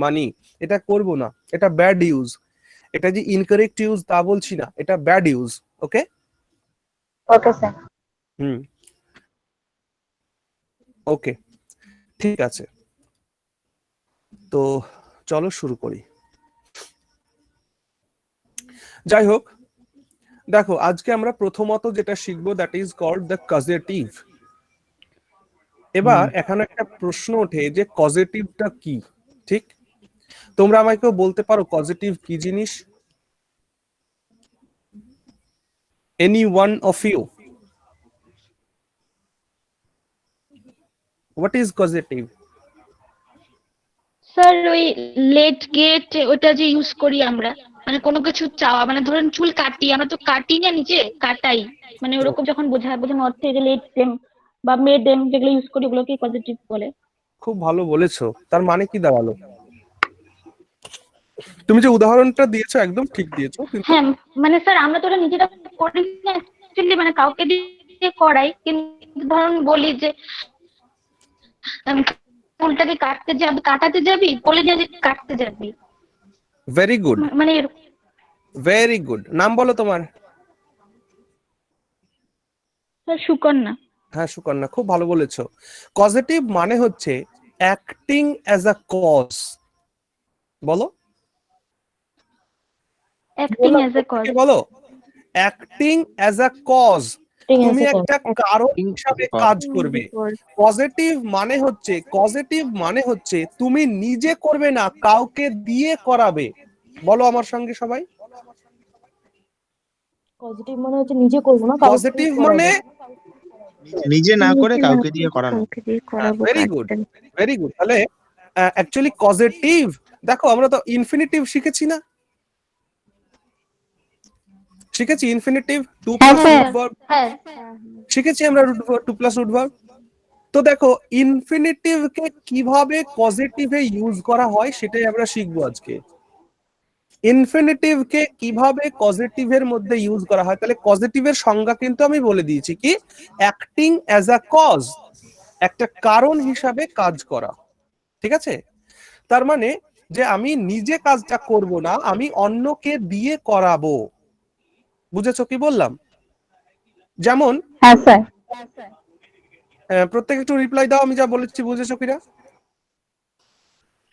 মানি, এটা করব না, এটা ব্যাড ইউজ। এটা যে ইনকারেক্ট ইউজ তা বলছি না, এটা ব্যাড ইউজ। ওকে ওকে স্যার। হুম ওকে ঠিক আছে, তো চলো শুরু করি। যাই হোক, দেখো আজকে আমরা প্রথমত যেটা শিখবো that is called the causative. এবার এখানে একটা প্রশ্ন ওঠে যে কজেটিভটা কি, ঠিক? তোমরা আমাকে বলতে পারো কজেটিভ কি জিনিস? Any one of you, what is causative? Sir ওই লেট গেট ওটা যে ইউজ করি আমরা, মানে কোনো কিছু চাওয়া, মানে ধরেন চুল কাটি, আমরা তো কাটি না, নিচে কাটাই, মানে ওরকম যখন বোঝানো অর্থে যে লেট দেম বা মে দেম যেগুলো ইউজ করি ওগুলোকে পজিটিভ বলে। খুব ভালো বলেছো, তার মানে কি দাঁড়ালো? তুমি যে উদাহরণটা দিয়েছো একদম ঠিক দিয়েছো, কিন্তু হ্যাঁ, মানে স্যার আমরা তো ওটা নিজেরা করি না অ্যাকচুয়ালি, মানে কাউকে দিয়ে করাই, কিন্তু ধরুন বলি যে চুলটাকে কাটাতে যাবি, বলে যে কাটতে যাবি। ভেরি গুড, মানে ভেরি গুড। নাম বলো তোমার? স্যার সুকন্যা। হ্যাঁ সুকন্যা, খুব ভালো বলেছো। পজিটিভ মানে হচ্ছে অ্যাক্টিং অ্যাজ আ কজ। বলো অ্যাক্টিং অ্যাজ এ কজ। বলো অ্যাক্টিং অ্যাজ আ কজ। তুমি একটা কারণ হিসাবে কাজ করবে। পজিটিভ মানে হচ্ছে তুমি নিজে করবে না, কাউকে দিয়ে করাবে। বলো আমার সঙ্গে সবাই। পজিটিভ মানে হচ্ছে নিজে করবো না, পজিটিভ মানে নিজে না করে কাউকে দিয়ে করানো। Very good, very good. তাহলে অ্যাকচুয়ালি পজিটিভ, দেখো আমরা তো ইনফিনিটিভ শিখেছি না? শিখেছি infinitive, to plus root verb হ্যাঁ শিখেছি আমরা, root verb, to plus root verb. তো দেখো ইনফিনিটিভ কে কিভাবে পজিটিভে ইউজ করা হয় সেটাই আমরা শিখবো আজকে। ইনফিনিটিভ কে কিভাবে পজিটিভের মধ্যে ইউজ করা হয়। তাহলে পজিটিভের সংজ্ঞা কিন্তু আমি বলে দিয়েছি, কি? অ্যাক্টিং অ্যাজ আ কজ, একটা কারণ হিসাবে কাজ করা। ঠিক আছে? তার মানে যে আমি নিজে কাজটা করব না, আমি অন্যকে দিয়ে করাবো। বুঝেছো কি বললাম? যেমন হ্যাঁ স্যার। প্রত্যেক একটু রিপ্লাই দাও, আমি যা বলেছি বুঝেছো কিনা?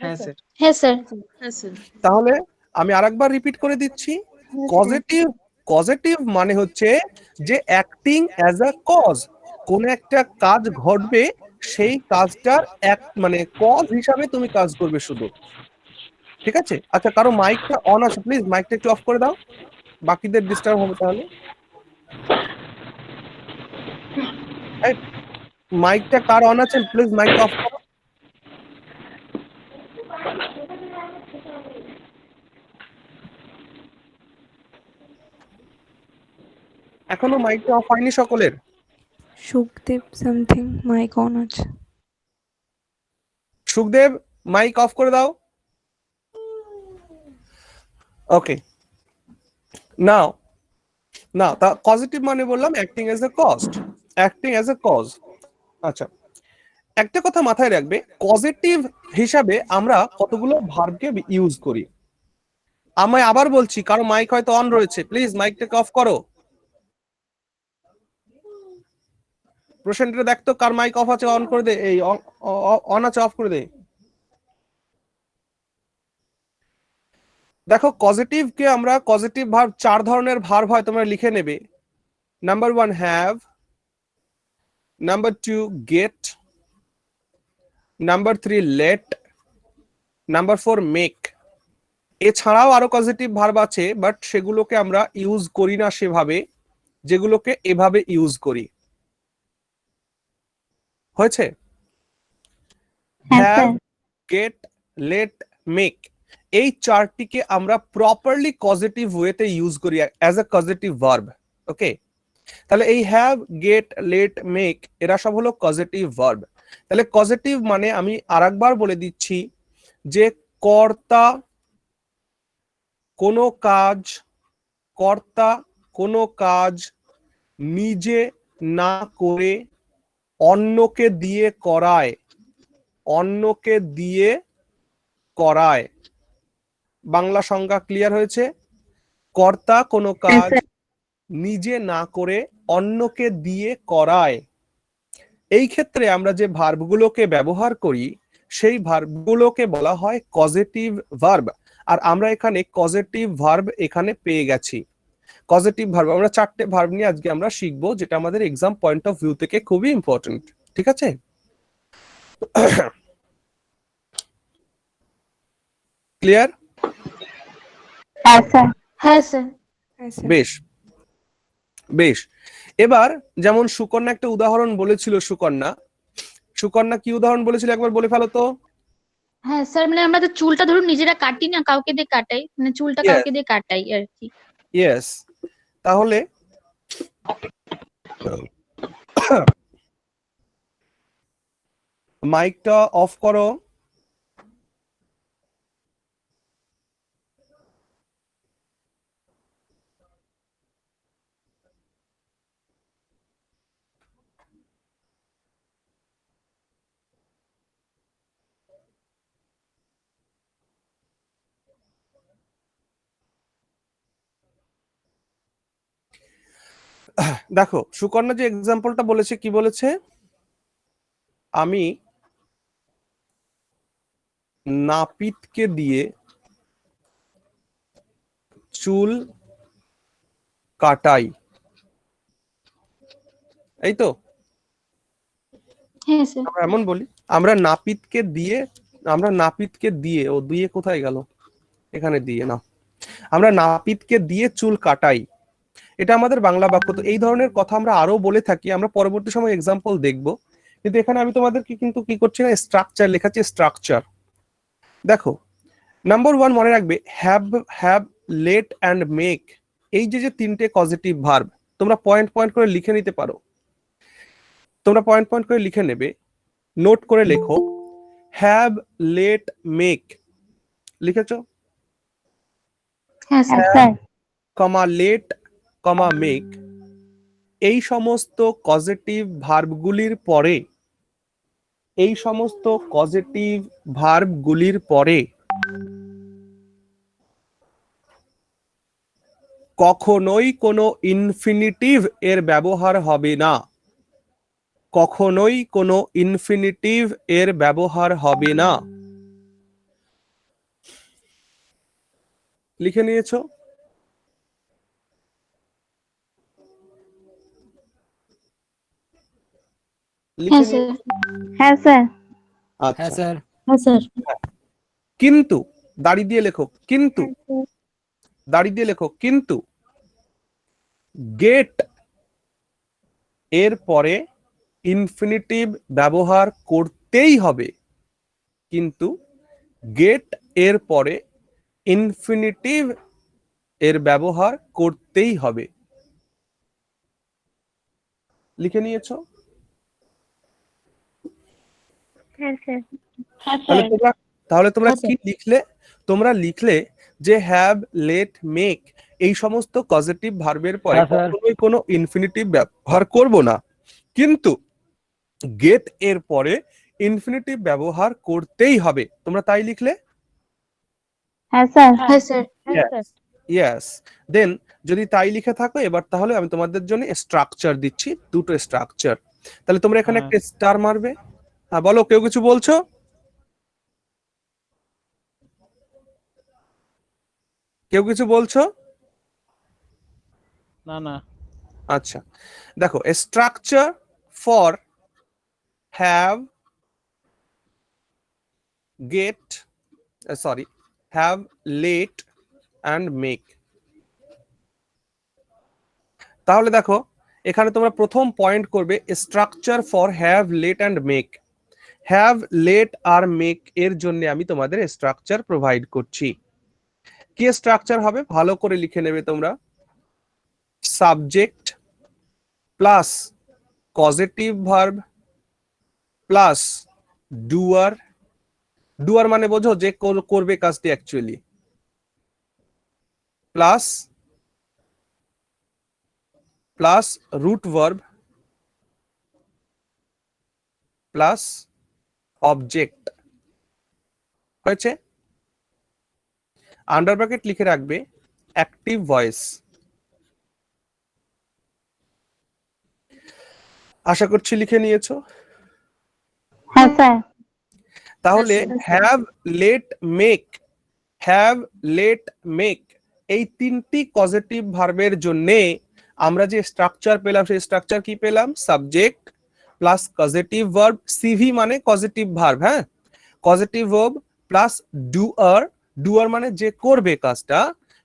হ্যাঁ স্যার। হ্যাঁ স্যার। তাহলে আমি আরেকবার রিপিট করে দিচ্ছি। পজিটিভ মানে হচ্ছে যে অ্যাক্টিং অ্যাজ আ কজ, কোন একটা কাজ ঘটবে, সেই কাজটার এক মানে কজ হিসাবে তুমি কাজ করবে শুধু। ঠিক আছে? আচ্ছা, কারো মাইকটা অন আছে, প্লিজ মাইকটা একটু অফ করে দাও, বাকিদের ডিস্টার্ব হবে তাহলে। মাইকটা কার অন আছে, প্লিজ মাইকটা অফ করো। এখনো মাইকটা অফ হয়নি সকলের? সুখদেব সামথিং মাইক অন আছে। সুখদেব মাইক অফ করে দাও। ওকে, নাও তা পজিটিভ মানে বললাম acting as a cost, acting as a cause. আচ্ছা, একটা কথা মাথায় রাখবে, পজিটিভ হিসাবে আমরা কতগুলো ভার্বকে ইউজ করি। আমি আবার বলছি, কারো মাইক হয়তো অন রয়েছে, প্লিজ মাইকটাকে অফ করো। প্রসেন্টটা দেখতো কার মাইক অফ আছে, অন করে দে। এই অন আছে, অফ করে দে। দেখো পজিটিভ কে আমরা, পজিটিভ ভার্ব 4 ধরনের ভার্ব হয়, তোমরা লিখে নেবে। Number 1 have, number 2 get, number 3 let, number 4 make. এছাড়াও আরো পজিটিভ ভার্ব আছে, বাট সেগুলোকে আমরা ইউজ করি না সেভাবে, যেগুলোকে এভাবে ইউজ করি। হয়েছে? হ্যাভ, গেট, লেট, মেক, এই চারটিকে আমরা প্রপারলি পজিটিভ ওয়েতে ইউজ করি অ্যাজ এ পজিটিভ ভার্ব। ওকে, তাহলে এই হ্যাভ, গেট, লেট, মেক এরা সব হলো পজিটিভ ভার্ব। তাহলে পজিটিভ মানে আমি আরেকবার বলে দিচ্ছি যে কর্তা কোনো কাজ, কর্তা কোনো কাজ নিজে না করে অন্যকে দিয়ে করায়, অন্যকে দিয়ে করায়। বাংলা সংজ্ঞা ক্লিয়ার হয়েছে? কর্তা কোনো কাজ নিজে না করে অন্যকে দিয়ে করায়। এই ক্ষেত্রে আমরা যে ভার্বগুলোকে ব্যবহার করি সেই ভার্বগুলোকে বলা হয় কজেটিভ ভার্ব। আর আমরা এখানে কজেটিভ ভার্ব এখানে পেয়ে গেছি। কজেটিভ ভার্ব আমরা 4টে ভার্ব নিয়ে আজকে আমরা শিখবো, যেটা আমাদের এক্সাম পয়েন্ট অফ ভিউ থেকে খুবই ইম্পর্টেন্ট। ঠিক আছে? ক্লিয়ার? হ্যাঁ স্যার। হ্যাঁ স্যার। ऐसे বেশ বেশ। এবার যেমন সুকন্যা একটা উদাহরণ বলেছিল, সুকন্যা কি উদাহরণ বলেছিল একবার বলে ফেলো তো। হ্যাঁ স্যার, মানে আমরা তো চুলটা ধরুন নিজেরা কাটি না, কাউকে দিয়ে কাটাই, মানে চুলটা Yes. কাউকে দিয়ে কাটাই আর কি। ইয়েস। তাহলে মাইকটা অফ করো। দেখো সুকন্যা যে এক্সাম্পলটা বলেছে, কি বলেছে? আমি নাপিতকে দিয়ে চুল কাটাই, এই তো? হ্যাঁ স্যার। আমরা এমন বলি, আমরা নাপিতকে দিয়ে ও দিয়ে কোথায় গেল, এখানে দিয়ে না, আমরা নাপিতকে দিয়ে চুল কাটাই। এটা আমাদের বাংলা বাক্য। তো এই ধরনের কথা আমরা আরো বলে থাকি, আমরা পরবর্তী সময় এক্সাম্পল দেখব। কিন্তু এখানে আমি তোমাদেরকে কিন্তু কি করছি না, স্ট্রাকচার লেখাচ্ছি, স্ট্রাকচার। দেখো নাম্বার 1 মনে রাখবে, হ্যাভ, লেট অ্যান্ড মেক, এই যে 3টে পজিটিভ ভার্ব তোমরা পয়েন্ট পয়েন্ট করে লিখে নিতে পারো। তোমরা পয়েন্ট পয়েন্ট করে লিখে নেবে, নোট করে লেখো। হ্যাভ, লেট, মেক, লিখেছো? হ্যাঁ sir. Comma let, comma make, এই সমস্ত পজিটিভ ভার্বগুলির পরে, এই সমস্ত পজিটিভ ভার্বগুলির পরে কখনোই কোনো ইনফিনিটিভ এর ব্যবহার হবে না। কখনোই কোনো ইনফিনিটিভ এর ব্যবহার হবে না। লিখে নিয়েছো? লিখে হ্যাঁ নিয়ে স্যার। হ্যাঁ স্যার। আচ্ছা। হ্যাঁ স্যার। কিন্তু দাড়ি দিয়ে লেখো, কিন্তু দাড়ি দিয়ে লেখো, কিন্তু গেট এর পরে ইনফিনিটিভ ব্যবহার করতেই হবে। কিন্তু গেট এর পরে ইনফিনিটিভ এর ব্যবহার করতেই হবে। লিখে নিয়েছো? হ্যাঁ স্যার। হ্যাঁ তাহলে তোমরা হ্যাঁ, কি লিখলে? তোমরা লিখলে যে হ্যাভ, লেট, মেক এই সমস্ত পজিটিভ ভার্বের পরে কখনোই কোনো ইনফিনিটিভ ব্যবহার করব না, কিন্তু গেট এর পরে ইনফিনিটিভ ব্যবহার করতেই হবে। তোমরা তাই লিখলে? হ্যাঁ স্যার। হ্যাঁ স্যার। ইয়েস। দেন যদি তাই লিখে থাকো, এবার তাহলে আমি তোমাদের জন্য স্ট্রাকচার দিচ্ছি, 2টো স্ট্রাকচার। তাহলে তোমরা এখানে একটা স্টার মারবে। হ্যাঁ বলো, কেউ কিছু বলছো? কেউ কিছু বলছো? না। আচ্ছা দেখো, structure for have, get, have, let and make. তাহলে দেখো এখানে তোমরা প্রথম পয়েন্ট করবে structure for have, let and make. Have, let আর মেক এর জন্য আমি তোমাদের স্ট্রাকচার প্রোভাইড করছি। কি স্ট্রাকচার হবে ভালো করে লিখে নেবে তোমরা। Subject plus positive verb plus doer, doer মানে বোঝো যে করবে কাজটি actually, plus root verb plus object. হয়েছে? আন্ডার ব্র্যাকেট লিখে রাখবে অ্যাক্টিভ ভয়েস। আশা করছি লিখে নিয়েছো। হ্যাঁ স্যার। তাহলে have, let, make, have, let, make এই তিনটি পজিটিভ ভার্বের জন্য আমরা যে স্ট্রাকচার পেলাম সেই স্ট্রাকচার কি পেলাম? Subject plus causative verb, CV মানে পজিটিভ ভার্ব, হ্যাঁ, positive verb plus doer, doer মানে যে করবে কাজটা,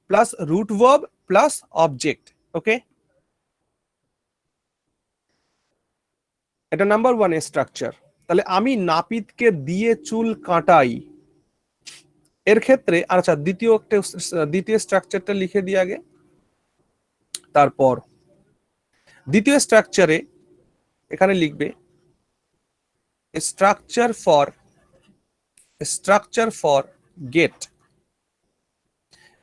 plus root verb plus object. Okay, এটা নাম্বার 1 এর স্ট্রাকচার। তাহলে আমি নাপিতকে দিয়ে চুল কাটাই, এর ক্ষেত্রে আচ্ছা দ্বিতীয় স্ট্রাকচারটা লিখে দিই আগে, তারপর দ্বিতীয় স্ট্রাকচারে এখানে লিখবে structure for get,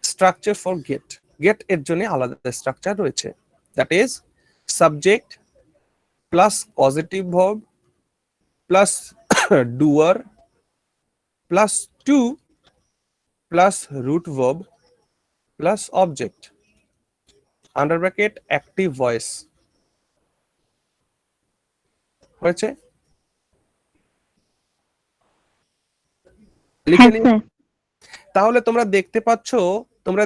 structure for get, get এর জন্য আলাদা স্ট্রাকচার রয়েছে, that is subject plus positive verb plus doer plus to plus root verb plus object, under bracket active voice. হয়েছে? লিখে নিন। তাহলে তোমরা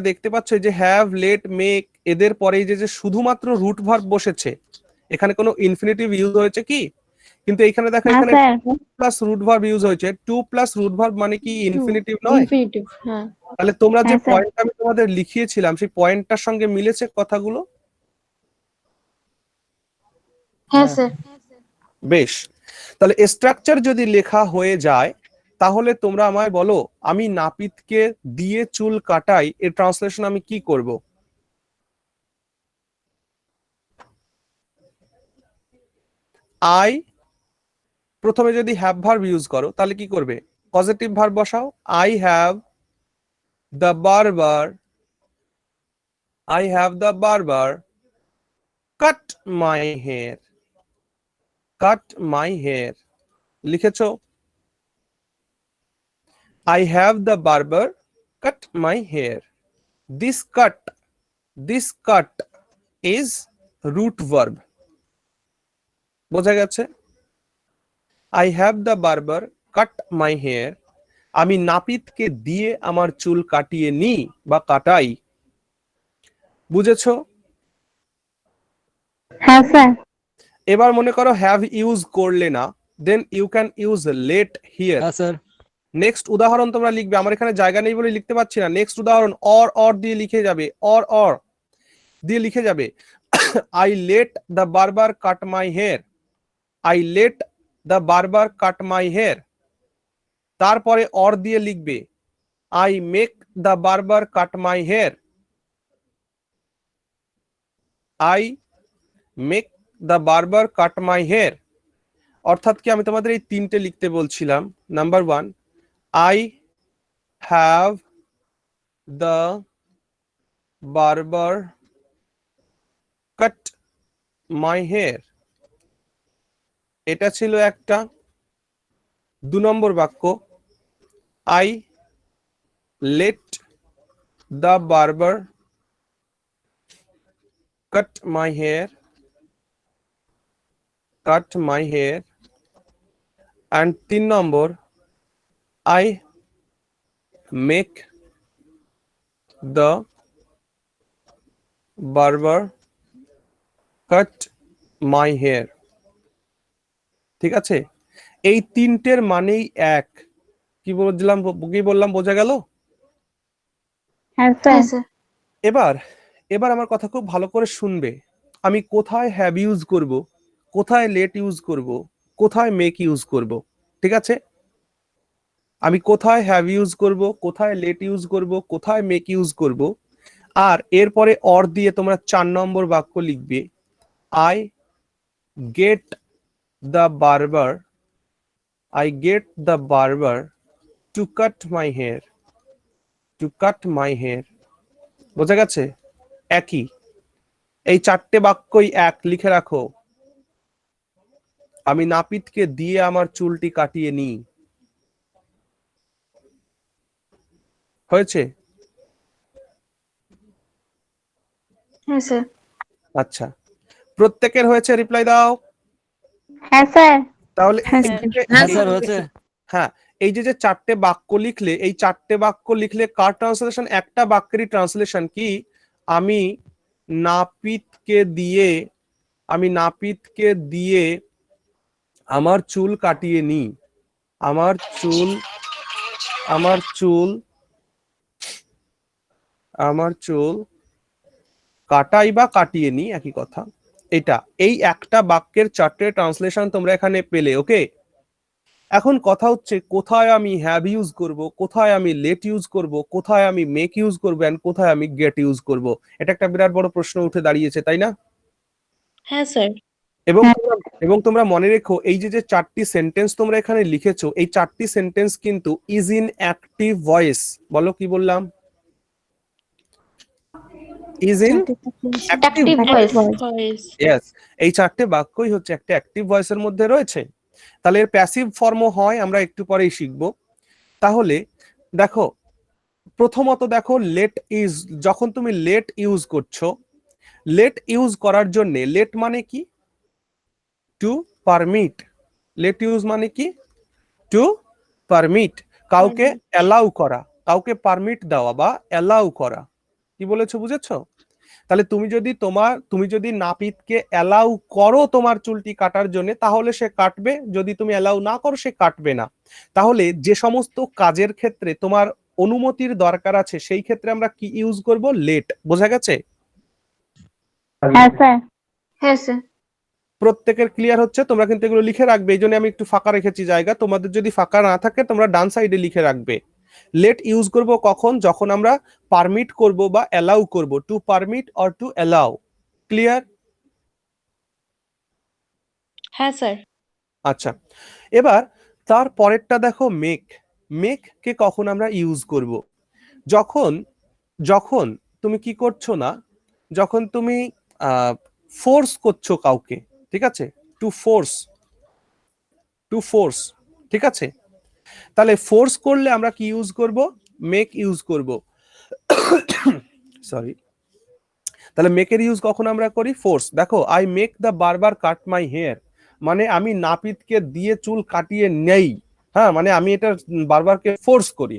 দেখতে পাচ্ছ যে হ্যাভ, লেট, মেক এদের পরে যে শুধুমাত্র রুট ভার্ব বসেছে, এখানে কোনো ইনফিনিটিভ ইউজ হয়েছে কি? কিন্তু এখানে দেখো এখানে প্লাস রুট ভার্ব ইউজ হয়েছে। টু প্লাস রুট ভার্ব মানে কি ইনফিনিটিভ নয়? ইনফিনিটিভ, হ্যাঁ। তাহলে তোমরা যে পয়েন্ট আমি তোমাদের লিখিয়েছিলাম সেই পয়েন্টটার সঙ্গে মিলেছে কথাগুলো? হ্যাঁ স্যার। বেশ, তাহলে স্ট্রাকচার যদি লেখা হয়ে যায় তাহলে তোমরা আমায় বলো আমি নাপিতকে দিয়ে চুল কাটাই এর ট্রান্সলেশন আমি কি করব? আই প্রথমে যদি হ্যাভ ভার্ব ইউজ করো তাহলে কি করবে? পজিটিভ ভার্ব বসাও, I have the barber, I have the barber cut my hair, cut my hair. লিখেছো? I have the barber cut my hair. This cut is root verb. বোঝা গেছে? I have the barber cut my hair. আমি নাপিতকে দিয়ে আমার চুল কাটিয়ে নি বা কাটাই। বুঝেছো? হ্যাঁ স্যার। এবার মনে করো হ্যাভ ইউজ করলে না, then you can use let here. হ্যাঁ স্যার। নেক্সট উদাহরণ তোমরা লিখবে, আমার এখানে জায়গা নেই বলে লিখতে পারছি না। নেক্সট উদাহরণ অর দিয়ে লিখে যাবে, অর দিয়ে লিখে যাবে I let the barber cut my hair, I let the barber cut my hair. তারপরে অর দিয়ে লিখবে I make the barber cut my hair, I make the barber cut my hair. অর্থাৎ কি আমি তোমাদের এই তিনটে লিখতে বলছিলাম। Number 1, I have the barber cut my hair, এটা ছিল একটা। 2 নম্বর বাক্য, I let the barber cut my hair, cut my hair, and 3 number, I make the barber cut my hair। ঠিক আছে, এই তিনটের মানেই এক। কি বললাম বোঝা গেল? হ্যাঁ স্যার। এবার আমার কথা খুব ভালো করে শুনবে। আমি কোথায় হ্যাভ ইউজ করব, কোথায় লেট ইউজ করব, কোথায় মেক ইউজ করব, ঠিক আছে? আমি কোথায় হ্যাভ ইউজ করব, কোথায় লেট ইউজ করব, কোথায় মেক ইউজ করব, আর এরপরে অর দিয়ে তোমরা 4 নম্বর বাক্য লিখবে I get the barber, to get the বারবার টু কাট মাই হেয়ার, টু কাট মাই হেয়ার। বোঝা গেছে? একই, এই 4টে বাক্যই এক, লিখে রাখো। আমি নাপিতকে দিয়ে আমার চুলটি কাটিয়ে নিই। হয়েছে? হ্যাঁ স্যার। আচ্ছা, প্রত্যেকের হয়েছে, রিপ্লাই দাও। হ্যাঁ স্যার। তাহলে হ্যাঁ, এই স্যার। যে- হ্যাঁ স্যার হয়েছে। হ্যাঁ, এই যে চারটে বাক্য লিখলে, এই চারটে বাক্য লিখলে কার ট্রান্সলেশন? একটা বাক্যেরই ট্রান্সলেশন কি? আমি নাপিতকে দিয়ে আমার চুল কাটিয়ে নিই। আমার চুল কাটাই বা কাটিয়ে নিই, একই কথা। এটা এই একটা বাক্যের চারটে ট্রান্সলেশন তোমরা এখানে পেলে। ওকে, এখন কথা হচ্ছে কোথায় আমি হ্যাভ ইউজ করব, কোথায় আমি লেট ইউজ করব, কোথায় আমি মেক ইউজ করব, এন্ড কোথায় আমি গেট ইউজ করব। এটা একটা বিরাট বড় প্রশ্ন উঠে দাঁড়িয়েছে, তাই না? হ্যাঁ স্যার। এবং তোমরা মনে রেখো, এই যে চারটি সেন্টেন্স তোমরা এখানে লিখেছো, এই চারটি সেন্টেন্স কিন্তু ইজ ইন অ্যাক্টিভ ভয়েস। বলো, কি বললাম? Is in active voice. Yes, এই চারটে বাক্যই হচ্ছে একটা অ্যাক্টিভ ভয়েসের মধ্যে রয়েছে। তাহলে এর প্যাসিভ ফর্মও হয়, আমরা একটু পরেই শিখবো। তাহলে দেখো, প্রথমত দেখো, লেট ইজ, যখন তুমি লেট ইউজ করছো, লেট ইউজ করার জন্য, লেট মানে কি? Two permit. লেট ইউজ মানে কি? টু পারমিট, কাউকে অ্যালাউ করা, কাউকে পারমিট দেওয়া বা অ্যালাউ করা। কি বলেছো, বুঝেছো? তাহলে তুমি যদি নাপিতকে অ্যালাউ করো তোমার চুলটি কাটার জন্য, তাহলে সে কাটবে। যদি তুমি অ্যালাউ না করো, সে কাটবে না। তাহলে যে সমস্ত কাজের ক্ষেত্রে তোমার অনুমতির দরকার আছে, সেই ক্ষেত্রে আমরা কি ইউজ করব? লেট। বোঝা গেছে? হ্যাঁ স্যার। হ্যাঁ স্যার। প্রত্যেকের ক্লিয়ার হচ্ছে? তোমরা কিন্তু এগুলো লিখে রাখবে, এই জন্য আমি একটু ফাঁকা রেখেছি জায়গা। তোমাদের যদি ফাঁকা না থাকে, তোমরা ডান সাইডে লিখে রাখবে। লেট ইউজ করব কখন? যখন আমরা পারমিট করব বা অ্যালাউ করব। To permit or to allow. Clear? হ্যাঁ স্যার। আচ্ছা, এবার তার পরেরটা দেখো, মেক। মেক কে কখন আমরা ইউজ করব? যখন তুমি কি করছো না, যখন তুমি ফোর্স করছো কাউকে, ঠিক আছে? টু ফোর্স, ঠিক আছে? তাহলে ফোর্স করলে আমরা কি ইউজ করব? মেক ইউজ করব। সরি, তাহলে মেকের ইউজ কখন আমরা করি? ফোর্স। দেখো, I make the barber cut my hair, মানে আমি নাপিতকে দিয়ে চুল কাটিয়ে নেই। হ্যাঁ, মানে আমি এটা বারবারকে ফোর্স করি।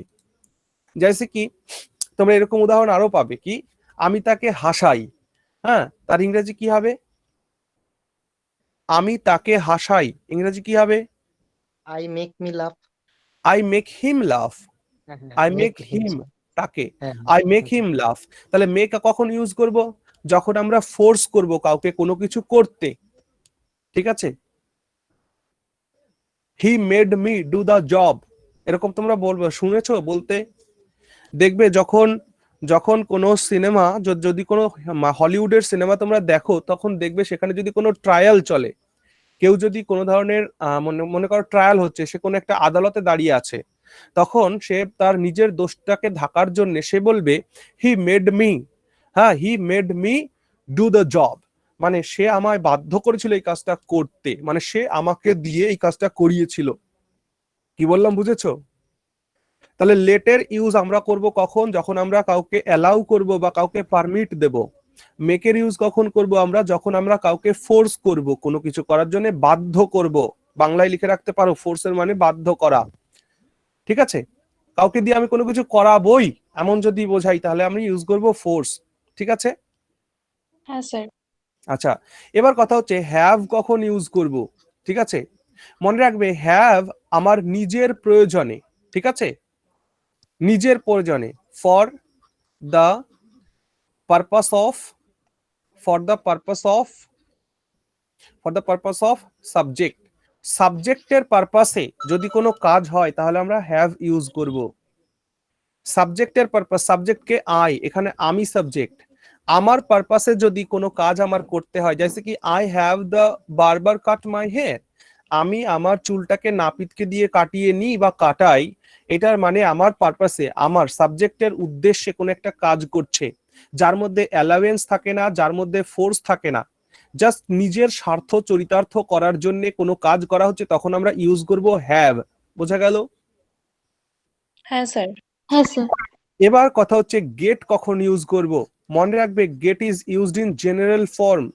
জেসে কি, তোমরা এরকম উদাহরণ আরো পাবে, কি? আমি তাকে হাসাই। হ্যাঁ, তার ইংরেজি কি হবে? আমি তাকে হাসাই, ইংরেজি কি হবে? আই মেক মি লাফ। আই মেক হিম লাফ। আই মেক হিম, তাকে আই মেক হিম লাফ। তাহলে মেক কখন ইউজ করব? যখন আমরা ফোর্স করব কাউকে কোনো কিছু করতে, ঠিক আছে? He made me do the job, এরকম তোমরা বলবে, শুনেছো বলতে? দেখবে যখন কোনো সিনেমা, যদি কোনো হলিউডের সিনেমা তোমরা দেখো, তখন দেখবে সেখানে যদি কোনো ট্রায়াল চলে, কেউ যদি কোনো ধরনের মনে করো ট্রায়াল হচ্ছে, সে কোনো একটা আদালতে দাঁড়িয়ে আছে, তখন সে তার নিজের দোষটাকে ঢাকার জন্য সে বলবে হি মেড মি, হ্যাঁ, হি made me do the job, মানে সে আমায় বাধ্য করেছিল এই কাজটা করতে, মানে সে আমাকে দিয়ে এই কাজটা করিয়েছিল। কি বললাম, বুঝেছো? তাহলে লেটের ইউজ আমরা করব কখন? যখন আমরা কাউকে অ্যালাউ করব বা কাউকে পারমিট দেব। মেকের ইউজ কখন করব আমরা? যখন আমরা কাউকে ফোর্স করব, কোনো কিছু করার জন্য বাধ্য করব। বাংলায় লিখে রাখতে পারো, ফোর্সের মানে বাধ্য করা, ঠিক আছে? কাউকে দিয়ে আমি কোনো কিছু করাবই, এমন যদি বোঝাই, তাহলে আমি ইউজ করব ফোর্স, ঠিক আছে? হ্যাঁ স্যার। আচ্ছা, এবার কথা হচ্ছে হ্যাভ কখন ইউজ করব, ঠিক আছে? মনে রাখবে, হ্যাভ আমার নিজের প্রয়োজনে, ঠিক আছে? নিজের প্রয়োজনে, for the purpose of subject. সাবজেক্টের পারপাসে যদি কোনো কাজ হয়, তাহলে আমরা হ্যাভ ইউজ করব। সাবজেক্টের পারপাস, সাবজেক্টকে আই, এখানে আমি সাবজেক্ট। আমার পারপাসে যদি কোনো কাজ আমার করতে হয়, যেমন কি I have the barber cut my hair, আমি আমার চুলটাকে নাপিতকে দিয়ে কাটিয়ে নিই বা কাটাই, এটার মানে আমার পারপাসে, আমার সাবজেক্টের উদ্দেশ্যে কোনো একটা কাজ করছে, যার মধ্যে অ্যালাওয়েন্স থাকে না, যার মধ্যে ফোর্স থাকে না, জাস্ট নিজের স্বার্থ চরিতার্থ করার জন্য কোনো কাজ করা হচ্ছে, তখন আমরা ইউজ করব হ্যাভ। বোঝা গেল? হ্যাঁ স্যার। হ্যাঁ স্যার। এবার কথা হচ্ছে গেট কখন ইউজ করব। মনে রাখবে get is used in general form,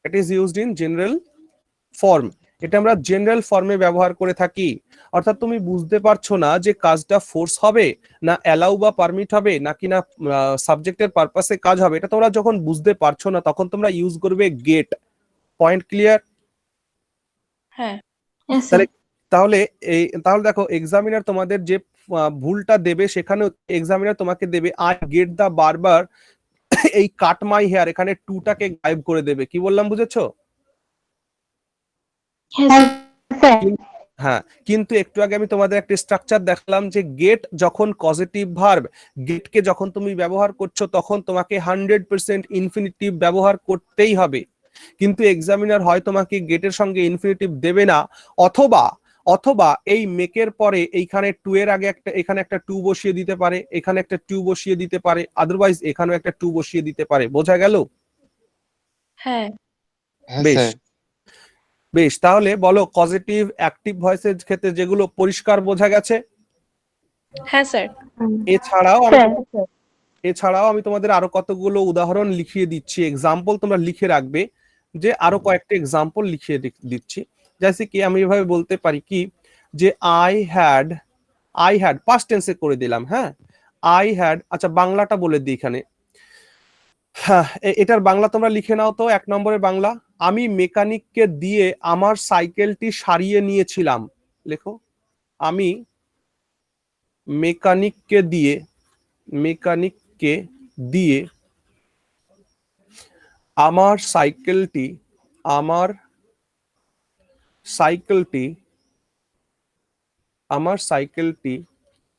it is used in general form, এটা আমরা জেনারেল ফর্মে ব্যবহার করে থাকি। অর্থাৎ তুমি বুঝতে পারছো না যে কাজটা ফোর্স হবে না অ্যালাউ বা পারমিট হবে নাকি না সাবজেক্টের পারপাসে কাজ হবে, এটা তোমরা যখন বুঝতে পারছো না তখন তোমরা ইউজ করবে গেট। Point clear? হ্যাঁ Yes, sir. তাহলে তাহলে তাহলে দেখো এক্সামিনার তোমাদের যে ভুলটা দেবে সেখানে এক্সামিনার তোমাকে দেবে আই গেট দা বারবার এই কাট মাই হেয়ার, এখানে টুটাকে গায়েব করে দেবে। কি বললাম বুঝেছো? Yes, sir. হ্যাঁ, কিন্তু একটু আগে আমি তোমাদের একটা স্ট্রাকচার দেখালাম যে গেট যখন পজিটিভ ভার্ব, গেটকে যখন তুমি ব্যবহার করছো তখন তোমাকে 100% ইনফিনিটিভ ব্যবহার করতেই হবে। কিন্তু এক্সামিনার হয় তোমাকে গেটের সঙ্গে ইনফিনিটিভ দেবে না, অথবা অথবা এই মেকের পরে এইখানে টু এর আগে একটা এখানে একটা টু বসিয়ে দিতে পারে, এখানে একটা টু বসিয়ে দিতে পারে, আদারওয়াইজ এখানেও একটা টু বসিয়ে দিতে পারে। বোঝা গেল? হ্যাঁ হ্যাঁ বেশ স্যার। বেশ, তাহলে বলো পজিটিভ অ্যাক্টিভ ভয়েসের ক্ষেত্রে যেগুলো পরিষ্কার বোঝা গেছে। হ্যাঁ স্যার এছাড়াও আমি তোমাদের আরো কতগুলো উদাহরণ লিখিয়ে দিচ্ছি, এক্সাম্পল তোমরা লিখে রাখবে, যে আরো কয়েকটা এক্সাম্পল লিখিয়ে দিচ্ছি। জেসে কি আমি এভাবে বলতে পারি কি যে আই হ্যাড পাস্ট টেন্সে করে দিলাম। হ্যাঁ, আই হ্যাড, আচ্ছা বাংলাটা বলে দিই এখানে। হ্যাঁ, এটার বাংলা তোমরা লিখে নাও তো। 1 নম্বরের বাংলা, আমি মেকানিককে দিয়ে আমার সাইকেলটি সারিয়ে নিয়েছিলাম। লেখো, আমি মেকানিককে দিয়ে আমার সাইকেলটি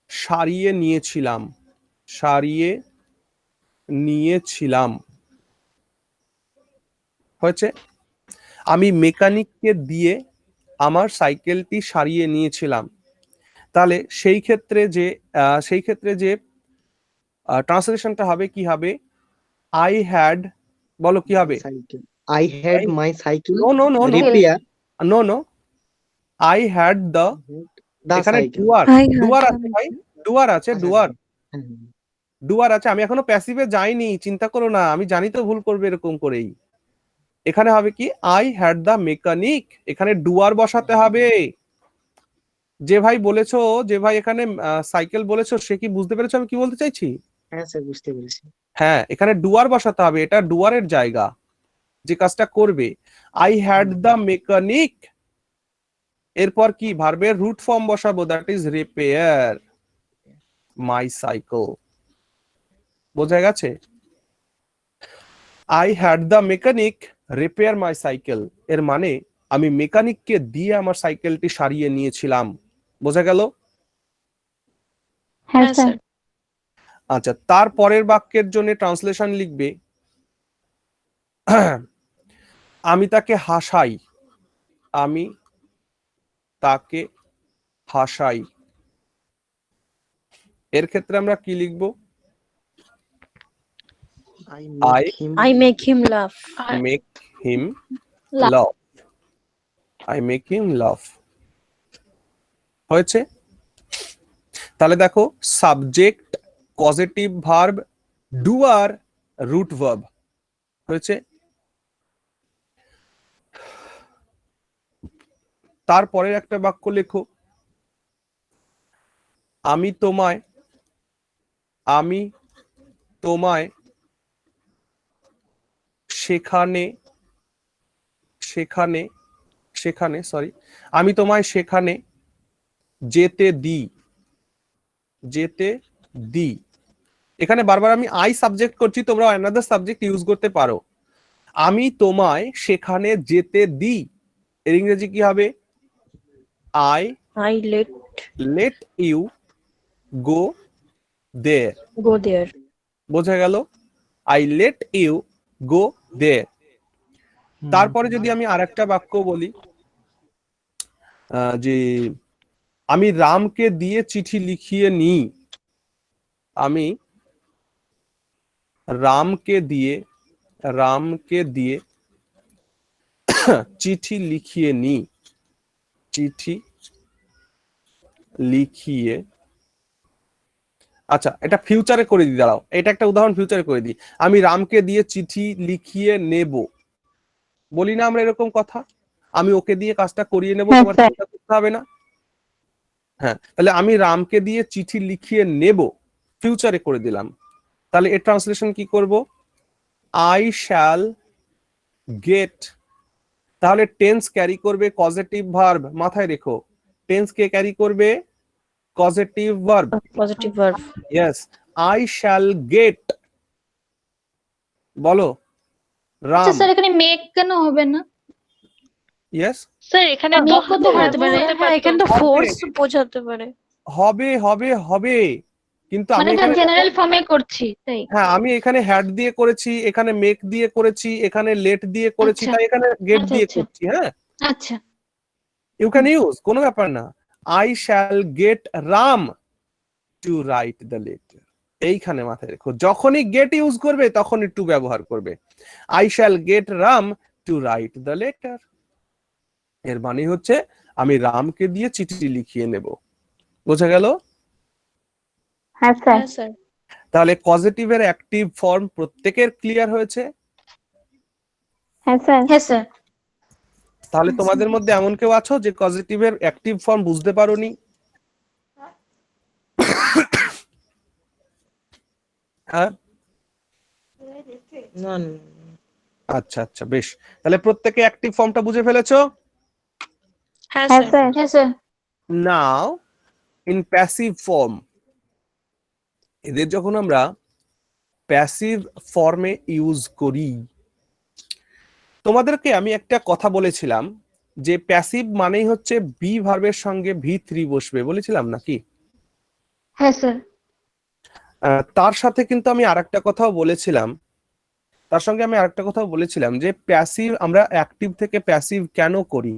সারিয়ে নিয়েছিলাম। হয়েছে? আমি মেকানিককে দিয়ে আমার সাইকেলটি সারিয়ে নিয়েছিলাম। তাহলে সেই ক্ষেত্রে যে ট্রান্সলেশনটা হবে কি হবে? আই হ্যাড, বলো কি হবে? Cycle. I had my cycle no repair no, I had the, the এখানে cycle. ডুয়ার আছে ভাই, ডুয়ার আছে, হ্যাঁ, ডুয়ার আছে। আমি এখনো প্যাসিভে যাইনি, চিন্তা করো না, আমি জানি তো ভুল করবে এরকম করেই। এখানে হবে কি আই হ্যাড দ্য মেকানিক, এখানে ডুয়ার বসাতে হবে। যে ভাই বলেছো, যে ভাই এখানে সাইকেল বলেছো, সে কি বুঝতে পেরেছো আমি কি বলতে চাইছি? হ্যাঁ স্যার বুঝতে পেরেছি। হ্যাঁ, এখানে ডুয়ার বসাতে হবে, এটা ডুয়ারের জায়গা যে কাজটা করবে। আই হ্যাড দ্য মেকানিক, এরপর কি ভার্বের রুট ফর্ম বসাবো, that is repair my cycle. বোঝা গেছে? I had the mechanic repair my cycle, এর মানে আমি মেকানিককে দিয়ে আমার সাইকেলটি সারিয়ে নিয়েছিলাম। বোঝা গেল? হ্যাঁ হ্যাঁ স্যার স্যার আচ্ছা, তার পরের বাক্যের জন্য ট্রান্সলেশন লিখবে আমি তাকে হাসাই, আমি তাকে হাসাই। এর ক্ষেত্রে আমরা কি লিখবো? I I make him I make him laugh. Make him Laugh. Laugh, I make him laugh. হয়েছে? তাহলে দেখো, subject, positive verb, doer, root verb. হয়েছে? তারপরের একটা বাক্য লেখো, আমি তোমায় সেখানে আমি তোমায় সেখানে যেতে দিই। এখানে বারবার আমি আই সাবজেক্ট করছি, তোমরা অ্যানাদার সাবজেক্ট ইউজ করতে পারো। আমি তোমায় সেখানে যেতে দিই, এর ইংরেজি কি হবে? I I let you go there. go there. বোঝা গেল? I let you go there. তারপরে যদি আমি আরেকটা বাক্য বলি, যে আমি রামকে দিয়ে চিঠি লিখিয়ে নিই, আমি রামকে দিয়ে চিঠি লিখিয়ে আচ্ছা, এটা ফিউচারে করে দিই, দাঁড়াও, এটা একটা উদাহরণ ফিউচারে করে দিই। আমি রামকে দিয়ে চিঠি লিখিয়ে নেব, বলি না আমরা এরকম কথা? আমি ওকে দিয়ে কাজটা করিয়ে নেব, হ্যাঁ তোমার স্যার। চিন্তা করতে হবে না। হ্যাঁ, তাহলে আমি রামকে দিয়ে চিঠি লিখিয়ে নেব, ফিউচারে করে দিলাম। তাহলে এর ট্রান্সলেশন কি করব? I shall gate. তাহলে টেন্স ক্যারি করবে কজেটিভ ভার্ব, মাথায় রেখো। টেন্স কে ক্যারি করবে? Causative verb. Positive verb. Yes, I shall gate, বলো, আচ্ছা রাম। স্যার, এখানে মেক কেন হবে না? ইয়েস, স্যার এখানে তো মেক করতে হতে পারে। হ্যাঁ, এখানে তো ফোর্স বোঝাতে পারে। হবে হবে হবে, কিন্তু আমি মানে এটা এখানে জেনারেল ফর্মে করছি তাই। হ্যাঁ, আমি এখানে হ্যাড দিয়ে করেছি, এখানে মেক দিয়ে করেছি, এখানে লেট দিয়ে করেছি, আচ্ছা। তাই এখানে গেট আচ্ছা, দিয়ে আচ্ছা। করছি। হ্যাঁ, আচ্ছা। ইউ ক্যান ইউজ, কোনো ব্যাপার না। I shall get Ram to write the letter. এইখানে মাথায় রেখো, যখনই গেট ইউজ করবে তখনই টু ব্যবহার করবে। I shall get Ram to write the letter, এর মানে হচ্ছে আমি রামকে দিয়ে চিঠি লিখিয়ে নেব। বোঝা গেল? হ্যাঁ স্যার। হ্যাঁ স্যার। তাহলে পজিটিভের অ্যাক্টিভ ফর্ম প্রত্যেকের ক্লিয়ার হয়েছে? হ্যাঁ স্যার। হ্যাঁ স্যার। তাহলে তোমাদের মধ্যে এমন কেউ আছো যে পজিটিভের অ্যাক্টিভ ফর্ম বুঝতে পারোনি? হ্যাঁ, না না, আচ্ছা আচ্ছা, বেশ। তাহলে প্রত্যেকে অ্যাক্টিভ ফর্মটা বুঝে ফেলেছো? হ্যাঁ হ্যাঁ স্যার। স্যার। হ্যাঁ sir. Now in passive form, এদের যখন আমরা প্যাসিভ ফর্মে ইউজ করি, তোমাদেরকে আমি একটা কথা বলেছিলাম যে প্যাসিভ মানেই হচ্ছে বি ভার্বের সঙ্গে ভি3 বসবে, বলেছিলাম নাকি? হ্যাঁ স্যার। তার সাথে কিন্তু আমি আরেকটা কথাও বলেছিলাম, তার সঙ্গে আমি আরেকটা কথাও বলেছিলাম যে প্যাসিভ আমরা অ্যাক্টিভ থেকে প্যাসিভ কেন করি।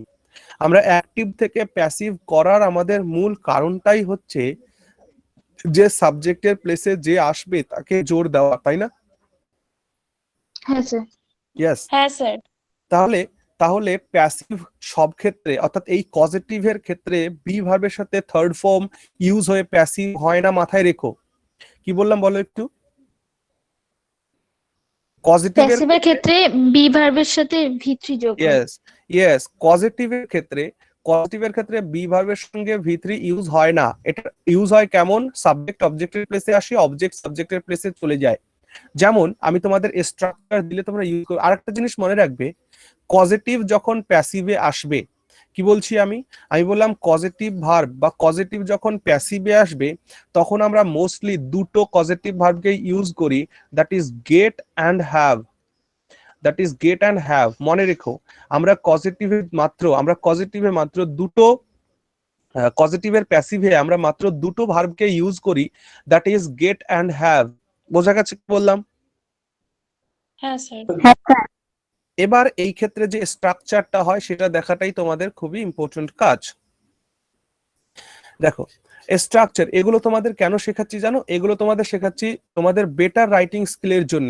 আমরা অ্যাক্টিভ থেকে প্যাসিভ করার আমাদের মূল কারণটাই হচ্ছে যে সাবজেক্টের প্লেসে যে আসবে তাকে জোর দেওয়া, তাই না? হ্যাঁ স্যার। ইয়েস। হ্যাঁ স্যার। তাহলে তাহলে প্যাসিভ সব ক্ষেত্রে, অর্থাৎ এই পজিটিভের ক্ষেত্রে বি ভার্বের সাথে থার্ড ফর্ম ইউজ হয়ে প্যাসিভ হয় না, মাথায় রেখো। কি বললাম বলো একটু? পজিটিভের প্যাসিভের ক্ষেত্রে বি ভার্বের সাথে ভি3 যোগ হয়। ইয়েস ইয়েস, পজিটিভের ক্ষেত্রে বি ভার্বের সঙ্গে ভি3 ইউজ হয় না। এটা ইউজ হয় কেমন? সাবজেক্ট অবজেক্টের প্লেসে আসে, অবজেক্ট সাবজেক্টের প্লেসে চলে যায়। যেমন আমি তোমাদের স্ট্রাকচার দিলে তোমরা ইউজ করো। আরেকটা জিনিস মনে রাখবে, পজিটিভ যখন প্যাসিভে আসবে, কি বলছি আমি বললাম পজিটিভ ভার্ব বা পজিটিভ যখন প্যাসিভে আসবে তখন আমরা মোস্টলি দুটো পজিটিভ ভার্বকে ইউজ করি, that is get and have. মনে রেখো, আমরা পজিটিভে মাত্র দুটো, পজিটিভের প্যাসিভে আমরা মাত্র দুটো ভার্বকে ইউজ করি, that is get and have. বোঝা গেছে কি বললাম? হ্যাঁ স্যার। হ্যাঁ স্যার। এবার এই ক্ষেত্রে যে স্ট্রাকচারটা হয় সেটা দেখাটাই তোমাদের খুবই ইম্পর্টেন্ট কাজ। দেখো স্ট্রাকচার, এগুলো তোমাদের কেন শেখাচ্ছি জানো? এগুলো তোমাদের শেখাচ্ছি তোমাদের বেটার রাইটিং স্কিলের জন্য।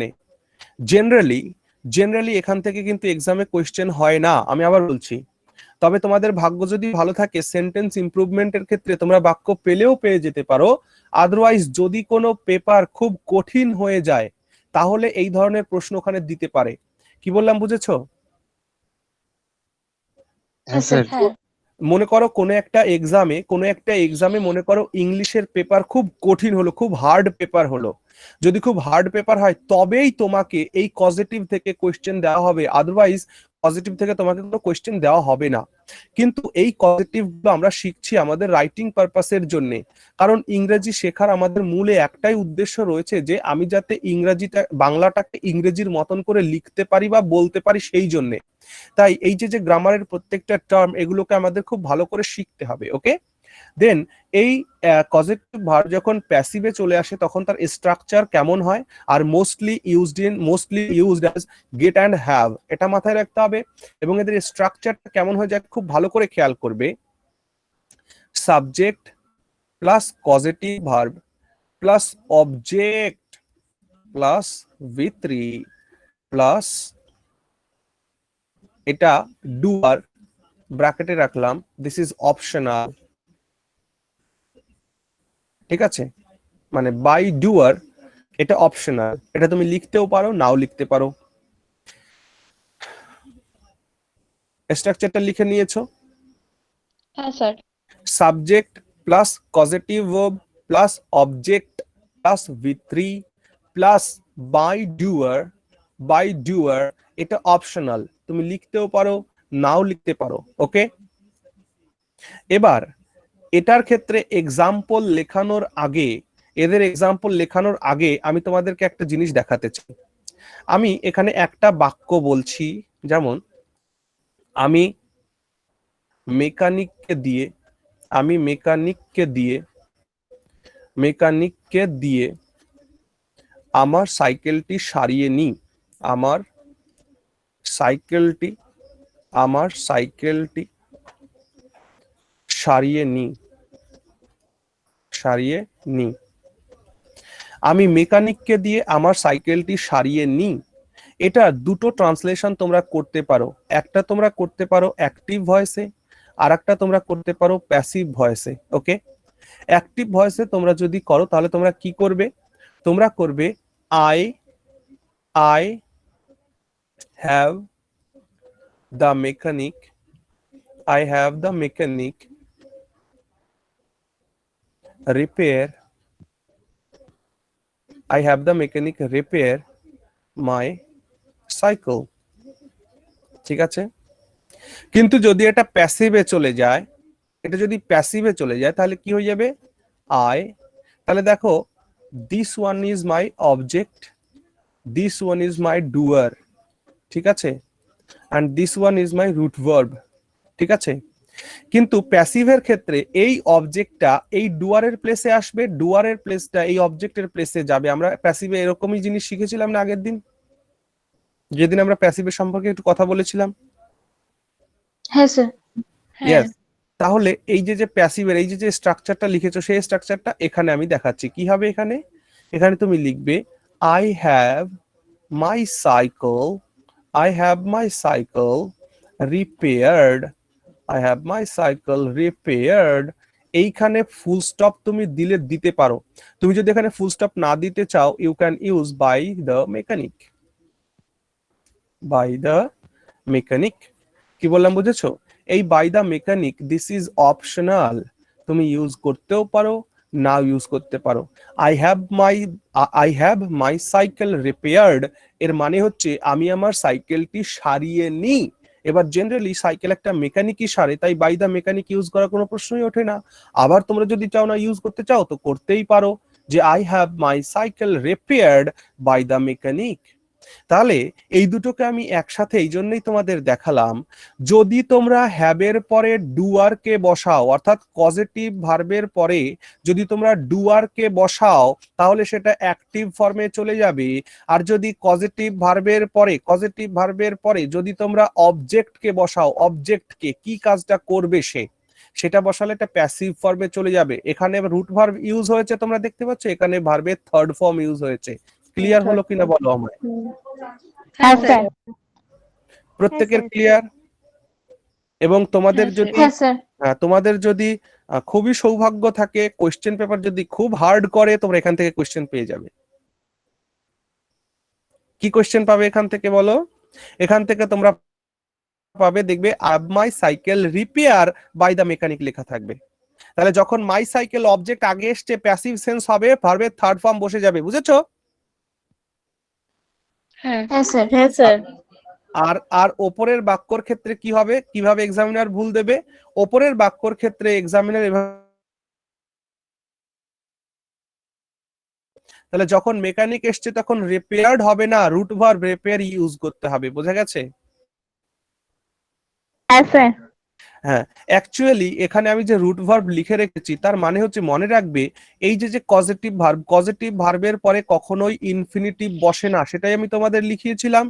জেনারেলি এখান থেকে কিন্তু এক্সামে কোয়েশ্চেন হয় না, আমি আবার বলছি। তবে তোমাদের ভাগ্য যদি ভালো থাকে সেন্টেন্স ইমপ্রুভমেন্টের ক্ষেত্রে তোমরা বাক্য পেলেও পেয়ে যেতে পারো। আদারওয়াইজ যদি কোনো পেপার খুব কঠিন হয়ে যায় তাহলে এই ধরনের প্রশ্ন ওখানে দিতে পারে। কি বললাম বুঝেছো? হ্যাঁ স্যার। হ্যাঁ। মনে করো কোনো একটা এক্সামে মনে করো ইংলিশের পেপার খুব কঠিন হলো, খুব হার্ড পেপার হলো। যদি খুব হার্ড পেপার হয় তবেই তোমাকে এই পজিটিভ থেকে কোয়েশ্চেন দেওয়া হবে, আদারওয়াইজ পজিটিভ থেকে তোমাকে কোনো কোয়েশ্চেন দেওয়া হবে না। কিন্তু এই পজিটিভ গুলো আমরা শিখছি আমাদের রাইটিং পারপাসের জন্য, কারণ ইংরেজি শেখার আমাদের মূলে একটাই উদ্দেশ্য রয়েছে যে আমি যাতে বাংলাটাকে ইংরেজির মতন করে লিখতে পারি বা বলতে পারি, সেই জন্যে। তাই এই যে গ্রামারের প্রত্যেকটা টার্ম এগুলোকে আমাদের খুব ভালো করে শিখতে হবে। ওকে, দেন এই পজিটিভ ভার্ব যখন প্যাসিভে চলে আসে তখন তার স্ট্রাকচার কেমন হয়, আর mostly used as get and have, এটা মাথায় রাখতে হবে। এবং এদের স্ট্রাকচারটা কেমন হয়ে যায় খুব ভালো করে খেয়াল করবে। Subject plus positive verb plus object plus ভি3 প্লাস এটা ডুয়ার, ব্র্যাকেটে রাখলাম, দিস ইজ অপশনাল। ঠিক আছে, মানে বাই ডুয়ার, এটা অপশনাল, এটা তুমি লিখতেও পারো নাও লিখতে পারো। স্ট্রাকচারটা লিখে নিয়েছো? হ্যাঁ স্যার। Subject plus causative verb plus object plus V3 plus by doer, এটা অপশনাল, তুমি লিখতেও পারো নাও লিখতে পারো। ওকে, এবার এটার ক্ষেত্রে এক্সাম্পল লেখানোর আগে, এদের এক্সাম্পল লেখানোর আগে আমি তোমাদেরকে একটা জিনিস দেখাতে চাই। আমি এখানে একটা বাক্য বলছি, যেমন আমি মেকানিককে দিয়ে আমার সাইকেলটি সারিয়ে নিই, আমার সাইকেলটি সারিয়ে নিই। আমি মেকানিককে দিয়ে আমার সাইকেলটি সারিয়ে নিই, এটা দুটো ট্রান্সলেশন তোমরা করতে পারো। একটা তোমরা করতে পারো অ্যাক্টিভ ভয়েসে, আর একটা তোমরা করতে পারো প্যাসিভ ভয়েসে। ওকে, অ্যাক্টিভ ভয়েসে তোমরা যদি করো তাহলে তোমরা কি করবে? তোমরা করবে I have the mechanic repair my cycle. ঠিক আছে, কিন্তু যদি এটা প্যাসিভে চলে যায়, তাহলে কি হয়ে যাবে? তাহলে দেখো, this one is my object, this one is my doer, ঠিক আছে, and this one is my root verb. ঠিক আছে, কিন্তু প্যাসিভের ক্ষেত্রে এই অবজেক্টটা এই ডুয়ারের প্লেসে আসবে, ডুয়ারের প্লেসটা এই অবজেক্টের প্লেসে যাবে। আমরা প্যাসিভে এরকমই জিনিস শিখেছিলাম না আগের দিন, যেদিন আমরা প্যাসিভের সম্পর্কে একটু কথা বলেছিলাম? হ্যাঁ স্যার। ইয়েস। তাহলে এই যে প্যাসিভের এই যে স্ট্রাকচারটা লিখেছো, সেই স্ট্রাকচারটা এখানে আমি দেখাচ্ছি কি হবে। এখানে তুমি লিখবে I have my cycle repaired. এইখানে ফুল স্টপ তুমি দিতে পারো। তুমি যদি এখানে ফুল স্টপ না দিতে চাও, you can use by the mechanic. কি বললাম বুঝেছো? এই by the mechanic, this is optional, তুমি ইউজ করতেও পারো নাও ইউজ করতে পারো। I have my cycle repaired, এর মানে হচ্ছে আমি আমার সাইকেলটি সারিয়ে নিই। এবার জেনারেলি সাইকেল একটা মেকানিকই সারে, তাই বাই দ্য মেকানিক ইউজ করার কোনো প্রশ্নই ওঠে না। আবার তোমরা যদি চাও না ইউজ করতে চাও তো করতেই পারো, যে I have my cycle repaired by the mechanic. তাহলে এই দুটোকে আমি একসাথে এই জন্যই তোমাদের দেখালাম, যদি তোমরা হ্যাবের পরে ডুয়ারকে বসাও, অর্থাৎ পজিটিভ ভার্বের পরে যদি তোমরা ডুয়ারকে বসাও তাহলে সেটা অ্যাক্টিভ ফর্মে চলে যাবে। আর যদি পজিটিভ ভার্বের পরে যদি তোমরা অবজেক্টকে বসাও, অবজেক্টকে কি কাজটা করবে সেটা বসালে এটা প্যাসিভ ফর্মে চলে যাবে। এখানে রুট ভার্ব ইউজ হয়েছে, তোমরা দেখতে পাচ্ছ, এখানে ভার্বের থার্ড ফর্ম ইউজ হয়েছে। ক্লিয়ার হলো কিনা বলো আমায়? হ্যাঁ স্যার। প্রত্যেকের ক্লিয়ার? এবং তোমাদের যদি হ্যাঁ স্যার। তোমাদের যদি খুবই সৌভাগ্য থাকে, কোশ্চেন পেপার যদি খুব হার্ড করে, তোমরা এখান থেকে কোশ্চেন পেয়ে যাবে। কি কোশ্চেন পাবে এখান থেকে বলো? এখান থেকে তোমরা পাবে, দেখবে my cycle repair by the mechanic লেখা থাকবে। তাহলে যখন মাই সাইকেল অবজেক্ট আগে এসছে, প্যাসিভ সেন্স হবে, ভার্বের থার্ড ফর্ম বসে যাবে। বুঝেছো? হ্যাঁ স্যার। হ্যাঁ স্যার। আর ওপরের বাক্যর ক্ষেত্রে কি হবে, কিভাবে এক্সামিনার ভুল দেবে? ওপরের বাক্যর ক্ষেত্রে এক্সামিনার তাহলে যখন মেকানিক এসছে তখন রিপেয়ার্ড হবে না, রুট ভার্ব রিপেয়ার ইউজ করতে হবে। বোঝা গেছে? হ্যাঁ স্যার। হ্যাঁ, অ্যাকচুয়ালি এখানে আমি যে রুট ভার্ব লিখে রেখেছি তার মানে হচ্ছে, মনে রাখবে এই যে পজিটিভ ভার্বের পরে কখনোই ইনফিনিটিভ বসে না, সেটাই আমি তোমাদের লিখিয়েছিলাম।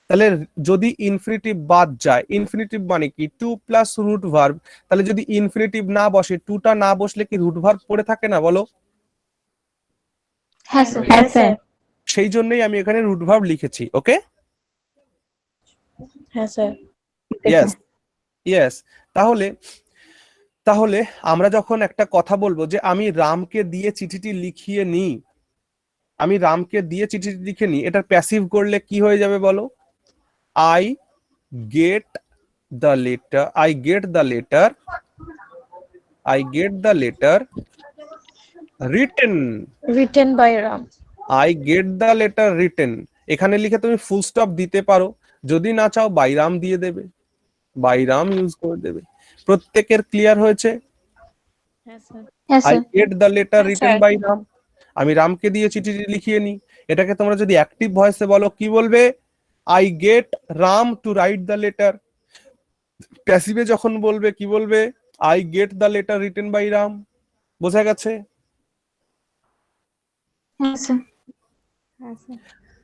তাহলে যদি ইনফিনিটিভ বাদ যায়, ইনফিনিটিভ মানে কি? টু প্লাস রুট ভার্ব, তাহলে যদি ইনফিনিটিভ না বসে, টুটা না বসলে কি রুট ভার্ব পড়ে থাকে না বলো? হ্যাঁ স্যার। হ্যাঁ স্যার। সেই জন্যই আমি এখানে রুট ভার্ব লিখেছি। ওকে, হ্যাঁ স্যার। ইয়েস। তাহলে তাহলে আমরা যখন একটা কথা বলবো যে আমি রামকে দিয়ে চিঠিটি লিখিয়ে নিই, আমি রামকে দিয়ে চিঠিটি লিখে নিই, এটার প্যাসিভ করলে কি হয়ে যাবে বলো? I get the letter, I get the letter, I get the letter written, Written by Ram. I get the letter written. এখানে লিখে তুমি ফুল স্টপ দিতে পারো, যদি না চাও বাইরাম দিয়ে দেবে, বাইরাম ইউজ করে দেবে। প্রত্যেকের ক্লিয়ার হয়েছে? Yes, sir. Yes, I sir. Get the letter Yes, written sir. By Ram, আমি রামকে দিয়ে চিঠিটি লিখিয়ে নিই। এটাকে তোমরা যদি অ্যাক্টিভ ভয়েসে বলো কি বলবে? I get Ram to write the letter. প্যাসিভে যখন বলবে কি বলবে? I gate the letter written by Ram. বোঝা গেছে? Yes, sir. Yes, sir.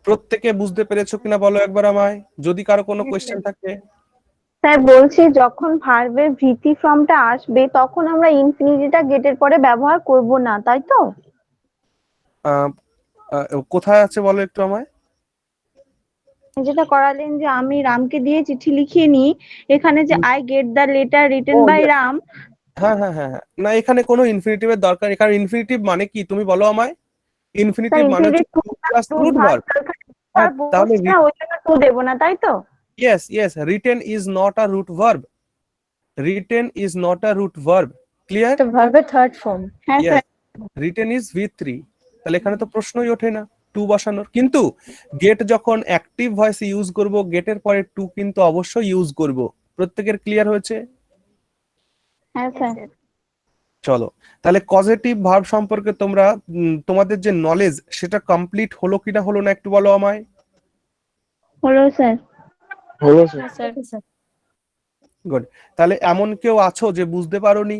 প্রত্যেকে বুঝতে পেরেছো কিনা বলো একবার আমায়, যদি কারো কোনো কোয়েশ্চেন থাকে। স্যার বলছি যখন ভার্বের ভিটি ফর্মটা আসবে তখন আমরা ইনফিনিটিটা গেটের পরে ব্যবহার করব না, তাই তো? আহ, কোথায় আছে বলো একটু আমায়। যেটা করালেন যে আমি রামকে দিয়ে চিঠি লিখিয়ে নিই, এখানে যে I gate the letter written Oh, by yes. Ram, হ্যাঁ হ্যাঁ হ্যাঁ হ্যাঁ, না এখানে কোনো ইনফিনিটিভের দরকার নেই, কারণ ইনফিনিটিভ মানে কি তুমি বলো আমায়। ইনফিনিটিভ মানে হচ্ছে টু প্লাস রুট ভার্ব। তাহলে ওই জন্য টু দেবো না, তাই তো? yes yes, written is not a root verb, written is not a root verb, clear? The verb third form. হ্যাঁ yes, sir. written is v3, তাহলে এখানে তো প্রশ্নই ওঠে না টু বসানোর। কিন্তু গেট যখন অ্যাক্টিভ ভয়েস ইউজ করব, গেটের পরে টু কিন্তু অবশ্যই ইউজ করব। প্রত্যেকের ক্লিয়ার হয়েছে? হ্যাঁ স্যার। চলো তাহলে কজেটিভ ভার্ব সম্পর্কে তোমরা তোমাদের যে নলেজ সেটা কমপ্লিট হলো কিনা হলো না একটু বলো আমায়। হলো স্যার। হলো sir. Yes, sir. Yes, sir. Good. তাহলে এমন কেউ আছো যে বুঝতে পারোনি?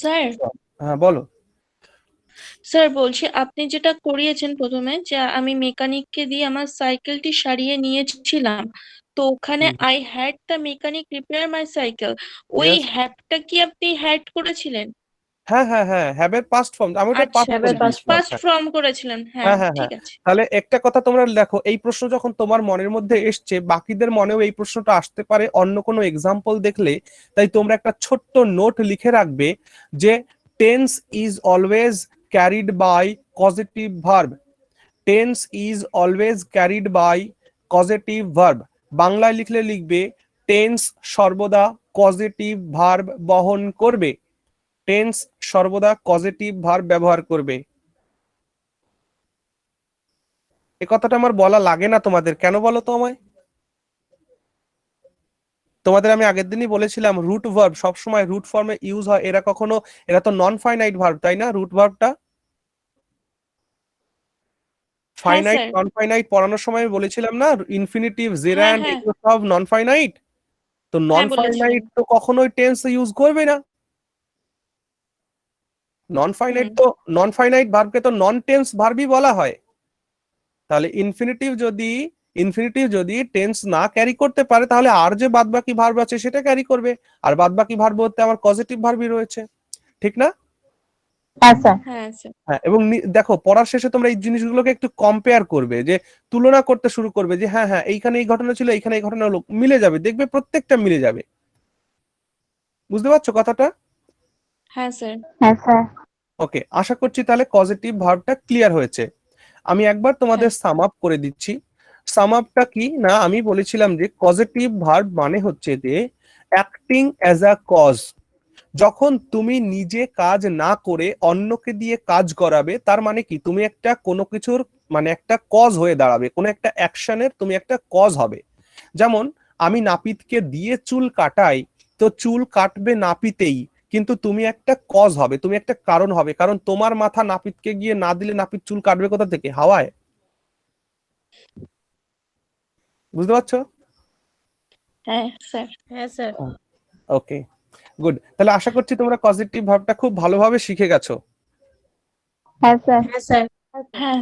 স্যার হ্যাঁ বলো। স্যার বলছি আপনি যেটা করিয়েছেন প্রথমে যে আমি মেকানিককে দিয়ে আমার সাইকেলটি সারিয়ে নিয়েছিলাম, তো ওখানে I had the mechanic repair my cycle, ওই Yes. হ্যাডটা কি আপনি হ্যাড করেছিলেন? হ্যাঁ হ্যাঁ হ্যাঁ, হ্যাভের পাস্ট ফর্ম, আমি ওটা আচ্ছা, past have a past first form করেছিলেন, হ্যাঁ হ্যাঁ হ্যাঁ ঠিক হ্যাঁ। আছে। তাহলে একটা কথা তোমরা দেখো, এই প্রশ্ন যখন তোমার মনের মধ্যে এসছে, বাকিদের মনেও এই প্রশ্নটা আসতে পারে অন্য কোনো এক্সাম্পল দেখলে। তাই তোমরা একটা ছোট্ট নোট লিখে রাখবে যে tense is always carried by causative verb, tense is always carried by causative verb. বাংলায় লিখলে লিখবে টেন্স সর্বদা কজেটিভ ভার্ব বহন করবে, টেন্স সর্বদা কজেটিভ ভার্ব ব্যবহার করবে। এই কথাটা আমার বলা লাগে না তোমাদের, কেন বলো তো আমায়? তোমাদের আমি আগের দিনই বলেছিলাম রুট ভার্ব সবসময় রুট ফর্মে ইউজ হয়, এরা তো নন ফাইনাইট ভার্ব, তাই না? রুট ভার্বটা ফাইনাইট স্যার। নন ফাইনাইট পড়ানোর সময় আমি বলেছিলাম না, ইনফিনিটিভ জেরান্ড হ্যাঁ। এগুলো সব নন ফাইনাইট। তো নন বলেছিলেন। ফাইনাইট তো কখনোই টেন্স ইউজ করবে না। নন ফাইনাইট ভার্বকে তো নন টেন্স ভার্বই বলা হয়। তাহলে ইনফিনিটিভ যদি টেন্স না ক্যারি করতে পারে, তাহলে আর যে বাদবাকি ভার্ব আছে সেটা ক্যারি করবে, আর বাদবাকি ভার্ব হতে আমার পজিটিভ ভার্বই রয়েছে, ঠিক না? হ্যাঁ স্যার। হ্যাঁ স্যার। হ্যাঁ, এবং দেখো পড়ার শেষে তোমরা এই জিনিসগুলোকে একটু কম্পেয়ার করবে, যে তুলনা করতে শুরু করবে যে হ্যাঁ হ্যাঁ এইখানে এই ঘটনা ছিল, এইখানে এই ঘটনা হলো, মিলে যাবে, দেখবে প্রত্যেকটা মিলে যাবে। বুঝতে পারছো কথাটা? হ্যাঁ স্যার। হ্যাঁ স্যার। ওকে, আশা করছি তাহলে পজিটিভ ভার্বটা ক্লিয়ার হয়েছে। আমি একবার তোমাদের সাম আপ করে দিচ্ছি। সাম আপটা কি না, আমি বলেছিলাম যে পজিটিভ ভার্ব মানে হচ্ছে যে অ্যাক্টিং অ্যাজ আ কজ। যখন তুমি নিজে কাজ না করে অন্যকে দিয়ে কাজ করাবে, তার মানে কি তুমি একটা কোনো কিছুর মানে একটা কজ হয়ে দাঁড়াবে, কোনো একটা অ্যাকশনের তুমি একটা কজ হবে। যেমন আমি নাপিতকে দিয়ে চুল কাটাই, তো চুল কাটবে নাপিতেই, কিন্তু তুমি একটা কজ হবে, তুমি একটা কারণ হবে, কারণ তোমার মাথা নাপিতকে গিয়ে না দিলে নাপিত চুল কাটবে কোথা থেকে? হাওয়ায়। বুঝতে পারছো? হ্যাঁ স্যার। Yes, sir. ওকে, গুড। তাহলে আশা করছি তোমরা পজিটিভ ভার্বটা খুব ভালোভাবে শিখে গেছো। হ্যাঁ স্যার। Yes, sir. হ্যাঁ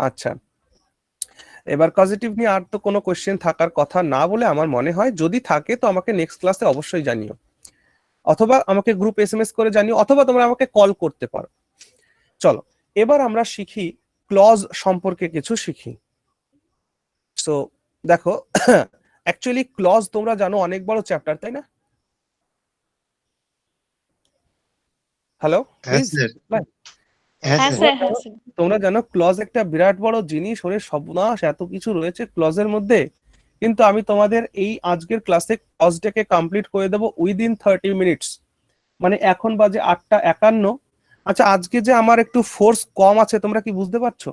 আচ্ছা, এবার পজিটিভ নিয়ে আর তো কোনো কোশ্চেন থাকার কথা না বলে আমার মনে হয়, যদি থাকে তো আমাকে নেক্সট ক্লাসে অবশ্যই জানিও, অথবা আমাকে গ্রুপ এসএমএস করে জানিও, অথবা তোমরা আমাকে কল করতে পারো। চলো এবার আমরা শিখি ক্লজ সম্পর্কে কিছু শিখি। সো দেখো অ্যাকচুয়ালি ক্লজ তোমরা জানো অনেক বড় চ্যাপ্টার, তাই না? হ্যালো হ্যাঁ প্লিজ। স্যার, হ্যাঁ হ্যাঁ স্যার। স্যার, হ্যাঁ স্যার। তোমরা জানো ক্লজ একটা বিরাট বড় জিনিস, ওরে সর্বনাশ এত কিছু রয়েছে ক্লজের মধ্যে, কিন্তু আমি তোমাদের এই আজকের ক্লাসে ক্লজটাকে কমপ্লিট করে দেবো উইদিন 30 মিনিটস। মানে এখন বাজে 8:51। আচ্ছা, আজকে যে আমার একটু ফোর্স কম আছে তোমরা কি বুঝতে পারছো?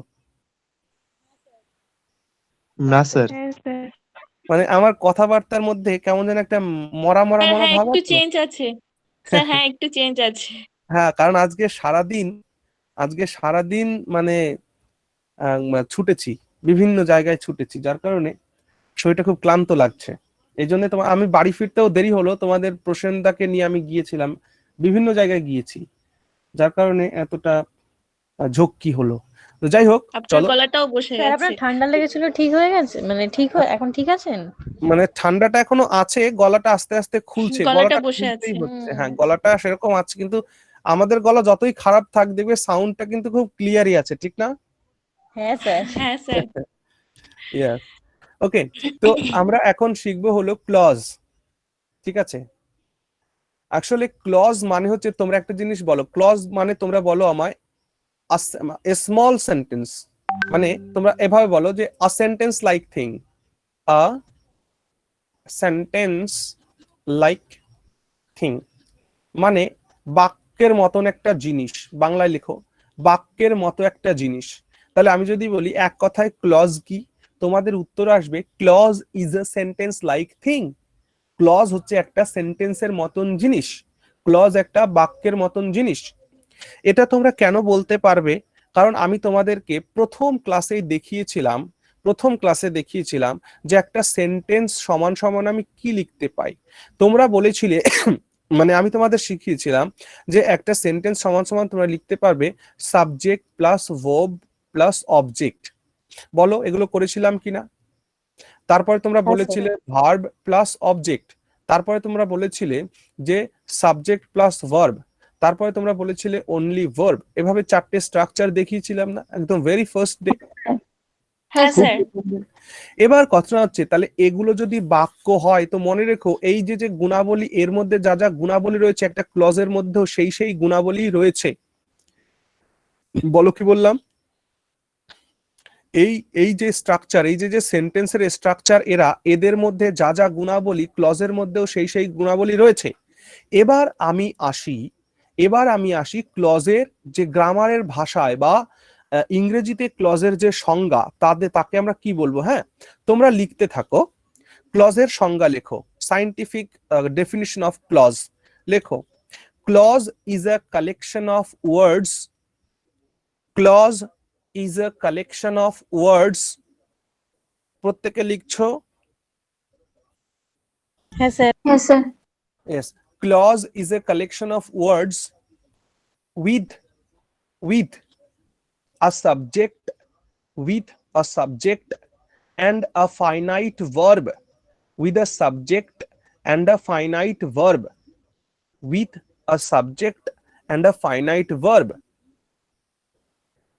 না স্যার। Yes, sir. মানে আমার কথাবার্তার মধ্যে কেমন যেন একটা মরা মরা হ্যাঁ মরা হ্যাঁ, ভাব একটু আছে। চেঞ্জ আছে স্যার, হ্যাঁ একটু চেঞ্জ আছে। হ্যাঁ, কারণ আজকে সারাদিন মানে ছুটেছি, বিভিন্ন জায়গায় ছুটেছি, যার কারণে শরীরটা খুব ক্লান্ত লাগছে। এই জন্য তোমার আমি বাড়ি ফিরতেও দেরি হলো, তোমাদের প্রসেনদাকে নিয়ে আমি গিয়েছিলাম, বিভিন্ন জায়গায় গিয়েছি, যার কারণে এতটা ঝক্কি হলো। তো যাই হোক, আপনার চলো। গলাটাও বসে স্যার গেছে। আপনার ঠান্ডা লেগেছিল, ঠিক হয়ে গেছে? মানে ঠিক হয়ে এখন ঠিক আছেন? মানে ঠান্ডাটা এখনো আছে, গলাটা আস্তে আস্তে খুলছে, গলাটা গলাটা বসে খুলতেই আছে। হচ্ছে। হ্যাঁ, গলাটা সেরকম আছে, কিন্তু আমাদের গলা যতই খারাপ থাক দেখবে সাউন্ডটা কিন্তু খুব ক্লিয়ারই আছে, ঠিক না? হ্যাঁ স্যার। হ্যাঁ স্যার। ইয়েস, ওকে। তো আমরা এখন শিখবো হলো ক্লজ, ঠিক আছে? আসলে ক্লজ মানে হচ্ছে, তোমরা একটা জিনিস বলো, ক্লজ মানে তোমরা বলো আমায় এ স্মল সেন্টেন্স, মানে তোমরা এভাবে বলো যে a sentence like thing, a sentence like thing, মানে বাক্যের মতন একটা জিনিস। বাংলায় লেখো বাক্যের মতো একটা জিনিস। তাহলে আমি যদি বলি এক কথায় ক্লজ কি, তোমাদের উত্তর আসবে clause is a sentence like thing. Clause হচ্ছে একটা সেন্টেন্সের মতন জিনিস, ক্লজ একটা বাক্যের মতন জিনিস। এটা তোমরা কেন বলতে পারবে? কারণ আমি তোমাদেরকে প্রথম ক্লাসে দেখিয়েছিলাম যে একটা সেন্টেন্স সমান সমান আমি কি লিখতে পাই। তোমরা বলেছিলে মানে আমি তোমাদের শিখিয়েছিলাম যে একটা সেন্টেন্স সমান সমান তোমরা লিখতে পারবে subject plus verb plus object. বলো এগুলো করেছিলাম কিনা? তারপরে তোমরা হ্যাঁ, বলেছিলে ভার্ব প্লাস অবজেক্ট, তারপরে তোমরা বলেছিলে যে সাবজেক্ট প্লাস ভার্ব, তারপরে তোমরা বলেছিলে অনলি ভার্ব। এভাবে 4টে স্ট্রাকচার দেখিয়েছিলাম না একদম ভেরি ফার্স্ট ডে? হ্যাঁ স্যার। এবার কথা হচ্ছে, তাহলে এগুলো যদি বাক্য হয় তো মনে রেখো এই যে যে গুণাবলী, এর মধ্যে যা যা গুণাবলী রয়েছে একটা ক্লজের মধ্যেও সেই গুণাবলী রয়েছে। বলো কি বললাম? এই যে স্ট্রাকচার, এই যে সেন্টেন্সের স্ট্রাকচার, এদের মধ্যে যা যা গুণাবলী ক্লজের মধ্যেও সেই গুণাবলী রয়েছে। এবার আমি আসি ক্লজের যে গ্রামারের ভাষায় বা ইংরেজিতে ক্লজের যে সংজ্ঞা, তাকে আমরা কি বলবো। হ্যাঁ, তোমরা লিখতে থাকো, ক্লজের সংজ্ঞা লেখো, সায়েন্টিফিক ডেফিনিশন অফ ক্লজ লেখো। Clause is a collection of words, clause is a collection of words. প্রত্যেকে লিখছো? হ্যাঁ স্যার। হ্যাঁ sir. Yes, clause is a collection of words with a subject, and a finite verb, with a subject and a finite verb, with a subject and a finite verb.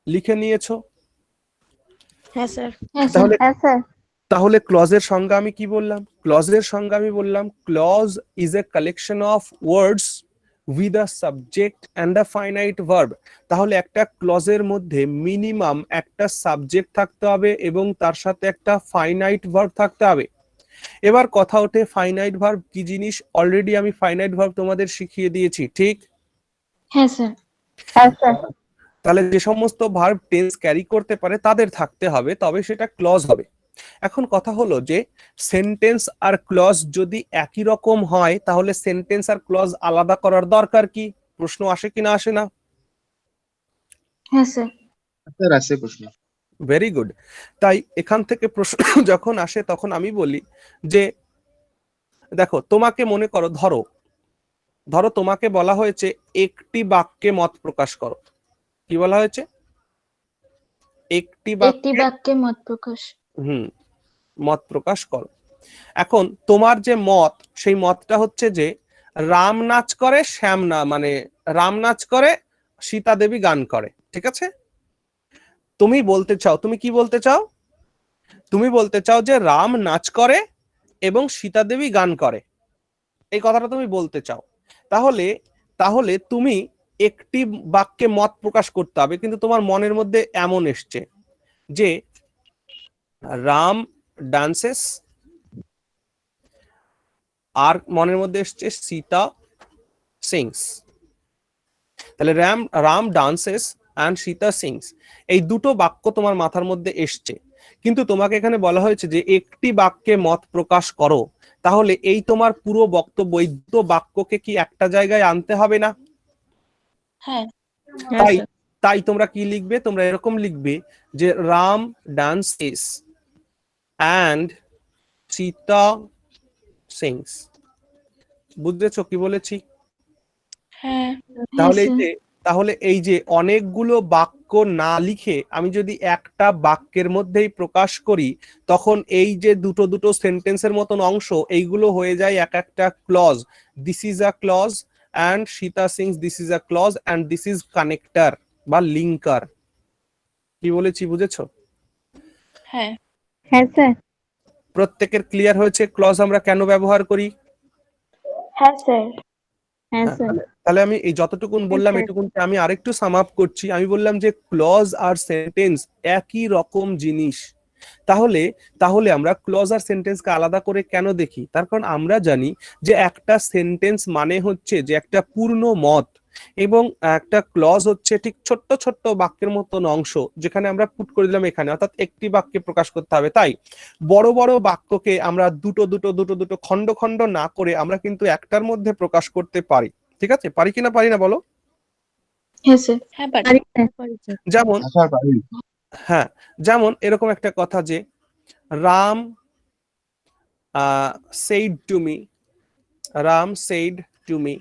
লিখে নিয়েছো? হ্যাঁ sir. তাহলে হ্যাঁ sir. তাহলে ক্লজের সংজ্ঞা আমি কি বললাম? ক্লজের সংজ্ঞা আমি বললাম clause is a collection of words with a subject and a finite verb. তাহলে একটা ক্লজের মধ্যে মিনিমাম একটা সাবজেক্ট থাকতে হবে এবং তার সাথে একটা ফাইনাইট ভার্ব থাকতে হবে। এবার কথা ওঠে ফাইনাইট ভার্ব কি জিনিস? অলরেডি আমি ফাইনাইট ভার্ব তোমাদের শিখিয়ে দিয়েছি, ঠিক? হ্যাঁ স্যার। হ্যাঁ স্যার। তাহলে যে সমস্ত ভার্ব টেন্স ক্যারি করতে পারে তাদের থাকতে হবে, তবে সেটা ক্লজ হবে। এখন কথা হলো যে সেন্টেন্স আর ক্লজ যদি একই রকম হয় তাহলে সেন্টেন্স আর ক্লজ আলাদা করার দরকার কি? প্রশ্ন আসে কিনা আসে না? হ্যাঁ স্যার। স্যার আছে প্রশ্ন। Very good. তাই এখান থেকে প্রশ্ন যখন আসে তখন আমি বলি যে দেখো, তোমাকে মনে করো, ধরো তোমাকে বলা হয়েছে একটি বাক্যে মত প্রকাশ করো। কি বলা হয়েছে? একটি বাক্যে মত প্রকাশ। মত প্রকাশ করো। এখন তোমার যে মত, সেই মতটা হচ্ছে যে রাম নাচ করে রাম নাচ করে সীতা দেবী গান করে, ঠিক আছে? তুমি কি বলতে চাও? তুমি বলতে চাও যে রাম নাচ করে এবং সীতা দেবী গান করে, এই কথাটা তুমি বলতে চাও। তাহলে তাহলে তুমি একটি বাক্যে মত প্রকাশ করতে হবে, কিন্তু তোমার মনের মধ্যে এমন এসছে যে রাম ডান্সেস, আর মনের মধ্যে এসছে সীতা সিংস। তাহলে Ram dances and Sita sings, এই দুটো বাক্য তোমার মাথার মধ্যে এসছে, কিন্তু তোমাকে এখানে বলা হয়েছে যে একটি বাক্যে মত প্রকাশ করো। তাহলে এই তোমার পুরো বক্তব্য, এই দুটো বাক্যকে কি একটা জায়গায় আনতে হবে না? হ্যাঁ তাই তাই তোমরা কি লিখবে? তোমরা এরকম লিখবে যে Ram dances and Sita sings. বুঝেছো কি বলেছি? হ্যাঁ তাহলে এই যে অনেকগুলো বাক্য না লিখে আমি যদি একটা বাক্যের মধ্যেই প্রকাশ করি, তখন এই যে দুটো দুটো সেন্টেন্সের মতন অংশ, এইগুলো হয়ে যায় এক একটা clause. This is a clause and Sita sings, this is a clause and this is connector বা লিঙ্কার। কি বলেছি বুঝেছো? হ্যাঁ হ্যাঁ স্যার। প্রত্যেকের ক্লিয়ার হয়েছে ক্লজ আমরা কেন ব্যবহার করি? হ্যাঁ স্যার। হ্যাঁ হ্যাঁ, স্যার। তাহলে আমি এই যতটুকুন বললাম এটুকুনকে আমি আরেকটু সাম আপ করছি। আমি বললাম যে ক্লজ আর সেন্টেন্স একই রকম জিনিস। তাহলে তাহলে আমরা ক্লজ আর সেন্টেন্সকে আলাদা করে কেন দেখি? তার কারণ আমরা জানি যে একটা সেন্টেন্স মানে হচ্ছে যে একটা পূর্ণ মত, এবং একটা ক্লজ হচ্ছে ঠিক ছোট্ট ছোট্ট বাক্যের মতন অংশ, যেখানে আমরা পুট করে দিলাম এখানে, অর্থাৎ একটি বাক্যে প্রকাশ করতে হবে। তাই বড় বড় বাক্যকে আমরা দুটো দুটো দুটো দুটো খণ্ড খণ্ড না করে আমরা কিন্তু একটার মধ্যে প্রকাশ করতে পারি। ঠিক আছে? পারি কিনা পারি না বলো? হ্যাঁ স্যার। হ্যাঁ পারি। যেমন আশা পারি। হ্যাঁ, যেমন এরকম একটা কথা যে Ram said to me, Ram said to me,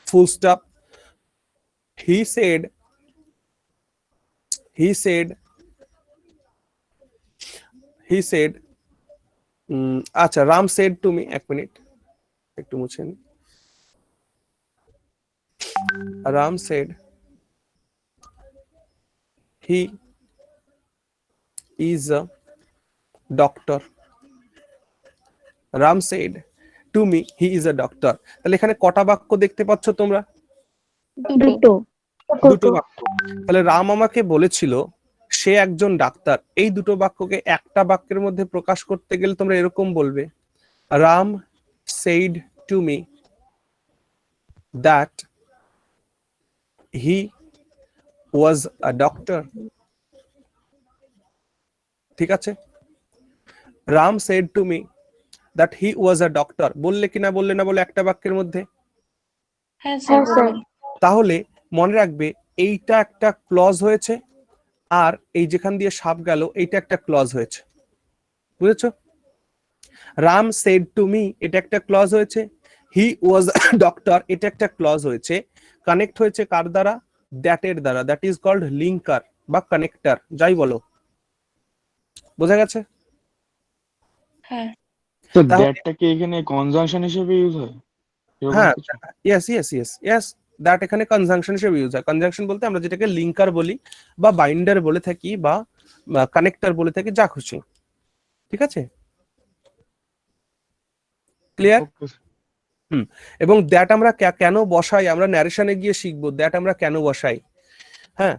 full stop, he said he said আচ্ছা, রাম said to me, এক মিনিট একটু মুছে নি। Ram said he is a doctor, Ram said to me he is a doctor। তাহলে এখানে কটা বাক্য দেখতে পাচ্ছ তোমরা? দুটো। দুটো বাক্য। তাহলে রাম আমাকে বলেছিল সে একজন ডাক্তার। এই দুটো বাক্যকে একটা বাক্যের মধ্যে প্রকাশ করতে গেলে তোমরা এরকম বলবে, Ram said to me that he was a doctor। ঠিক আছে? Ram said to me that he was a doctor, বললে কিনা বললে না বলে একটা বাক্যের মধ্যে? হ্যাঁ স্যার বললাম। তাহলে মনে রাখবে এইটা একটা ক্লজ হয়েছে, আর এই যেখান দিয়ে সাপ গেল এইটা একটা ক্লজ হয়েছে। বুঝেছো? রাম সেড টু মি এটা একটা ক্লজ হয়েছে, হি ওয়াজ ডক্টর এটা একটা ক্লজ হয়েছে। কানেক্ট হয়েছে কার দ্বারা? দ্যাট এর দ্বারা। দ্যাট ইজ কল্ড লিঙ্কার বা কানেক্টর, যাই বলো। বোঝা গেছে? হ্যাঁ তো তাহলে- দ্যাটটা কি এখানে কনজাংশন হিসেবে ইউজ হয়? এরকম হ্যাঁ, কিছু? ইয়েস, দ্যাট এখানে কনজাংশন হিসেবে ইউজ হয়। কনজাংশন বলতে আমরা যেটাকে লিঙ্কার বলি বা বাইন্ডার বলে থাকি বা কানেক্টর বলে থাকি, যা খুশি। ঠিক আছে? ক্লিয়ার? Okay, sir. এবং দ্যাট আমরা কেন বসাই আমরা ন্যারেশনে গিয়ে শিখবো দ্যাট আমরা কেন বসাই। হ্যাঁ,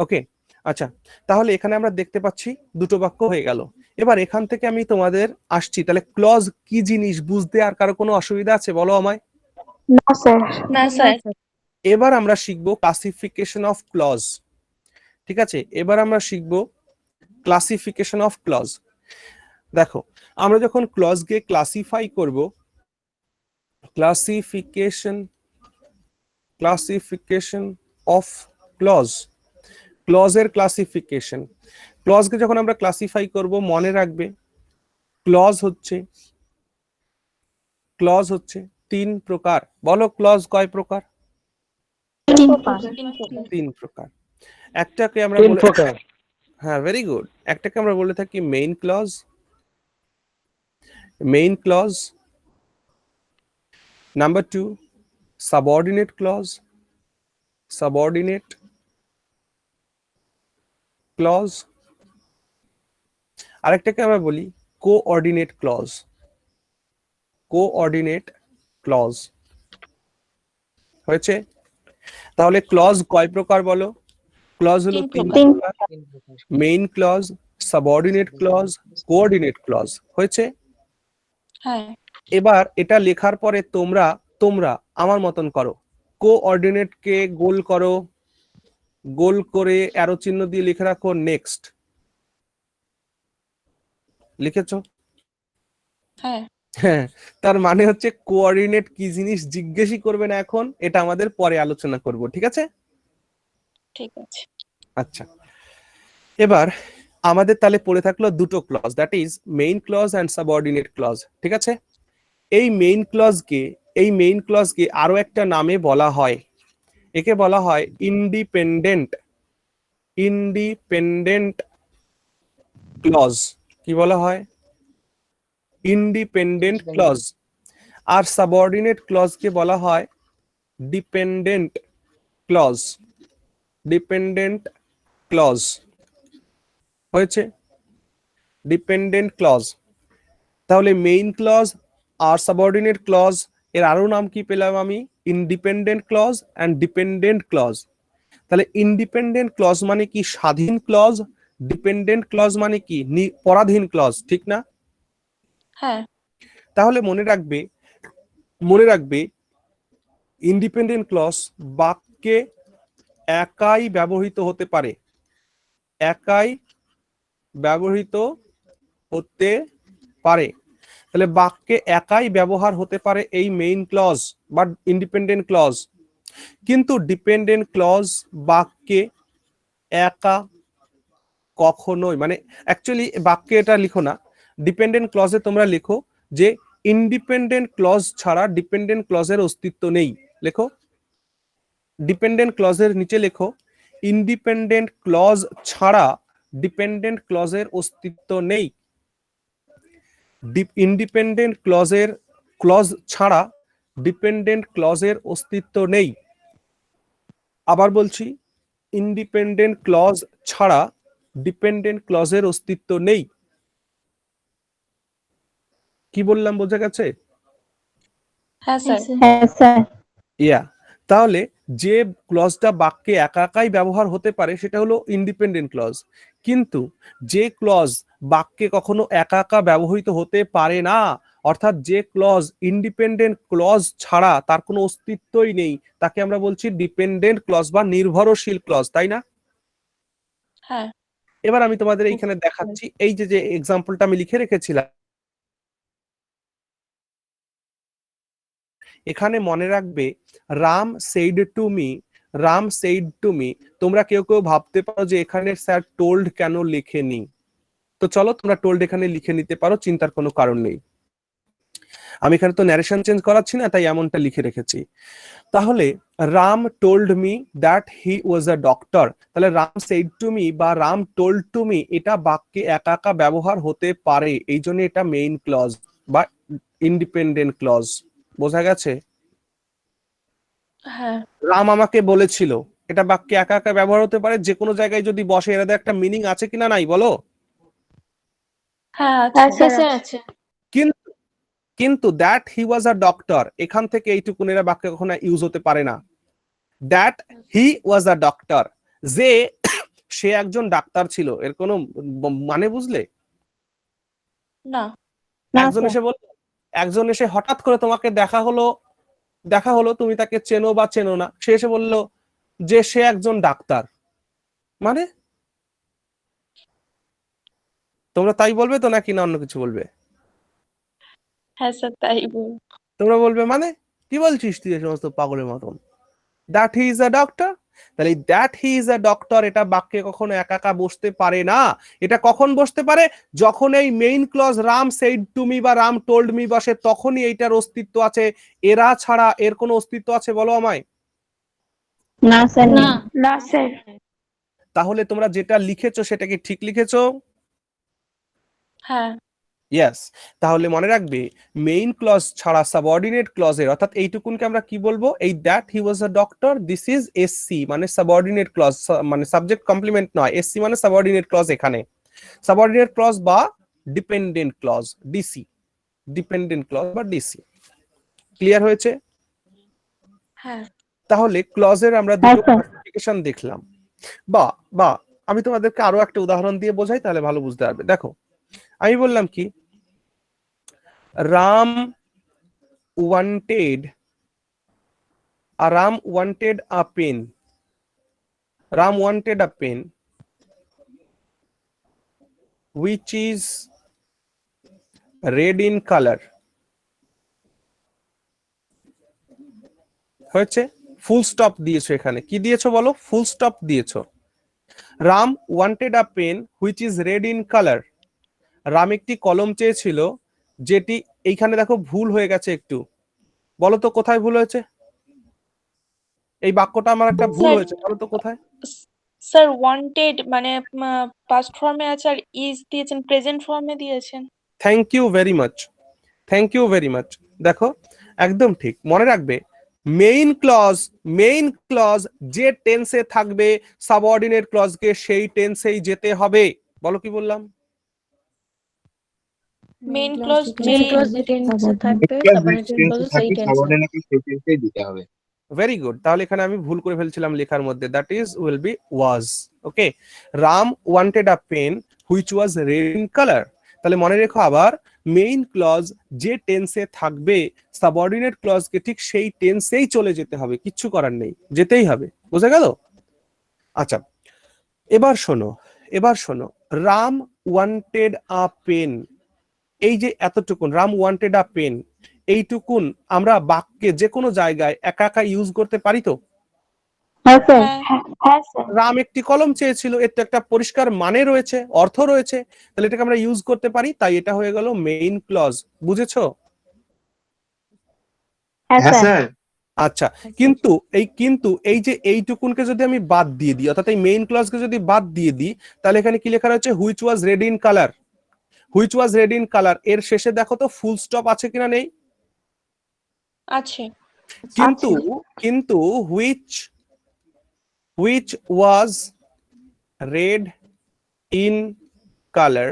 ওকে, আচ্ছা। তাহলে এখানে আমরা দেখতে পাচ্ছি দুটো বাক্য হয়ে গেল। এবার এখান থেকে আমি তোমাদের আসছি, তাহলে ক্লজ কি জিনিস বুঝতে আর কারো কোনো অসুবিধা আছে বলো আমায়? না স্যার। না স্যার। এবার আমরা শিখবো ক্লাসিফিকেশন অফ ক্লজ। ঠিক আছে? এবার আমরা শিখবো ক্লাসিফিকেশন অফ ক্লজ। দেখো, আমরা যখন ক্লজকে ক্লাসিফাই করব, ক্লাসিফিকেশন অফ ক্লজ, ক্লজের ক্লাসিফিকেশন। ক্লজকে যখন আমরা ক্লাসিফাই করব, মনে রাখবে ক্লজ হচ্ছে তিন প্রকার। বলো ক্লজ কয় প্রকার? তিন প্রকার। একটাকে আমরা বলে, হ্যাঁ ভেরি গুড, একটাকে আমরা বলে থাকি main clause. Number 2 subordinate clause, আরেকটাকে আমরা বলি কোঅর্ডিনেট ক্লজ। কোঅর্ডিনেট ক্লজ হয়েছে। তাহলে ক্লজ কয় প্রকার বলো? ক্লজ হলো তিন তিন প্রকার। প্রকার, main clause, subordinate clause, coordinate clause. হয়েছে। হ্যাঁ এবার এটা লেখার পরে তোমরা তোমরা আমার মতন করো, কোঅর্ডিনেট কে গোল করো, গোল করে অ্যারো চিহ্ন দিয়ে লিখে রাখো নেক্সট। লিখেছো? হ্যাঁ হ্যাঁ, তার মানে হচ্ছে কোঅর্ডিনেট কি জিনিস জিজ্ঞেসই করবে না এখন, এটা আমাদের পরে আলোচনা করব, ঠিক আছে? ঠিক আছে। আচ্ছা, এবার আমাদের তাহলে পড়ে থাকলো দুটো clause, that is main clause and subordinate clause, ঠিক আছে? এই মেইন ক্লজকে আরো একটা নামে বলা হয়, একে বলা হয় ইন্ডিপেন্ডেন্ট ক্লজ। কি বলা হয়? Independent clause. আর সাবঅর্ডিনেট ক্লজকে বলা হয় ডিপেন্ডেন্ট ক্লজ। ডিপেন্ডেন্ট ক্লজ হয়েছে। Dependent clause. তাহলে মেইন ক্লজ আর সাবঅর্ডিনেট ক্লজ এর আরো নাম কি পেলাম আমি? Independent clause and dependent clause. তাহলে ইন্ডিপেন্ডেন্ট ক্লজ মানে কি? স্বাধীন ক্লজ। ডিপেন্ডেন্ট ক্লজ মানে কি? পরাধীন ক্লজ, ঠিক না? হ্যাঁ তাহলে মনে রাখবে ইন্ডিপেন্ডেন্ট ক্লজ বাক্যে একাই ব্যবহৃত হতে পারে, একাই ব্যবহৃত হতে পারে। তাহলে বাক্যে একাই ব্যবহার হতে পারে এই মেইন ক্লজ বা ইন্ডিপেন্ডেন্ট ক্লজ, কিন্তু ডিপেন্ডেন্ট ক্লজ বাক্যে একা কখনোই, মানে অ্যাকচুয়ালি বাক্যে এটা লিখো না, ডিপেন্ডেন্ট ক্লজে তোমরা লিখো যে ইন্ডিপেন্ডেন্ট ক্লজ ছাড়া ডিপেন্ডেন্ট ক্লজের অস্তিত্ব নেই। লেখো ডিপেন্ডেন্ট ক্লজের নিচে লেখো ইন্ডিপেন্ডেন্ট ক্লজ ছাড়া ডিপেন্ডেন্ট ক্লজের অস্তিত্ব নেই। ইন্ডিপেন্ডেন্ট ক্লজ ছাড়া ডিপেন্ডেন্ট ক্লজের অস্তিত্ব নেই। আবার বলছি, ইন্ডিপেন্ডেন্ট ক্লজ ছাড়া ডিপেন্ডেন্ট ক্লজের অস্তিত্ব নেই। কি বললাম, বোঝা গেছে? হ্যাঁ স্যার। হ্যাঁ স্যার। ইয়া, তাহলে যে ক্লজটা বাক্যে একা একাই ব্যবহার হতে পারে সেটা হলো ইন্ডিপেন্ডেন্ট ক্লজ, কিন্তু যে ক্লজ বাক্যে কখনো একা একা ব্যবহৃত হতে পারে না, অর্থাৎ যে ক্লজ ইন্ডিপেন্ডেন্ট ক্লজ ছাড়া তার কোনো অস্তিত্বই নেই, তাকে আমরা বলছি ডিপেন্ডেন্ট ক্লজ বা নির্ভরশীল ক্লজ, তাই না? হ্যাঁ এবার আমি তোমাদের এইখানে দেখাচ্ছি, এই যে এক্সাম্পলটা আমি লিখে রেখেছিলাম, এখানে মনে রাখবে রাম সেইড টু মি। তোমরা কেউ কেউ ভাবতে পারো যে এখানে স্যার টোল্ড কেন লেখেনি, তো চলো তোমরা টোল্ড এখানে লিখে নিতে পারো, চিন্তার কোনো কারণ নেই। আমি এখানে তো ন্যারেশন চেঞ্জ করাচ্ছি না, তাই এমনটা লিখে রেখেছি। তাহলে Ram told me that he was a doctor, তাহলে রাম সেইড টু মি বা রাম টোল্ড টু মি এটা বাক্যে একা একা ব্যবহার হতে পারে, এই জন্য এটা মেইন ক্লজ বা ইন্ডিপেন্ডেন্ট ক্লজ। বোঝা গেছে? হ্যাঁ রাম আমাকে বলেছিল, এটা বাক্যে একা একা ব্যবহার হতে পারে, যে কোনো জায়গায় যদি বসে, এর একটা মিনিং আছে কিনা নাই বলো? হ্যাঁ হ্যাঁ আছে। স্যার আছে। কিন্তু that he was a doctor, এখান থেকে এইটুকুন এরা বাক্যে কখনো ইউজ হতে পারে না। That he was a doctor, যে সে একজন ডাক্তার ছিল, এর কোনো মানে বুঝলে? না একজন এসে হঠাৎ করে তোমাকে দেখা হলো, তুমি তাকে চেনো বা চেনো না, সে এসে বললো যে সে একজন ডাক্তার, মানে তোমরা তাই বলবে তো নাকি না অন্য কিছু বলবে? হ্যাঁ স্যার তাই বল। তোমরা বলবে মানে কি বলছিস তুই, এই সমস্ত পাগলের মতন। That he is a doctor, তাহলে that he is a doctor এটা বাক্যে কখনো একা একা বসতে পারে না। এটা কখন বসতে পারে? যখন এই main clause Ram said to me বা রাম টোল্ড মি বসে, তখনই এইটার অস্তিত্ব আছে। এরা ছাড়া এর কোনো অস্তিত্ব আছে বলো আমায়? না স্যার। না। না স্যার। তাহলে তোমরা যেটা লিখেছো সেটা কি ঠিক লিখেছো? হ্যাঁ ইয়েস। তাহলে মনে রাখবে মেইন ক্লজ ছাড়া সাবঅর্ডিনেট ক্লজের, অর্থাৎ এইটুকুনকে আমরা কি বলবো? এই that he was a doctor, this is SC মানে সাবঅর্ডিনেট ক্লজ, মানে সাবজেক্ট কমপ্লিমেন্ট নয়, এসসি মানে সাবঅর্ডিনেট ক্লজ এখানে। সাবঅর্ডিনেট ক্লজ বা dependent clause, DC, dependent clause বা ডিসি। ক্লিয়ার হয়েছে? হ্যাঁ তাহলে ক্লজের আমরা দুটো ক্লাসিফিকেশন দেখলাম। বা বা আমি তোমাদেরকে আরো একটা উদাহরণ দিয়ে বোঝাই, তাহলে ভালো বুঝতে পারবে। দেখো, আমি বললাম কি, Ram wanted a pen. Ram wanted a pen which is red in color. হয়েছে? ফুল স্টপ দিয়েছো, এখানে কি দিয়েছো বলো? ফুল স্টপ দিয়েছো। Ram wanted a pen which is red in colour. Ram একটি কলম চেয়েছিল যেটি, এইখানে দেখো ভুল হয়ে গেছে একটু, বলো তো কোথায় ভুল হয়েছে? এই বাক্যটা আমার একটা ভুল স্যার, হয়েছে, বলো তো কোথায়? স্যার ওয়ান্টেড মানে পাস্ট ফর্মে আছে আর ইজ দিয়েছেন, প্রেজেন্ট ফর্মে দিয়েছেন। Thank you very much, thank you very much. দেখো একদম ঠিক, মনে রাখবে মেইন ক্লজ যে টেন্সে থাকবে সাবঅর্ডিনেট ক্লজকে সেই টেন্সেই যেতে হবে। বলো কি বললাম? মেইন ক্লজ মেন ক্লজ যে টেন্সে থাকবে সাবঅর্ডিনেট ক্লজ সেই টেন্সে। সাবঅর্ডিনেটকে সেই টেন্সেই দিতে হবে। Very good. তাহলে এখানে আমি ভুল করে ফেলছিলাম লেখার মধ্যে, that is will be was. Okay, Ram wanted a pen which was red in colour. তাহলে মনে রেখো আবার, মেইন ক্লজ যে টেন্সে থাকবে সাবঅর্ডিনেট ক্লজকে ঠিক সেই টেন্সেই চলে যেতে হবে, কিচ্ছু করার নেই, যেতেই হবে। বুঝে গেল? আচ্ছা, এবার শোনো, রাম ওয়ান্টেড আ পেন, এই যে এতটুকুন রাম ওয়ান্টেড আ পেন, এইটুকুন আমরা বাক্যে যে কোনো জায়গায় একা একা ইউজ করতে পারি তো? হ্যাঁ স্যার, হ্যাঁ হ্যাঁ স্যার, রাম একটি কলম চেয়েছিল, এর তো একটা পরিষ্কার মানে রয়েছে, অর্থ রয়েছে, তাহলে এটাকে আমরা ইউজ করতে পারি, তাই এটা হয়ে গেল মেইন ক্লজ। বুঝেছো? হ্যাঁ হ্যাঁ স্যার, স্যার। আচ্ছা, কিন্তু এই যে এইটুকুনকে যদি আমি বাদ দিয়ে দিই, অর্থাৎ এই মেইন ক্লজকে যদি বাদ দিয়ে দিই, তাহলে এখানে কি লেখা রয়েছে? Which was red in colour. Which was red in colour এর শেষে দেখো তো ফুল স্টপ আছে কিনা? নেই। আছে। কিন্তু which was red in color,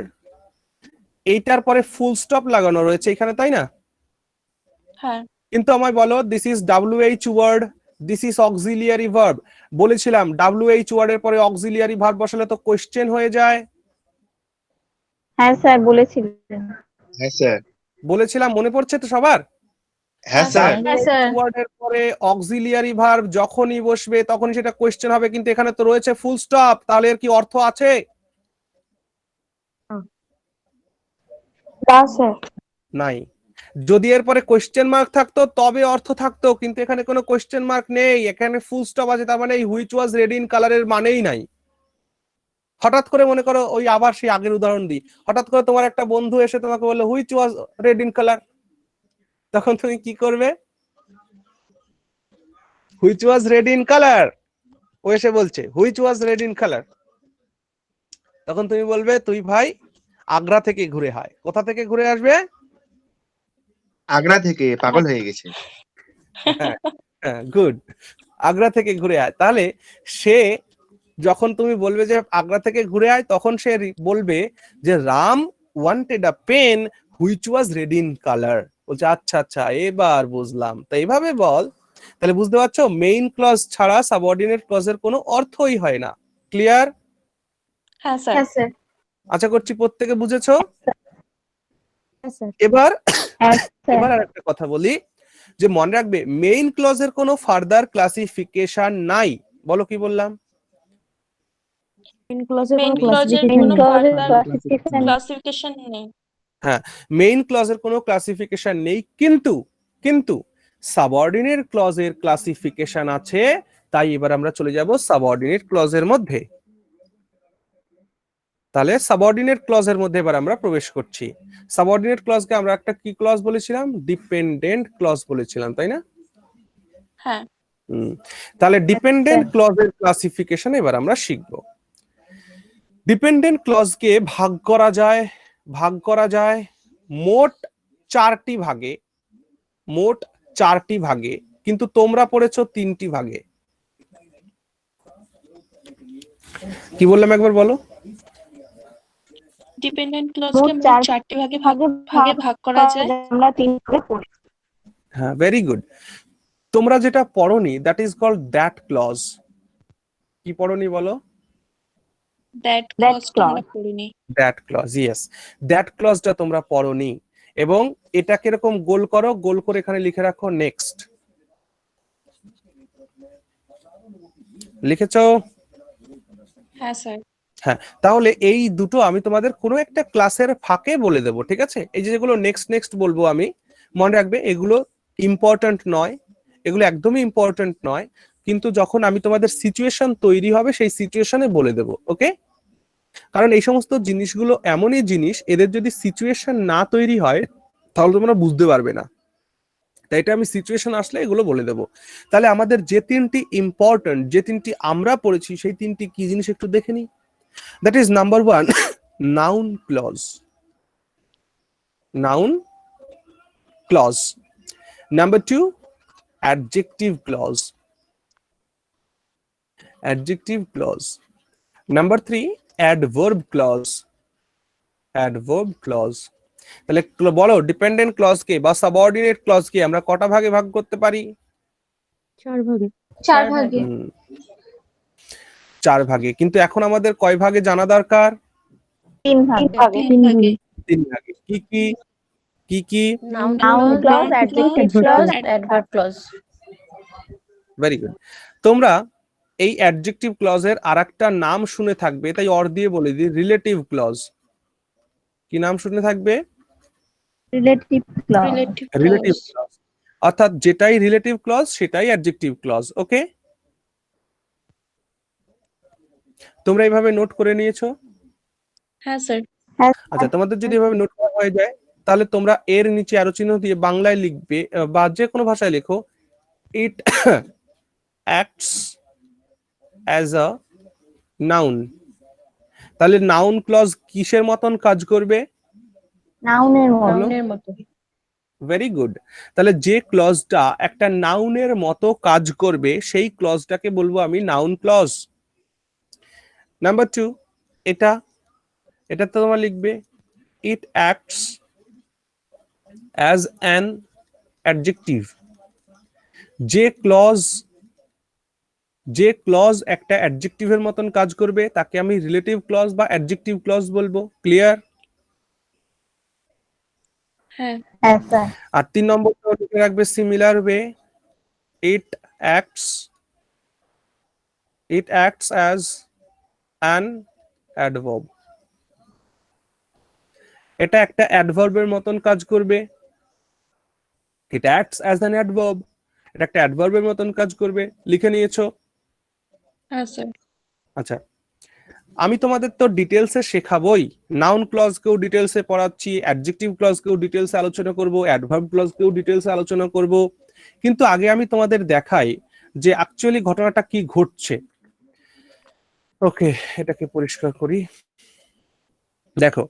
এইটার পরে ফুল স্টপ লাগানো রয়েছে এখানে, তাই না? হ্যাঁ কিন্তু আমায় বলো, this is WH word, this is auxiliary verb. বলেছিলাম WH ওয়ার্ডের পরে অক্সিলিয়ারি ভার্ব বসালে তো কোশ্চেন হয়ে যায়। হ্যাঁ স্যার বলেছিলেন। হ্যাঁ স্যার। বলেছিলাম, মনে পড়ছে তো সবার? হ্যাঁ স্যার। হ্যাঁ স্যার। ওয়ার্ডের পরে অক্সিলিয়ারি ভার্ব যখনই বসবে তখনই সেটা কোশ্চেন হবে, কিন্তু এখানে তো রয়েছে ফুল স্টপ, তাহলে এর কি অর্থ আছে? না স্যার, নাই। যদি এর পরে কোশ্চেন মার্ক থাকতো তবে অর্থ থাকতো, কিন্তু এখানে কোনো কোশ্চেন মার্ক নেই, এখানে ফুল স্টপ আছে, তার মানে এই হুইচ ওয়াজ রেড ইন কালারের মানেই নাই। হঠাৎ করে মনে করো, ওই আবার সেই আগের উদাহরণ দিই, হঠাৎ করে তোমার একটা বন্ধু এসে তোমাকে বললো which was red in colour, তখন তুমি কি করবে? Which was red in colour, ও এসে বলছে which was red in colour, তখন তুমি বলবে তুই ভাই আগ্রা থেকে ঘুরে আয়। কোথা থেকে ঘুরে আসবে? আগ্রা থেকে, পাগল হয়ে গেছে। হ্যাঁ, গুড, আগ্রা থেকে ঘুরে আয়। তাহলে সে যখন তুমি বলবে যে আগ্রা থেকে ঘুরে আয়, তখন সে বলবে যে Ram wanted a pen which was red in colour. বলছে আচ্ছা আচ্ছা, এবার বুঝলাম। তো এইভাবে বল। তাহলে বুঝতে পারছো, মেইন ক্লজ ছাড়া সাবঅর্ডিনেট ক্লজের কোনো অর্থই হয় না। ক্লিয়ার? হ্যাঁ স্যার। হ্যাঁ স্যার, আশা করছি প্রত্যেকে বুঝেছো। হ্যাঁ স্যার, এবার হ্যাঁ স্যার, এবার আরেকটা কথা বলি, যে মনে রাখবে মেইন ক্লজের কোনো ফার্দার ক্লাসিফিকেশন নাই। বলো কি বললাম? মেইন ক্লজের কোনো ফার্দার ক্লাসিফিকেশন নেই। হ্যাঁ, মেইন ক্লজের কোনো ক্লাসিফিকেশন নেই, কিন্তু সাবঅর্ডিনেট ক্লজের ক্লাসিফিকেশন আছে। তাই এবার আমরা চলে যাব সাবঅর্ডিনেট ক্লজের মধ্যে। তাহলে সাবঅর্ডিনেট ক্লজের মধ্যে এবার আমরা প্রবেশ করছি। সাবঅর্ডিনেট ক্লজকে আমরা একটা কি ক্লজ বলেছিলাম? ডিপেন্ডেন্ট ক্লজ বলেছিলাম, তাই না? হ্যাঁ তাহলে ডিপেন্ডেন্ট ক্লজের ক্লাসিফিকেশন এবার আমরা শিখব। ডিপেন্ডেন্ট ক্লজকে ভাগ করা যায় মোট চারটি ভাগে, কিন্তু তোমরা পড়েছো 3টি ভাগে। কি বললাম একবার বলো? ডিপেন্ডেন্ট ক্লজকে মোট মোট চারটে ভাগে ভাগ করা যায়। আমরা 3 ভাগে পড়ি। হ্যাঁ, ভেরি গুড। তোমরা যেটা পড়োনি that is called that clause. কি পড়োনি বলো? দ্যাট ক্লজটা আমরা পড়িনি। দ্যাট ক্লজ, ইয়েস, দ্যাট ক্লজটা তোমরা পড়োনি। এবং এটা কিরকম গোল করো, গোল করে এখানে লিখে রাখো নেক্সট। লিখেছো? হ্যাঁ স্যার। হ্যাঁ, তাহলে এই দুটো আমি তোমাদের কোনো একটা ক্লাসের ফাঁকে বলে দেবো, ঠিক আছে? এই যে যেগুলো নেক্সট নেক্সট বলবো আমি, মনে রাখবে এগুলো ইম্পর্ট্যান্ট নয়, এগুলো একদমই ইম্পর্ট্যান্ট নয়, কিন্তু যখন আমি তোমাদের সিচুয়েশন তৈরি হবে সেই সিচুয়েশনে বলে দেবো, ওকে? কারণ এই সমস্ত জিনিসগুলো এমনই জিনিস, এদের যদি সিচুয়েশন না তৈরি হয় তাহলে তোমরা বুঝতে পারবে না। তাই এটা আমি সিচুয়েশন আসলে এগুলো বলে দেবো। তাহলে আমাদের যে তিনটি ইম্পর্ট্যান্ট, যে তিনটি আমরা পড়েছি, সেই তিনটি কি জিনিস একটু দেখে নিই। That is number 1, noun clause. Noun clause. Number 2, adjective clause. Adjective clause. Number 3, adverb clause. Adverb clause. তাহলে বলো ডিপেন্ডেন্ট ক্লজ কে বা সাবঅর্ডিনেট ক্লজ কে আমরা কটা ভাগে ভাগ করতে পারি? 4 ভাগে। 4 ভাগে। 4 ভাগে। কিন্তু এখন আমাদের কয় ভাগে জানা দরকার? 3 ভাগে। 3 ভাগে। 3 ভাগে। কি কি? কি কি? Noun Noun clause, clause, adjective adjective clause, clause, adverb clause. Very good. তোমরা এই অ্যাডজেক্টিভ ক্লজের আরেকটা নাম শুনে থাকবে, তাই অর দিয়ে বলে দিই, রিলেটিভ ক্লজ। কি নাম শুনে থাকবে? Relative clause. Relative clause. অর্থাৎ যেটাই রিলেটিভ ক্লজ সেটাই অ্যাডজেক্টিভ ক্লজ, ওকে? তোমরা এইভাবে নোট করে নিয়েছো? হ্যাঁ স্যার। আচ্ছা, তোমাদের যদি এভাবে নোট করা হয়ে যায় তাহলে তোমরা এর নিচে আরো চিহ্ন দিয়ে বাংলায় লিখবে বা যে কোনো ভাষায় লেখো, ইট অ্যাক্টস অ্যাজ আ নাউন। তাহলে নাউন ক্লজ কিসের মতন কাজ করবে? নাউনের মতো। নাউনের মতো। Very good. তাহলে যে ক্লজটা একটা নাউনের মতো কাজ করবে সেই ক্লজটাকে বলবো আমি নাউন ক্লজ। নাম্বার 2, এটা তো তোমরা লিখবে ইট অ্যাক্টস অ্যাজ অ্যান অ্যাডজেক্টিভ। যে ক্লজ একটা অ্যাডজেক্টিভের মতন কাজ করবে তাকে আমি রিলেটিভ ক্লজ বা অ্যাডজেক্টিভ ক্লজ বলবো। ক্লিয়ার? হ্যাঁ। হ্যাঁ স্যার। আর 3 নম্বরটা লিখে রাখবে similar way, it acts as an adverb. এটা একটা অ্যাডভার্বের মতন কাজ করবে। ইট অ্যাক্টস অ্যাজ অ্যান অ্যাডভার্ব, এটা একটা অ্যাডভার্বের মতন কাজ করবে। লিখে নিয়েছো? হ্যাঁ স্যার। আচ্ছা, আমি তোমাদের তো ডিটেলসে শেখাবোই, নাউন ক্লজকেও ডিটেলসে পড়াচ্ছি, অ্যাডজেক্টিভ ক্লজকেও ডিটেলসে আলোচনা করব, অ্যাডভার্ব ক্লজকেও ডিটেলসে আলোচনা করব, কিন্তু আগে আমি তোমাদের দেখাই যে অ্যাকচুয়ালি ঘটনাটা কি ঘটছে। ওকে, এটাকে পরিষ্কার করি। দেখো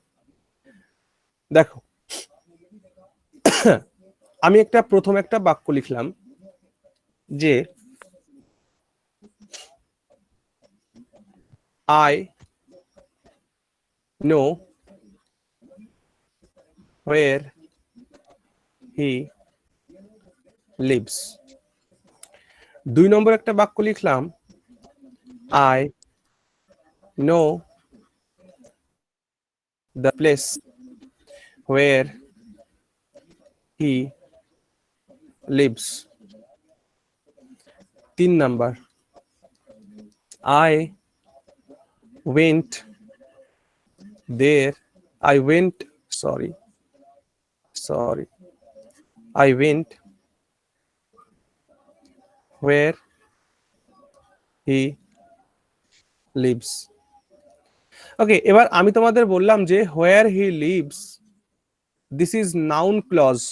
আমি প্রথম একটা বাক্য লিখলাম যে I know where he lives. 2 নম্বর একটা বাক্য লিখলাম, I know the place where he lives. 3 number, I went there. I went where he lives. ওকে, এবার আমি তোমাদের বললাম যে where he lives, this is noun clause.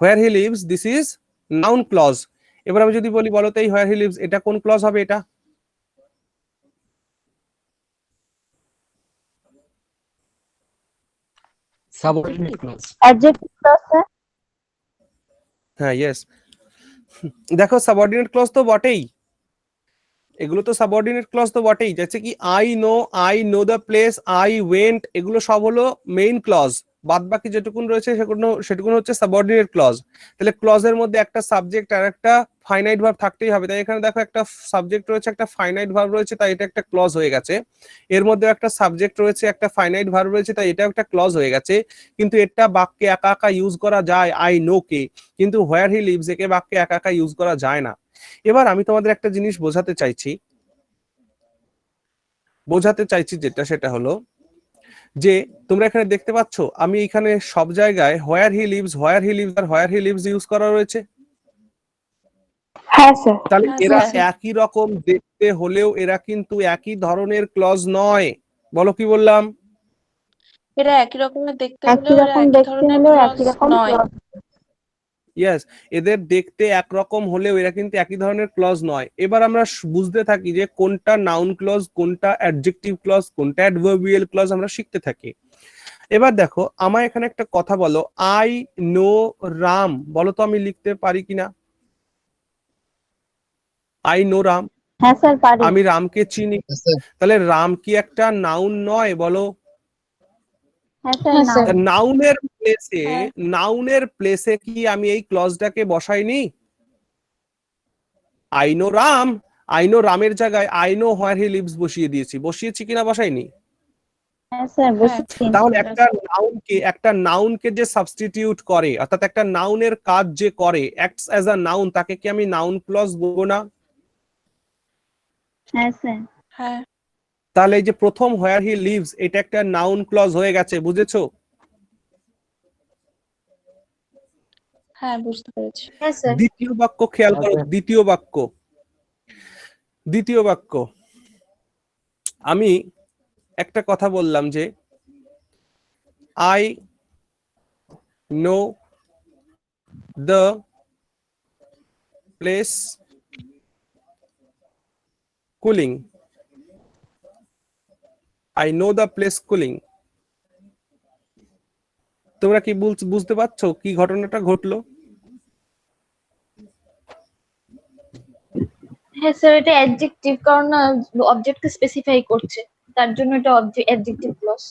Where he lives, this is noun clause. এবার আমি যদি বলি বলো তো এই where he lives এটা কোন ক্লজ হবে? এটা subordinate clause. Adjective clause sir. হ্যাঁ, ইয়েস। দেখো সাবঅর্ডিনেট ক্লজ তো বটেই, এগুলো তো সাবঅর্ডিনেট ক্লজ তো বটেই, যাচ্ছে কি I know the place, I went, এগুলো সব হলো মেইন ক্লজ, বাদ বাকি যেটুকুন রয়েছে সেটুকুন হচ্ছে সাবঅর্ডিনেট ক্লজ। তাহলে ক্লজের মধ্যে একটা সাবজেক্ট আর একটা ফাইনাইট ভার্ব থাকতেই হবে, তাই এখানে দেখো একটা সাবজেক্ট রয়েছে একটা ফাইনাইট ভার্ব রয়েছে, তাই এটা একটা ক্লজ হয়ে গেছে। এর মধ্যে একটা সাবজেক্ট রয়েছে একটা ফাইনাইট ভার্ব রয়েছে, তাই এটা একটা ক্লজ হয়ে গেছে। কিন্তু এটা বাক্যে একা একা ইউজ করা যায় আই নো কে, কিন্তু হোয়ার হি লিভস একে বাক্যে একা একা ইউজ করা যায় না। এবার আমি তোমাদের একটা জিনিস বোঝাতে চাইছি যেটা সেটা হলো যে তোমরা এখানে দেখতে পাচ্ছ আমি এখানে সব জায়গায় হোয়ার হি লিভস আর হোয়ার হি লিভস ইউজ করা রয়েছে। হ্যাঁ স্যার। তাহলে হ্যাঁ, এরা স্যার। একই রকম দেখতে হলেও এরা কিন্তু একই ধরনের ক্লজ নয়। বলো কি বললাম? এরা একই রকমের দেখতে একই হলেও এরা রকম একই দেখতে ধরনের হলেও ক্লজ একই রকম নয়। ইয়েস, এদের দেখতে একরকম হলেও এরা কিন্তু একই ধরনের ক্লজ নয়। এবার আমরা বুঝতে থাকি যে কোনটা নাউন ক্লজ, কোনটা অ্যাডজেক্টিভ ক্লজ, কোনটা অ্যাডভার্বিয়াল ক্লজ, আমরা শিখতে থাকি। এবার দেখো আমায় এখানে একটা কথা বলো, আই নো রাম, বলো তো আমি লিখতে পারি কিনা? আই নো রাম, হ্যাঁ স্যার পারি। আমি রামকে চিনি, স্যার তাহলে রাম কি একটা নাউন নয়? বলো। হ্যাঁ স্যার হ্যাঁ, নাও। স্যার। হ্যাঁ। নাউনের প্লেসে কি আমি এই ক্লজটাকে বসাইনি? আই নো রামের জায়গায় I know where he leaves বসিয়েছি কিনা বসাইনি? হ্যাঁ স্যার হ্যাঁ। বসেছি। তাহলে একটা নাউনকে যে সাবস্টিটিউট করে, অর্থাৎ একটা নাউনের কাজ যে করে, অ্যাক্টস অ্যাজ আ নাউন, তাকে কি আমি নাউন ক্লজ বলবো না? হ্যাঁ স্যার। হ্যাঁ। তাহলে এই যে প্রথম হোয়ার হি লিভস এটা একটা নাউন ক্লজ হয়ে গেছে, বুঝেছো? হ্যাঁ, বুঝতে পেরেছি। হ্যাঁ স্যার। দ্বিতীয় বাক্য খেয়াল করো, দ্বিতীয় বাক্য আমি একটা কথা বললাম যে I know the place cooling, I know the place cooling. তোমরা কি বুঝতে পারছো কি ঘটনাটা ঘটলো? হ্যাঁ স্যার, এটা অ্যাডজেক্টিভ, কারণ অবজেক্টকে স্পেসিফাই করছে, তার জন্য এটা অ্যাডজেক্টিভ ক্লজ।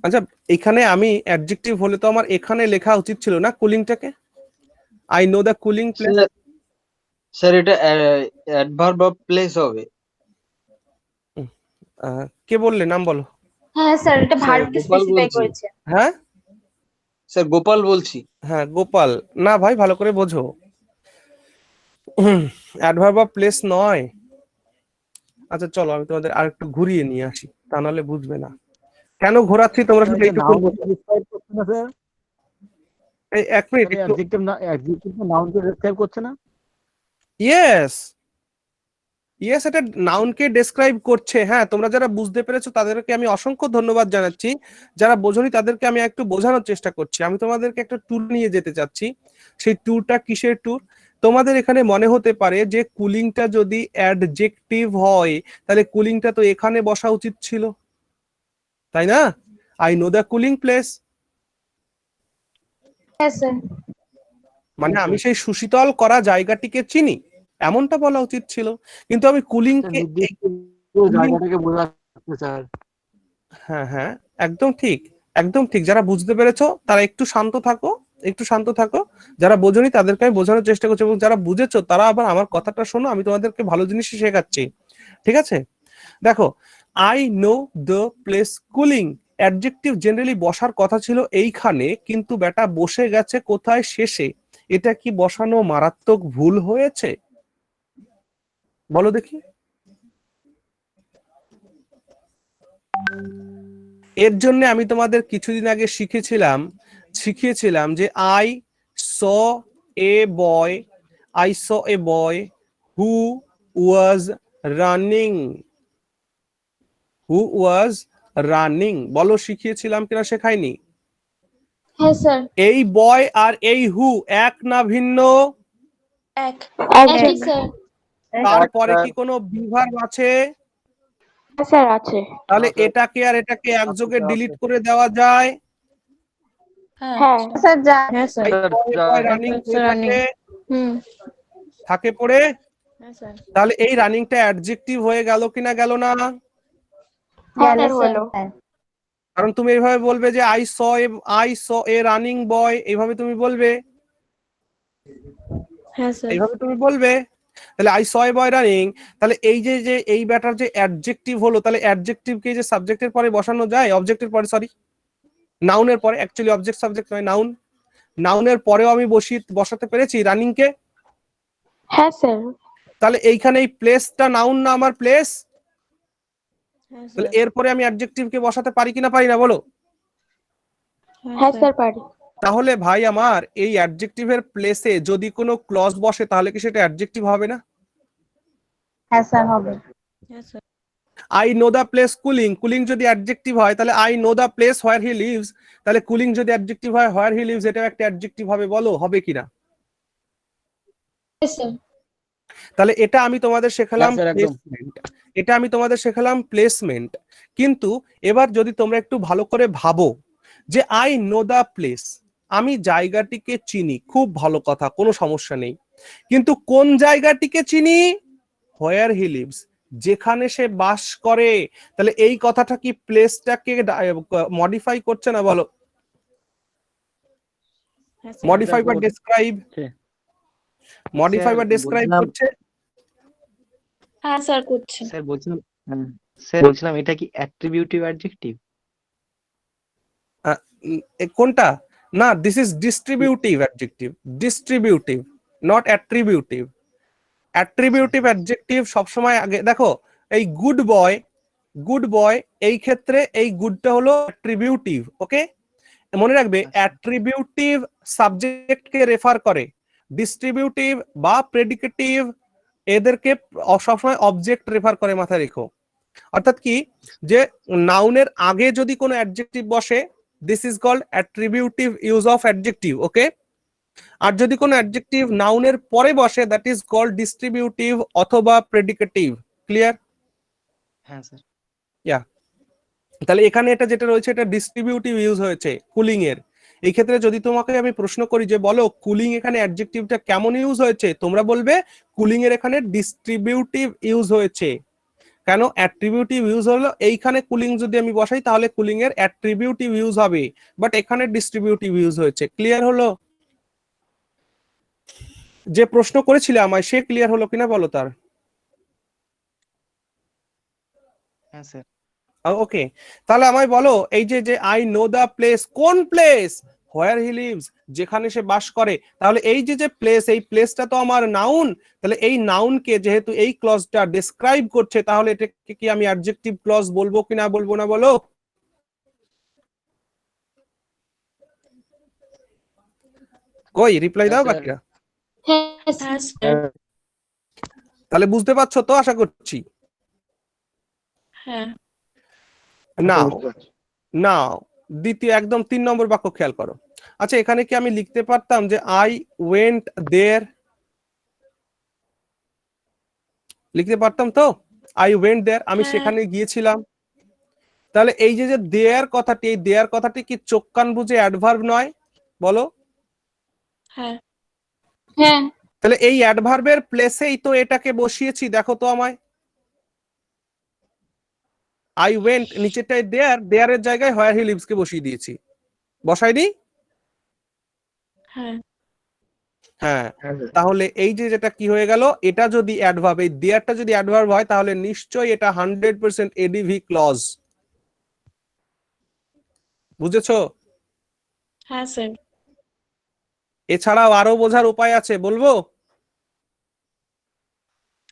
আচ্ছা, এখানে আমি অ্যাডজেক্টিভ হলে তো আমার এখানে লেখা উচিত ছিল না কুলিংটাকে, I know the cooling place. Sir এটা অ্যাডভার্ব অফ প্লেস হবে। কে বললে? নাম বলো। হ্যাঁ স্যার, এটা স্যার, ভার্বকে গোপাল স্পেসিফাই বলছি। করেছে। হ্যাঁ স্যার গোপাল বলছি। হ্যাঁ গোপাল না ভাই, ভালো করে বোঝো, অ্যাডভার্ব অফ প্লেস নয়। আচ্ছা চলো আমি তোমাদের আরেকটু ঘুরিয়ে নিয়ে আসি, তা নাহলে বুঝবে না। কেন ঘোরাচ্ছি তোমরা শুধু এইটুকু বোঝো। এই এক মিনিট একটু। নাউনকে ডেসক্রাইব করছে না? ইয়েস, এটা নাউনকে ডেসক্রাইব করছে। হ্যাঁ, তোমরা যারা বুঝতে পেরেছো তাদেরকে আমি অসংখ্য ধন্যবাদ জানাচ্ছি, যারা বোঝোনি তাদেরকে আমি একটু বোঝানোর চেষ্টা করছি। আমি তোমাদেরকে একটা ট্যুর নিয়ে যেতে চাচ্ছি। সেই ট্যুরটা কিসের ট্যুর? তোমাদের এখানে মনে হতে পারে যে কুলিংটা যদি অ্যাডজেক্টিভ হয় তাহলে কুলিংটা তো এখানে বসা উচিত ছিল, তাই না? I know the cooling place, হ্যাঁ স্যার। মানে আমি সেই সুশীতল করা জায়গাটিকে চিনি, এমনটা বলা উচিত ছিল। কিন্তু আমি কুলিংকে জায়গাটাকে বোঝাচ্ছে স্যার। হ্যাঁ হ্যাঁ একদম ঠিক, একদম ঠিক। যারা বুঝতে পেরেছো তারা একটু শান্ত থাকো, যারা বোঝোনি তাদেরকে আমি বোঝানোর চেষ্টা করছি, এবং যারা বুঝেছো তারা আবার আমার কথাটা শোনো, আমি তোমাদেরকে ভালো জিনিসই শেখাচ্ছি, ঠিক আছে? দেখো, I know the place cooling, adjective generally বসার কথা ছিল এইখানে, কিন্তু বেটা বসে গেছে কোথায়? শেষে। এটা কি বসানো মারাত্মক ভুল হয়েছে? বলো দেখি। এর জন্য আমি তোমাদের কিছুদিন আগে শিখিয়েছিলাম যে I saw A boy who was running. বলো শিখিয়েছিলাম কিনা শেখাইনি? হ্যাঁ স্যার। এই বয় আর এই হু এক না ভিন্ন? একই স্যার। তারপরে কি কোনো বিভার্ব আছে? স্যার আছে। তাহলে এটাকে আর এটাকে একযোগে ডিলিট করে দেওয়া যায়? হ্যাঁ স্যার যা। হ্যাঁ স্যার। Running running. থাকে পড়ে হ্যাঁ স্যার। তাহলে এই রানিংটা অ্যাডজেক্টিভ হয়ে গেল কিনা গেল না? গেল স্যার হলো। স্যার। কারণ তুমি এইভাবে বলবে যে আই স এ রানিং বয়, এইভাবে তুমি বলবে, হ্যাঁ স্যার। এইভাবে তুমি বলবে। তাহলে I saw A boy running, তাহলে এই যে যে এই ব্যাটার যে অ্যাডজেক্টিভ হলো, তাহলে অ্যাডজেক্টিভকে যে সাবজেক্টের পরে বসানো যায়, অবজেক্টের পরে, সরি নাউনের পরে, অ্যাকচুয়ালি অবজেক্ট সাবজেক্ট নয়, নাউন, নাউনের পরেও আমি বসাতে পেরেছি রানিং কে। হ্যাঁ স্যার। তাহলে এইখানে এই প্লেসটা নাউন না আমার প্লেস, হ্যাঁ তাহলে স্যার। এরপরে আমি অ্যাডজেক্টিভ কে বসাতে পারি কিনা পারি না বলো? হ্যাঁ স্যার পারি। তাহলে ভাই আমার এই অ্যাডজেক্টিভের প্লেসে যদি কোনো ক্লজ বসে তাহলে কি সেটা অ্যাডজেক্টিভ হবে না? হ্যাঁ স্যার হবে। হ্যাঁ sir. I know the place cooling, cooling যদি অ্যাডজেক্টিভ হয় তাহলে I know the place where he lives, তাহলে কুলিং যদি অ্যাডজেক্টিভ হয় হোয়ার হি লিভস এটাও একটা অ্যাডজেক্টিভ হবে, বলো হবে কিনা? তাহলে এটা আমি তোমাদের শেখালাম প্লেসমেন্ট, এটা আমি তোমাদের শেখালাম প্লেসমেন্ট। কিন্তু এবার যদি তোমরা একটু ভালো করে ভাবো যে আই নো দা প্লেস, আমি জায়গাটিকে চিনি, খুব ভালো কথা, কোনো সমস্যা নেই, কিন্তু কোন জায়গাটিকে চিনি? হোয়ার হি লিভস, যেখানে সে বাস করে। তাহলে এই কথাটা কি প্লেসটাকে মডিফাই করছে না বলো? হ্যাঁ স্যার। মডিফাই বা ডেসক্রাইব, মডিফাই বা ডেসক্রাইব বলছিলাম করছে। হ্যাঁ স্যার করছে। স্যার বলছিলাম স্যার বলছিলাম এটা কি অ্যাট্রিবিউটিভ অ্যাডজেক্টিভ? কোনটা? না, this is distributive adjective, distributive, not attributive. Attributive adjective সবসময় আগে দেখো, এই গুড বয়, গুড বয় এই ক্ষেত্রে এই গুডটা হলো অ্যাট্রিবিউটিভ, ওকে? মনে রাখবে অ্যাট্রিবিউটিভ সাবজেক্টকে রেফার করে, ডিস্ট্রিবিউটিভ বা প্রেডিকেটিভ এদেরকে সবসময় অবজেক্ট রেফার করে, মাথায় রেখো। অর্থাৎ কি, যে নাউনের আগে যদি কোনো অ্যাডজেক্টিভ বসে, this is called attributive use of adjective, okay? আর যদি কোনো অ্যাডজেক্টিভ নাউনের পরে বসে, দ্যাট ইজ কল্ড ডিস্ট্রিবিউটিভ অথবা প্রেডিকেটিভ। ক্লিয়ার? হ্যাঁ স্যার। ইয়া, তাহলে এখানে এটা যেটা রয়েছে এটা ডিস্ট্রিবিউটিভ ইউজ হয়েছে কুলিং এর। এই ক্ষেত্রে যদি তোমাকে আমি প্রশ্ন করি যে বলো কুলিং এখানে অ্যাডজেক্টিভটা কেমন ইউজ হয়েছে, তোমরা বলবে কুলিং এর এখানে ডিস্ট্রিবিউটিভ ইউজ হয়েছে। কেন? অ্যাট্রিবিউটিভ ইউজ হলো, এইখানে কুলিং যদি আমি বসাই তাহলে কুলিং এর অ্যাট্রিবিউটিভ ইউজ হবে, বাট এখানে ডিস্ট্রিবিউটিভ ইউজ হয়েছে। ক্লিয়ার হলো? যে প্রশ্ন করেছিলে আমায় সে ক্লিয়ার হলো কিনা বলো তার? হ্যাঁ স্যার। ওকে, তাহলে আমায় বলো এই যে যে আই নো দা প্লেস, কোন প্লেস? হোয়ার হি লিভস, যেখানে সে বাস করে। তাহলে এই যে যে প্লেস, এই প্লেসটা তো আমার নাউন, তাহলে এই নাউনকে যেহেতু এই ক্লজটা ডেসক্রাইব করছে, তাহলে এটাকে কি আমি অ্যাডজেক্টিভ ক্লজ বলবো কিনা বলবো না বলো? কই রিপ্লাই দাও বাকিরা? হ্যাঁ স্যার। তাহলে বুঝতে পারছো তো আশা করছি। হ্যাঁ। নাও নাও দ্বিতীয় একদম 3 নম্বর বাক্য খেয়াল করো। আচ্ছা, এখানে কি আমি লিখতে পারতাম যে আই ওয়েন্ট দেয়ার? লিখতে পারতাম তো, আই ওয়েন্ট দেয়ার, আমি হ্যাঁ। সেখানে গিয়েছিলাম। তাহলে এই যে যে দেয়ার কথাটি, এই দেয়ার কথাটি কি চোখ কান বুঝে অ্যাডভার্ব নয় বলো? হ্যাঁ। হ্যাঁ। তাহলে এই অ্যাডভার্বের প্লেসেই তো এটাকে বসিয়েছি, দেখো তো আমায়। আই ওয়েন্ট নিচেরটায় দেয়ার, দেয়ারের জায়গায় হোয়ার হি লিভস কে বসিয়ে দিয়েছি, বসাইনি? হ্যাঁ। হ্যাঁ, তাহলে এই যে যেটা কি হয়ে গেল, এটা যদি অ্যাডভার্ব, এই দেয়ারটা যদি অ্যাডভার্ব হয় তাহলে নিশ্চয়ই এটা 100% এডিভি ক্লজ। বুঝেছো? হ্যাঁ স্যার। এছাড়াও আরো বোঝার উপায় আছে, বলবো?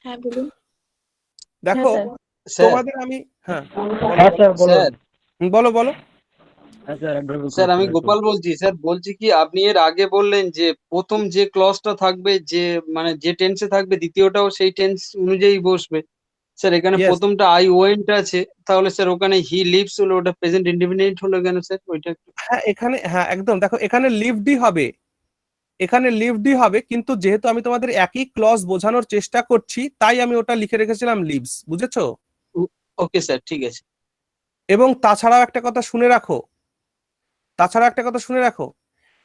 হ্যাঁ বলুন। দেখো হ্যাঁ স্যার তোমাদের আমি, হ্যাঁ হ্যাঁ স্যার স্যার বলো বলো। স্যার আমি গোপাল বলছি স্যার। বলছি কি, আপনি এর আগে বললেন যে প্রথম যে ক্লজটা থাকবে, যে মানে যে টেন্সে থাকবে দ্বিতীয়টাও সেই টেন্স অনুযায়ী বসবে। স্যার এখানে Yes. প্রথমটা আই ওয়েন্ট আছে, তাহলে স্যার ওখানে হি লিভস হলো, ওটা প্রেজেন্ট ইনডেফিনিট হলো কেন স্যার? ওইটা একটু। হ্যাঁ এখানে, হ্যাঁ একদম, দেখো এখানে লিভডই হবে, এখানে লিভডই হবে, কিন্তু যেহেতু আমি তোমাদের একই ক্লজ বোঝানোর চেষ্টা করছি তাই আমি ওটা লিখে রেখেছিলাম লিভস। বুঝেছো? ওকে স্যার, ঠিক আছে। এবং তাছাড়াও একটা কথা শুনে রাখো, তাছাড়া একটা কথা শুনে রাখো,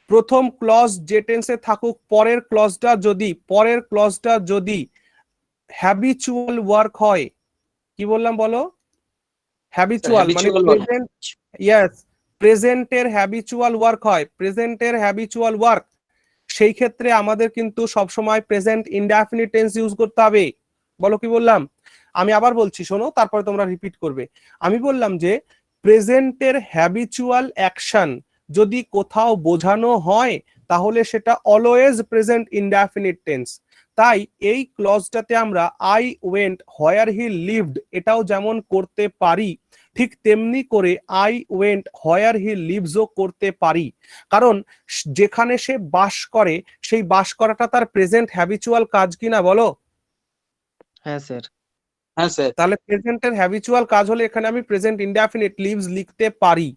প্রথম ক্লজ যে টেন্সে থাকুক, পরের ক্লজটা যদি হ্যাবিচুয়াল ওয়ার্ক হয়, কি বললাম বলো? হ্যাবিচুয়াল মানে habitual work। প্রেজেন্ট, ইয়েস, প্রেজেন্টের হ্যাবিচুয়াল ওয়ার্ক হয়, প্রেজেন্টের হ্যাবিচুয়াল ওয়ার্ক, সেই ক্ষেত্রে আমাদের কিন্তু সবসময় প্রেজেন্ট ইনডেফিনিট টেন্স ইউজ করতে হবে। বলো কি বললাম? আমি আবার বলছি, শোনো, তারপরে তোমরা রিপিট করবে। আমি বললাম যে প্রেজেন্টের হ্যাবিচুয়াল অ্যাকশন যদি কোথাও বোঝানো হয় তাহলে সেটা অলওয়েজ প্রেজেন্ট ইনডেফিনিট টেন্স। তাই এই ক্লজটাতে আমরা I went where he lived এটাও যেমন করতে পারি, ঠিক তেমনি করে আই ওয়েন্ট হোয়ার হি লিভসও করতে পারি। কারণ যেখানে সে বাস করে সেই বাস করাটা তার প্রেজেন্ট হ্যাবিচুয়াল কাজ কিনা, বলো? হ্যাঁ স্যার। হ্যাঁ স্যার। তাহলে প্রেজেন্টের হ্যাবিচুয়াল কাজ হলে এখানে আমি প্রেজেন্ট ইনডেফিনিট লিভস লিখতে পারি।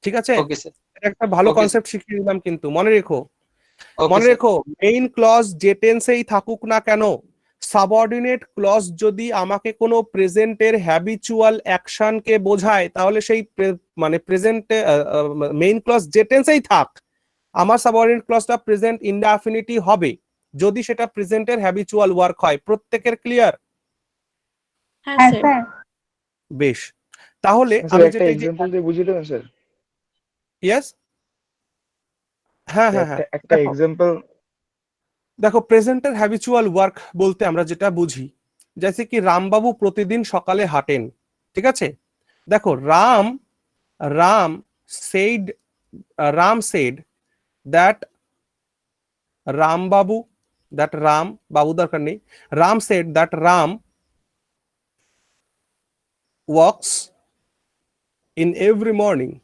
ঠিক আছে, ওকে স্যার। এটা একটা ভালো Okay, কনসেপ্ট শিখিয়ে দিলাম, কিন্তু মনে রেখো, ওকে মনে স্যার। রেখো মেইন ক্লজ যে টেন্সেই থাকুক না কেন, সাবঅর্ডিনেট ক্লজ যদি আমাকে কোনো প্রেজেন্টের হ্যাবিচুয়াল অ্যাকশনকে বোঝায় তাহলে সেই মানে প্রেজেন্টে মেইন ক্লজ যে টেন্সেই থাক আমার সাবঅর্ডিনেট ক্লজটা প্রেজেন্ট ইনডেফিনিটই হবে যদি সেটা প্রেজেন্টের হ্যাবিচুয়াল ওয়ার্ক হয়। প্রত্যেকের ক্লিয়ার? হ্যাঁ হ্যাঁ স্যার। স্যার। বেশ, তাহলে স্যার আমি একটা যেটা এক্সাম্পল দিয়ে বুঝিয়ে দেবেন স্যার? ইয়েস, হ্যাঁ হ্যাঁ হ্যাঁ, একটা এক্সাম্পল। দেখো প্রেজেন্টের হ্যাবিচুয়াল ওয়ার্ক বলতে আমরা যেটা বুঝি, জেসে কি রামবাবু প্রতিদিন সকালে হাঁটেন, ঠিক আছে? দেখো Ram said Ram said that Rambabu, that Ram বাবু দরকার নেই, Ram said that Ram walks in every morning।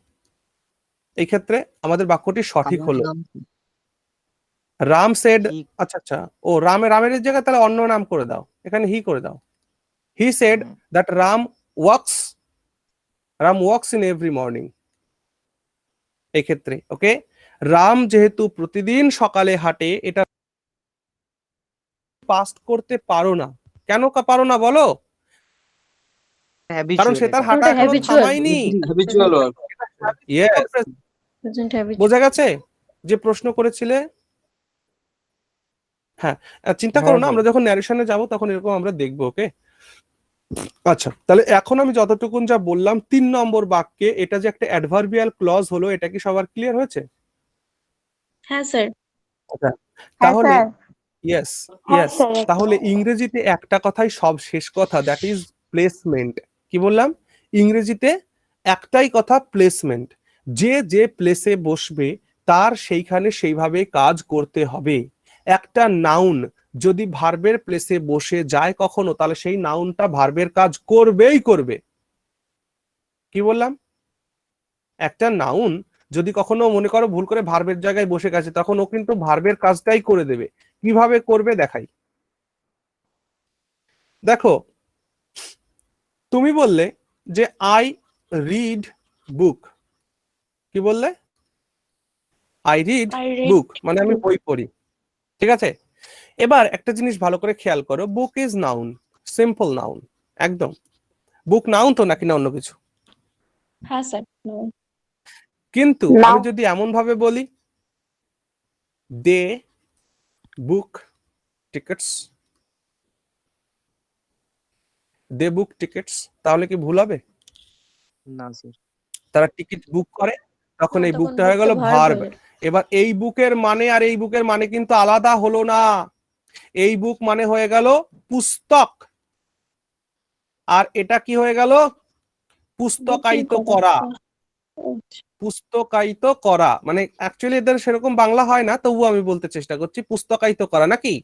এই ক্ষেত্রে আমাদের বাক্যটি সঠিক হলো রাম সেড, আচ্ছা আচ্ছা, ও রামের জায়গায় তাহলে অন্য নাম করে দাও, এখানে হি করে দাও। He said that Ram walks in every morning. এই ক্ষেত্রে ওকে, রাম যেহেতু প্রতিদিন সকালে হাঁটে, এটা পাস্ট করতে পারো না। কেন পারো না বলো? কারণ সে তার হাঁটা ওটা এখনো habitual। থামায়নি। habitual work। Yes, Present habitual। বোঝা গেছে যে প্রশ্ন করেছিলে? হ্যাঁ, চিন্তা করো না, আমরা যখন ন্যারেশনে যাব তখন এরকম আমরা দেখবো। ওকে, আচ্ছা, তাহলে এখন আমি যতটুকুন যা বললাম 3 নম্বর বাক্যে এটা যে একটা অ্যাডভার্বিয়াল ক্লজ হলো, এটা কি সবার ক্লিয়ার হয়েছে? হ্যাঁ স্যার। তাহলে স্যার। ইয়েস হ্যাঁ ইয়েস, স্যার। তাহলে ইংরেজিতে একটা কথাই সব শেষ কথা, দ্যাট ইজ প্লেসমেন্ট। কি বললাম? ইংরেজিতে একটাই কথা, প্লেসমেন্ট। যে প্লেসে বসবে তার সেইখানে সেইভাবে কাজ করতে হবে। একটা নাউন যদি ভার্বের প্লেসে বসে যায় কখনো, তাহলে সেই নাউনটা ভার্বের কাজ করবেই করবে। কি বললাম? একটা নাউন যদি কখনো মনে করো ভুল করে ভার্বের জায়গায় বসে গেছে, তখন ও কিন্তু ভার্বের কাজটাই করে দেবে। কিভাবে করবে দেখাই। দেখো, তুমি বললে যে আই রিড বুক। কি বললে? আই রিড I read বুক মানে আমি book। বই পড়ি, ঠিক আছে? এবার একটা জিনিস ভালো করে খেয়াল করো, book is noun, simple noun একদম। বুক নাউন তো নাকি না অন্য কিছু? হ্যাঁ স্যার। No। কিন্তু Noun। আমি যদি এমন ভাবে বলি দে বুক টিকেটস, দে বুক টিকেটস, তাহলে কি ভুল হবে? না স্যার। তারা টিকিট বুক করে, তখন এই তখন বুকটা হয়ে bookটা গেল verb ভার্ব। হয়ে গেল। এবার এই বুকের মানে আর এই বুকের মানে কিন্তু আলাদা হলো না। এই বুক মানে হয়ে গেল পুস্তক, আর এটা কি হয়ে গেল? পুস্তকায়িত করা। পুস্তকায়িত করা মানে অ্যাকচুয়ালি এদের সেরকম বাংলা হয় না, তবুও আমি বলতে চেষ্টা করছি পুস্তকায়িত করা। নাকি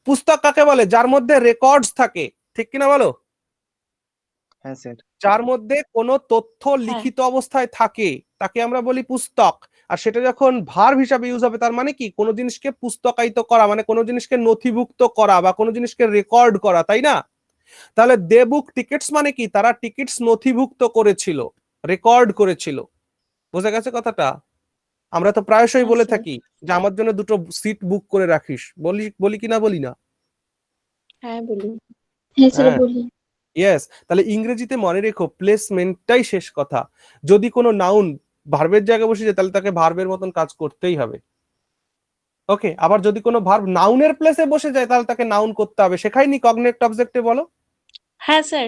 পুস্তক কাকে বলে? যার মধ্যে রেকর্ডস থাকে, ঠিক কিনা বলো? হ্যাঁ স্যার। যার মধ্যে কোনো তথ্য লিখিত অবস্থায় থাকে তাকে আমরা বলি পুস্তক। আর সেটা যখন ভার্ব হিসাবে ইউজ হবে, তার মানে কি? কোনো জিনিসকে পুস্তকায়িত করা মানে কোনো জিনিসকে নথিভুক্ত করা বা কোনো জিনিসকে রেকর্ড করা, তাই না? তাহলে দে বুক টিকিটস মানে কি? তারা টিকিটস নথিভুক্ত করেছিল, রেকর্ড করেছিল। বোঝা গেছে কথাটা? আমরা তো প্রায়শই বলে থাকি যে আমার জন্য 2টো সিট বুক করে রাখিস, বলি কি না বলি না? হ্যাঁ বলি। হ্যাঁ স্যার হ্যাঁ। বলি। ইয়েস, তাহলে ইংরেজিতে মনে রেখো প্লেসমেন্টটাই শেষ কথা। যদি কোনো নাউন ভার্বের জায়গায় বসে যায় তাহলে তাকে ভার্বের মতন কাজ করতেই হবে। ওকে, আবার যদি কোনো ভার্ব নাউনের প্লেসে বসে যায় তাহলে তাকে নাউন করতে হবে, শেখায়নি কগনেট অবজেক্টে? বলো। হ্যাঁ স্যার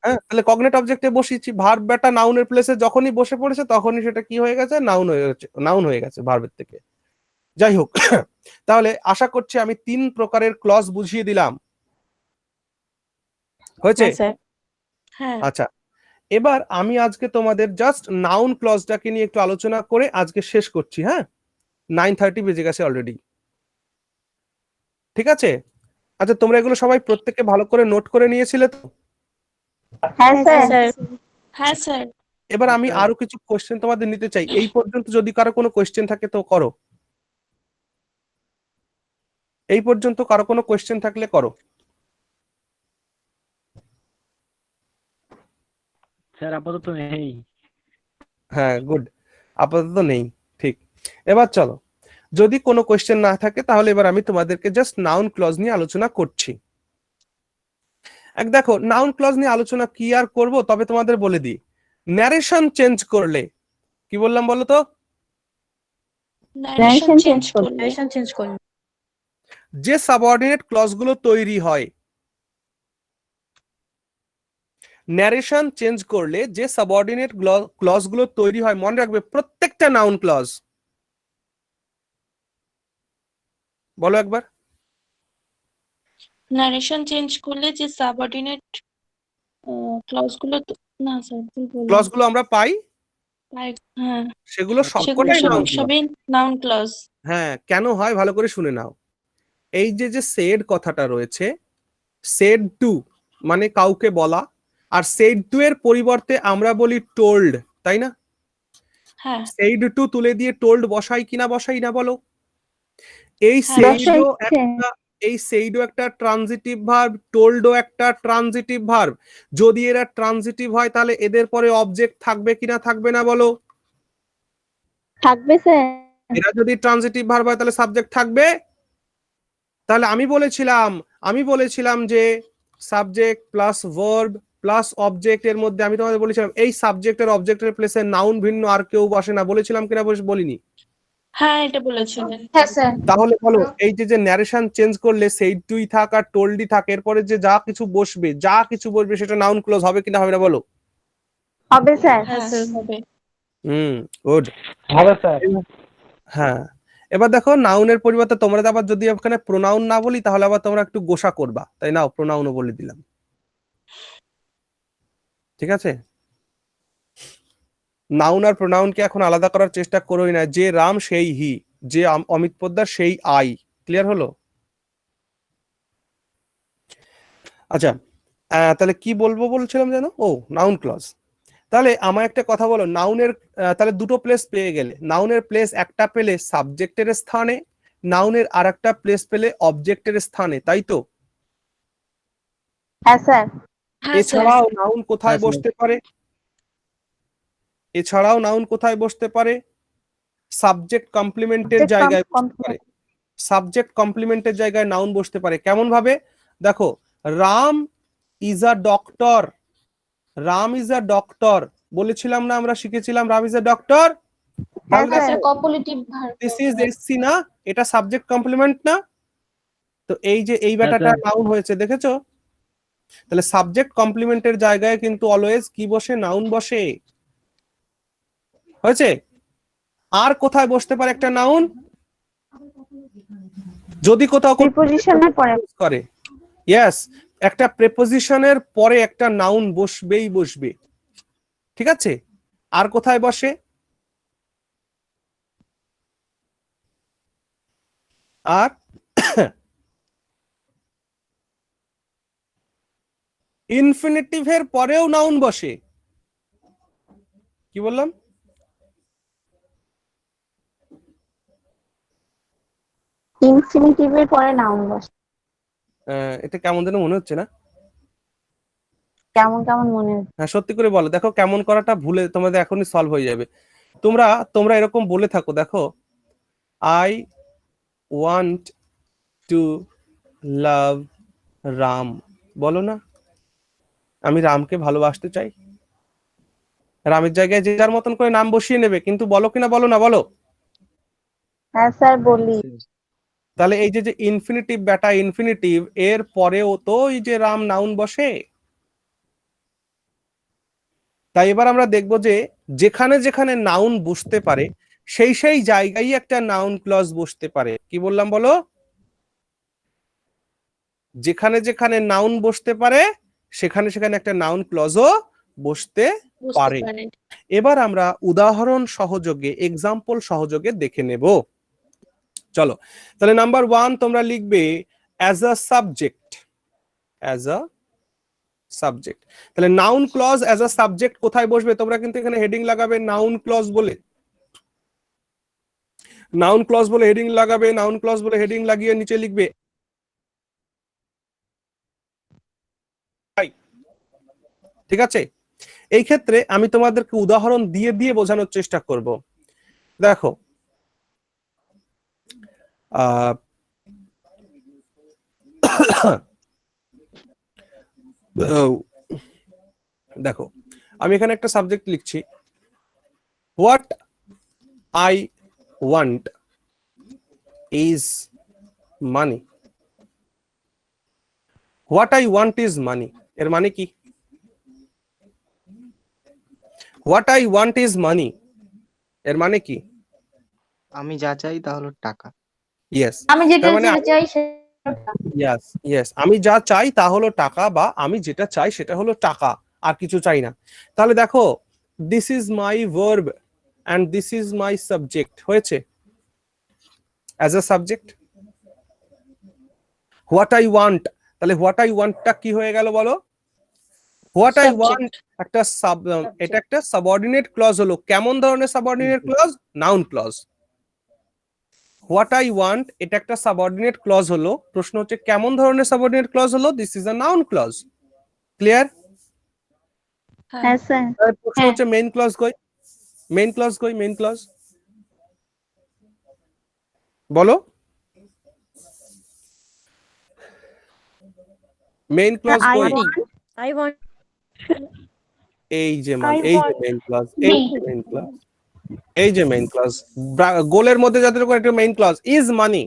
হ্যাঁ, তাহলে কগনেট অবজেক্টে বসিয়েছি, ভার্ব বেটা নাউনের প্লেসে যখনই বসে পড়েছে তখনই সেটা কি হয়ে গেছে, নাউন হয়ে গেছে, নাউন হয়ে গেছে ভার্বের থেকে। যাই হোক, তাহলে আশা করছি আমি 3 প্রকারের ক্লজ বুঝিয়ে দিলাম। হয়েছে? হ্যাঁ আচ্ছা, এবার আমি আজকে তোমাদের জাস্ট নাউন ক্লজটাকে নিয়ে একটু আলোচনা করে আজকে শেষ করছি। হ্যাঁ, 9:30 বেজে গেছে অলরেডি। ঠিক আছে? আচ্ছা, তোমরা এগুলো সবাই প্রত্যেকে ভালো করে নোট করে নিয়েছিলে তো? হ্যাঁ স্যার। হ্যাঁ স্যার এবার আমি আরো কিছু কোশ্চেন তোমাদের নিতে চাই। এই পর্যন্ত যদি কারো কোনো কোশ্চেন থাকে তো করো। এই পর্যন্ত কারো কোনো কোশ্চেন থাকলে করো। স্যার আপাতত নেই। হ্যাঁ, গুড, আপাতত নেই। ঠিক, এবার চলো, যদি কোনো কোশ্চেন না থাকে তাহলে এবার আমি তোমাদেরকে জাস্ট নাউন ক্লজ নিয়ে আলোচনা করছি। দেখো, নাউন ক্লজ নিয়ে আলোচনা কি আর করব, তবে তোমাদের বলে দিই, ন্যারেশন চেঞ্জ করলে, কি বললাম বলো তো? নারেশন চেঞ্জ করলে চেঞ্জ করুন। যে সাবঅর্ডিনেট ক্লজ গুলো তৈরি হয়, ন্যারেশন চেঞ্জ করলে যে সাবঅর্ডিনেট ক্লজ গুলো তৈরি হয়, মনে রাখবে প্রত্যেকটা নাউন ক্লজ। বলো একবার। নারেশন চেঞ্জ করলে যে সাবঅর্ডিনেট ক্লজ গুলো না স্যার ভুল বললাম। ক্লজ গুলো আমরা পাই, হ্যাঁ সেগুলো সেগুলো সবকটাই নাউন ক্লজ। সবই নাউন ক্লজ। হ্যাঁ, কেন হয় ভালো করে শুনে নাও। এই যে যে সেড কথাটা রয়েছে, সেড টু মানে কাউকে বলা, আর সেড টু এর পরিবর্তে আমরা বলি টোল্ড, তাই না? হ্যাঁ সেড টু তুলে দিয়ে টোল্ড বসাই কিনা বসাই না বলো? এই হ্যাঁ, সেইডও একটা ট্রানজিটিভ ভার্ব, টোল্ডও একটা ট্রানজিটিভ ভার্ব। যদি এরা ট্রানজিটিভ হয় তাহলে এদের পরে অবজেক্ট থাকবে কিনা থাকবে না বলো? থাকবে স্যার। এরা যদি ট্রানজিটিভ ভার্ব হয় তাহলে সাবজেক্ট থাকবে। তাহলে আমি বলেছিলাম যে subject plus verb plus object এর মধ্যে আমি তোমাদের বলেছিলাম এই সাবজেক্ট আর অবজেক্টের প্লেসে নাউন ভিন্ন আর কেউ বসে না, বলেছিলাম কিনা বলিনি? হ্যাঁ এটা বলেছিলেন। হ্যাঁ স্যার। তাহলে বলো, এই যে যে ন্যারেশন চেঞ্জ করলে সেই টুই থাক আর টোল্ডই থাক, এরপরে যে যা কিছু বসবে সেটা নাউন ক্লোজ হবে কিনা হবে না বলো? হবে স্যার। হ্যাঁ স্যার হবে। গুড, হবে স্যার। হ্যাঁ। এবার দেখো, নাউনের পরিবর্তে তোমরা আবার যদি ওখানে প্রোনাউন না বলি তাহলে আবার তোমরা একটু গোসা করবা, তাই নাও প্রোনাউনও বলে দিলাম। ঠিক আছে? নাউন আর প্রোনাউনকে এখন আলাদা করার চেষ্টা করোই না। যে রাম সেই হি, যে অমিত পোদ্দার সেই আই। ক্লিয়ার হলো? আচ্ছা, তাহলে কি বলবো বলছিলাম যেন, নাউন ক্লজ। তাহলে আমার একটা কথা বলো, নাউনের তাহলে দুটো প্লেস পেয়ে গেলে, নাউনের প্লেস একটা পেলে সাবজেক্টের স্থানে, নাউনের আর একটা প্লেস পেলে অবজেক্টের স্থানে, তাই তো? হ্যাঁ স্যার। এছাড়াও নাউন কোথায় বসতে পারে? এছাড়াও নাউন কোথায় বসতে পারে? সাবজেক্ট কমপ্লিমেন্টের জায়গায় বসতে পারে। সাবজেক্ট কমপ্লিমেন্টের জায়গায় নাউন বসতে পারে। কেমন ভাবে? দেখো, Ram is a doctor, Ram is a doctor বলেছিলাম না, আমরা শিখেছিলাম Ram is a doctor. Copulative verb. This is SC না, এটা সাবজেক্ট কমপ্লিমেন্ট না? তো এই যে এই ব্যাটাটা নাউন হয়েছে, দেখেছো? তাহলে সাবজেক্ট কমপ্লিমেন্টের জায়গায় কিন্তু অলওয়েজ কি বসে? নাউন বসে। হয়েছে? আর কোথায় বসতে পারে একটা নাউন? যদি কোথাও প্রিপোজিশনের পরে করে, ইয়েস, একটা প্রেপোজিশনের পরে একটা নাউন বসবে। ঠিক আছে? আর কোথায় বসে? আর ইনফিনিটিভের পরেও নাউন বসে। কি বললাম? ইনফিনিটিভের পরে নাউন বসে। এটা কেমন যেন মনে হচ্ছে না? কেমন কেমন মনে হচ্ছে। হ্যাঁ, সত্যি করে বলো, দেখো কেমন করাটা ভুলে তোমাদের এখনই সলভ হয়ে যাবে। তোমরা এরকম বলে থাকো, দেখো, আই ওয়ান্ট টু লাভ রাম, বলো না? আমি রামকে ভালোবাসতে চাই। রামের জায়গায় যে যার মতন করে নাম বসিয়ে নেবে, কিন্তু বলো কিনা বলো না? বলো। হ্যাঁ স্যার বলি। তাহলে এই যে ইনফিনিটিভ বেটা ইনফিনিটিভ, এর পরেও তো এই যে রাম নাউন বসে। তাই এবার আমরা দেখব যে যেখানে যেখানে নাউন বসতে পারে সেই সেই জায়গায় একটা নাউন ক্লজ বসতে পারে। কি বললাম বলো? যেখানে যেখানে নাউন বসতে পারে সেখানে সেখানে একটা নাউন ক্লজও বসতে বুঝতে পারে। পারেন। এবার আমরা উদাহরণ সহযোগে এক্সাম্পল সহযোগে দেখে নেব। চলো, তাহলে নাম্বার 1 তোমরা লিখবে as a subject. As a subject, তাহলে noun clause as a subject কোথায় বসবে? তোমরা কিন্তু এখানে হেডিং লাগাবে নাউন ক্লজ বলে, নাউন ক্লজ বলে হেডিং লাগাবে, নাউন ক্লজ বলে হেডিং লাগিয়ে নিচে লিখবে ঠিক আছে। এই ক্ষেত্রে আমি তোমাদেরকে উদাহরণ দিয়ে দিয়ে বোঝানোর চেষ্টা করব। দেখো দেখো আমি এখানে একটা সাবজেক্ট লিখছি, what I want is money. What I want is money, এর মানে কি? What I want is money এর মানে কি? আমি যা চাই তা হলো টাকা। ইয়েস, আমি যেটা তার মানে চাই ইয়েস ইয়েস, আমি যা চাই তা হলো টাকা, বা আমি যেটা চাই সেটা হলো টাকা, আর কিছু চাই না। তাহলে দেখো this is my verb and this is my subject, হয়েছে as a subject. What I want, তাহলে হোয়াট আই ওয়ান্টটা কি হয়ে গেল বলো? হোয়াট আই ওয়ান্ট একটা এটা একটা সাবঅর্ডিনেট ক্লজ হলো। কেমন ধরনের subordinate clause? Noun clause. What I want এটা একটা সাবঅর্ডিনেট ক্লজ হলো। প্রশ্ন হচ্ছে কেমন ধরনের সাবঅর্ডিনেট ক্লজ হলো? This is a noun clause. Clear? হ্যাঁ স্যার। প্রশ্ন হচ্ছে মেইন ক্লজ কই? মেইন ক্লজ কই? মেইন ক্লজ বলো। মেইন ক্লজ কই? I want. এই যে এই যে মেইন ক্লজ, এই যে মেইন ক্লজ, এই যে মেইন ক্লজ। গোলের মধ্যে যাদের করে একটা main clause is money.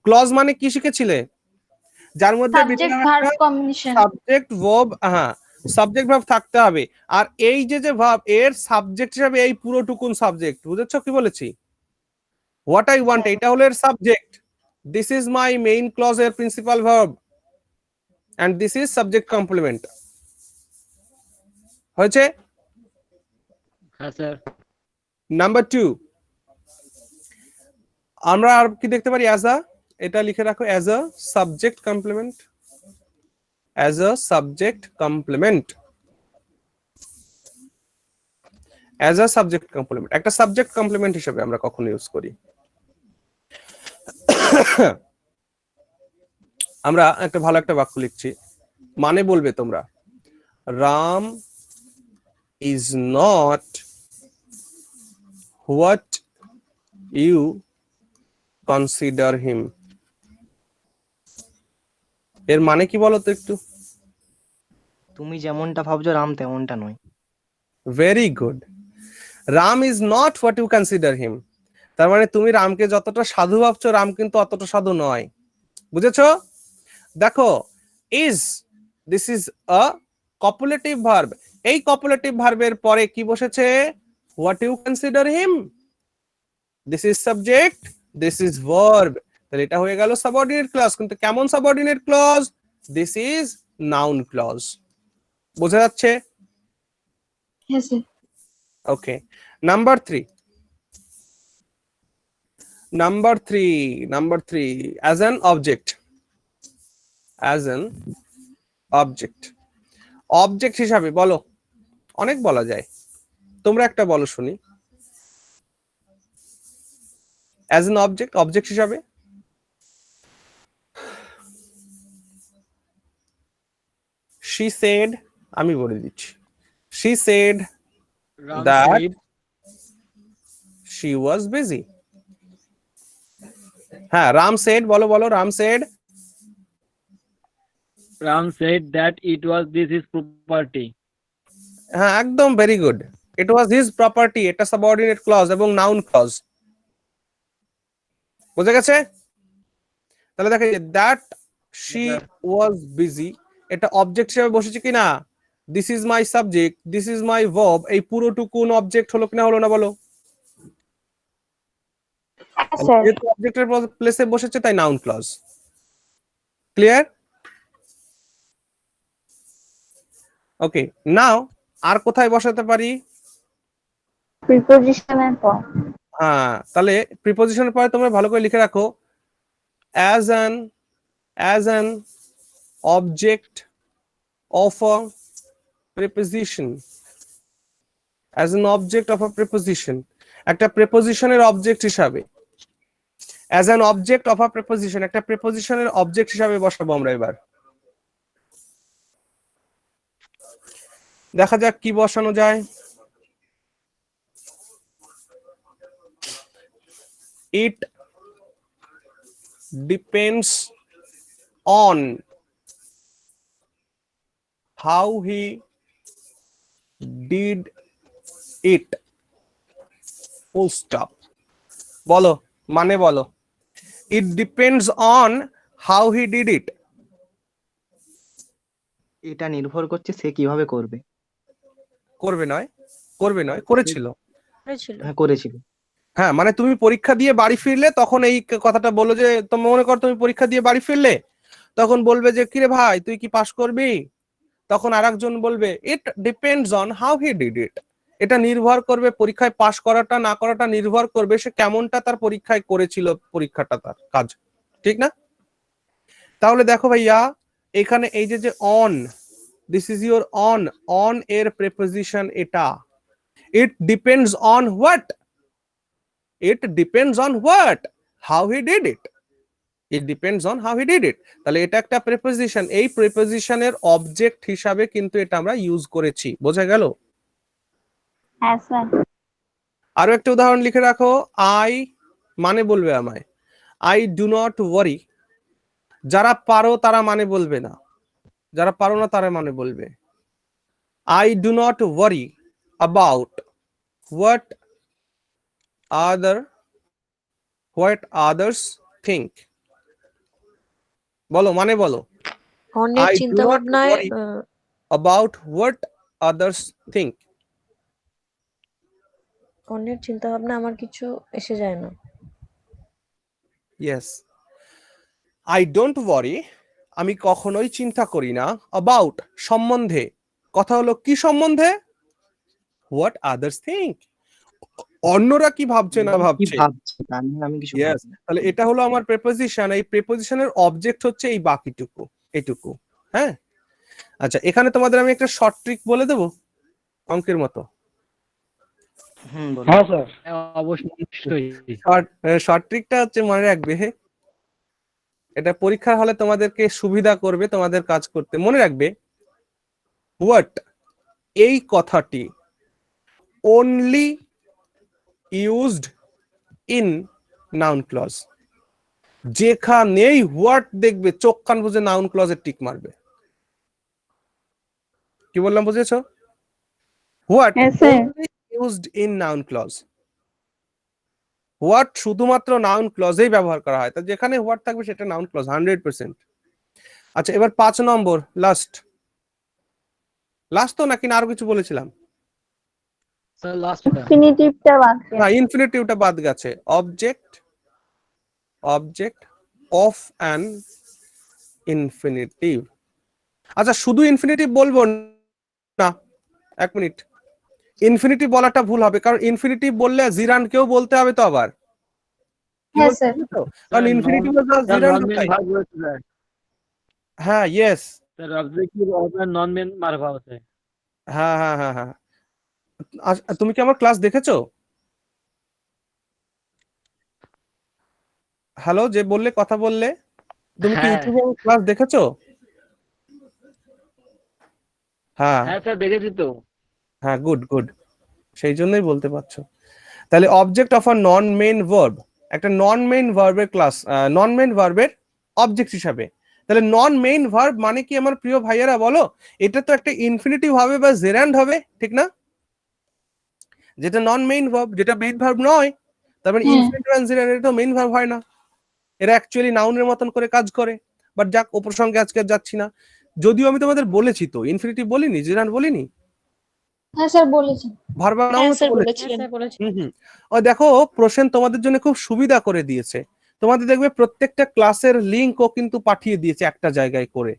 Clause মানে কি শিখেছিলে? যার মধ্যে subject verb combination. Subject verb, হ্যাঁ সাবজেক্ট ভার্ব থাকতে হবে। আর এই যে ভার্ব এর সাবজেক্ট হিসেবে এই পুরোটুকুন সাবজেক্ট। বুঝেছো কি বলেছি? হোয়াট আই ওয়ান্ট এটা হলো এর subject, this is my main clause এর principal verb, and this is subject complement. হয়েছে? হ্যাঁ স্যার। নাম্বার 2 আমরা আর কি দেখতে পারি? অ্যাজ আ, এটা লিখে রাখো as a subject complement. As a subject complement, as a subject complement, একটা সাবজেক্ট কমপ্লিমেন্ট হিসেবে আমরা কখন ইউজ করি? আমরা একটা ভালো একটা বাক্য লিখছি, মানে বলবে তোমরা Ram is not what you consider him. এর মানে কি বলো তো একটু? তুমি যেমনটা ভাবছো রাম তেমনটা নয়। Very good. Ram is not what you consider him, তার মানে তুমি রামকে যতটা সাধু ভাবছো রাম কিন্তু অতটা সাধু নয়। বুঝেছো? দেখো is, this is a copulative verb. এই কপুলেটিভ ভার্বের পরে কি বসেছে? What you consider him, this is subject, this is verb. তাহলে এটা হয়ে গেল সাবঅর্ডিনেট ক্লজ। কিন্তু কেমন subordinate clause? This is noun clause. বোঝা যাচ্ছে? হ্যাঁ sir. Okay, number 3, number 3 as an object, as an object, object হিসাবে বলো। অনেক বলা যায়, তোমরা একটা বলো শুনি। as an object, অবজেক্ট হিসাবে she said, আমি বলে দিচ্ছি, she said that she was busy. হ্যাঁ, রাম said, বলো বলো, Ram said that it was his property. হ্যাঁ একদম, very good. It was his property, এটা সাবঅর্ডিনেট ক্লজ এবং নাউন ক্লজ। বোঝা গেছে? তাহলে দেখো দ্যাট শি ওয়াজ বিজি, এটা অবজেক্ট হিসেবে বসেছে কিনা? This is my subject, this is my verb, এই পুরোটুকু অবজেক্ট হলো কিনা হলো না বলো? স্যার যেহেতু অবজেক্টের প্লেসে বসেছে তাই নাউন ক্লজ। ক্লিয়ার? ওকে, নাও আর কোথায় বসাতে পারি? প্রিপোজিশনের পর। হ্যাঁ, তাহলে প্রিপোজিশনের পরে তোমরা ভালো করে লিখে রাখো as an object of a preposition, as an object of a preposition, একটা প্রিপোজিশনের অবজেক্ট হিসাবে, as an object of a preposition, একটা প্রিপোজিশনের অবজেক্ট হিসাবে বসাবো আমরা। এবার দেখা যাক কি বসানো যায়। It depends on how he did it, full stop। বলো, মানে বলো। It depends on how he did it। এটা নির্ভর করছে সে কিভাবে করবে। করবে নয়, করবে নয়, করেছিল। করেছিল। হ্যাঁ, করেছিল। হ্যাঁ, মানে তুমি পরীক্ষা দিয়ে বাড়ি ফিরলে তখন এই কথাটা বলো যে, তুমি মনে কর তুমি পরীক্ষা দিয়ে বাড়ি ফিরলে, তখন বলবে যে কিরে ভাই তুই কি পাস করবি? তখন আরেকজন বলবে it depends on how he did it, এটা নির্ভর করবে, পরীক্ষায় পাস করাটা না করাটা নির্ভর করবে সে কেমনটা তার পরীক্ষায় করেছিল, পরীক্ষাটা তার কাজ, ঠিক না? তাহলে দেখো ভাইয়া, এখানে এই যে on, this is your on এর প্রিপোজিশন এটা। It depends on what? It depends on what? How he did it. It depends on how he did it. তাহলে এটা একটা প্রিপোজিশন, এই প্রিপোজিশনের অবজেক্ট হিসাবে কিন্তু এটা আমরা ইউজ করেছি। বোঝা গেল? হ্যাঁ স্যার। আরো একটা উদাহরণ লিখে রাখো। আই মানে বলবে আমায়, আই ডু নট ওয়ারি। যারা পারো তারা মানে বলবে না, যারা পারো না তারা মানে বলবে। I do not worry about what others think। বলো, মানে বলো। অন্যের I do চিন্তা not ভাবনায় worry about what others think। অন্যের চিন্তা ভাবনা আমার কিছু এসে যায় না। Yes, I don't worry, আমি কখনোই চিন্তা করি না, about সম্বন্ধে, কথা হলো কি সম্বন্ধে? What others think, অন্যরা কি ভাবছে না কি ভাবছে। ভাবছে তা নিয়ে আমি কিছু Yes, ভাবি না। তাহলে এটা হলো আমার প্রিপোজিশন, এই প্রিপোজিশনের অবজেক্ট হচ্ছে এই বাকিটুকু, এইটুকু। হ্যাঁ, আচ্ছা, এখানে তোমাদের আমি একটা শর্ট ট্রিক বলে দেবো অঙ্কের মতো। বলো। হ্যাঁ স্যার। অবশ্যই। শর্ট ট্রিকটা হচ্ছে, মনে রাখবে, এটা পরীক্ষার হলে তোমাদেরকে সুবিধা করবে তোমাদের কাজ করতে। মনে রাখবে, হোয়াট এই কথাটি only used in noun clause। যেখানেই হোয়াট দেখবে চোখ কান বুঝে নাউন ক্লজের টিক মারবে। কি বললাম, বুঝেছো? হোয়াট হ্যাঁ sir. only used in noun clause। What শুধুমাত্র নাউন ক্লজেই ব্যবহার করা হয়, তা যেখানে হোয়াট থাকবে সেটা নাউন ক্লজ 100%। আচ্ছা, এবার 5 নম্বর, লাস্ট তো নাকি না আরো কিছু বলেছিলাম? স্যার লাস্ট ইনফিনিটিভটা বাদ দিয়ে। না, ইনফিনিটিভটা বাদ গেছে। Object of an infinitive. আচ্ছা, শুধু ইনফিনিটিভ বলবো না, 1 মিনিট। ইনফিনিটিভ বলাটা ভুল হবে, কারণ ইনফিনিটিভ বললে জিরান্ড কেও বলতে হবে তো আবার। কি হ্যাঁ বলতে স্যার। হবে তো? কারণ ইনফিনিটিভ জিরান্ড। হ্যাঁ, yes. Sir objective of non main মারভা আছে। হ্যাঁ হ্যাঁ হ্যাঁ হ্যাঁ। তুমি কি আমার ক্লাস দেখেছো? হ্যালো, যে বললে, কথা বললে, তুমি কি হ্যাঁ। ইউটিউবে ক্লাস দেখেছো? হ্যাঁ হ্যাঁ স্যার দেখেছি তো। হ্যাঁ, গুড, সেই জন্যই বলতে পারছো। তাহলে object of a non main verb, একটা নন মেইন ভার্বের ক্লাস, নন মেইন ভার্বের অবজেক্ট হিসাবে। তাহলে নন মেইন ভার্ব মানে কি আমার প্রিয় ভাইয়েরা বলো? এটা তো একটা ইনফিনিটিভ হবে বা জেরান্ড হবে, ঠিক না? যেটা নন মেইন ভার্ব, যেটা মেইন ভার্ব নয়, তার মানে ইনফিনিটিভ এন্ড জেরান্ড, এটা তো মেইন ভার্ব হয় না। এরা অ্যাকচুয়ালি নাউনের মতন করে কাজ করে। বাট যাক, ও প্রসঙ্গে আজকে আর যাচ্ছি না। যদিও আমি তোমাদের বলেছি তো, ইনফিনিটিভ বলিনি, জেনার বলিনি, হ্যাঁ স্যার বলেছেন। ভার্বা হ্যাঁ নাউন স্যার বলেছি। বলেছিলেন। স্যার বলেছেন। ও দেখো, প্রসেন তোমাদের জন্য খুব সুবিধা করে দিয়েছে। তোমাদের দেখবে প্রত্যেকটা ক্লাসের লিংক ও কিন্তু পাঠিয়ে দিয়েছে একটা জায়গায় করে।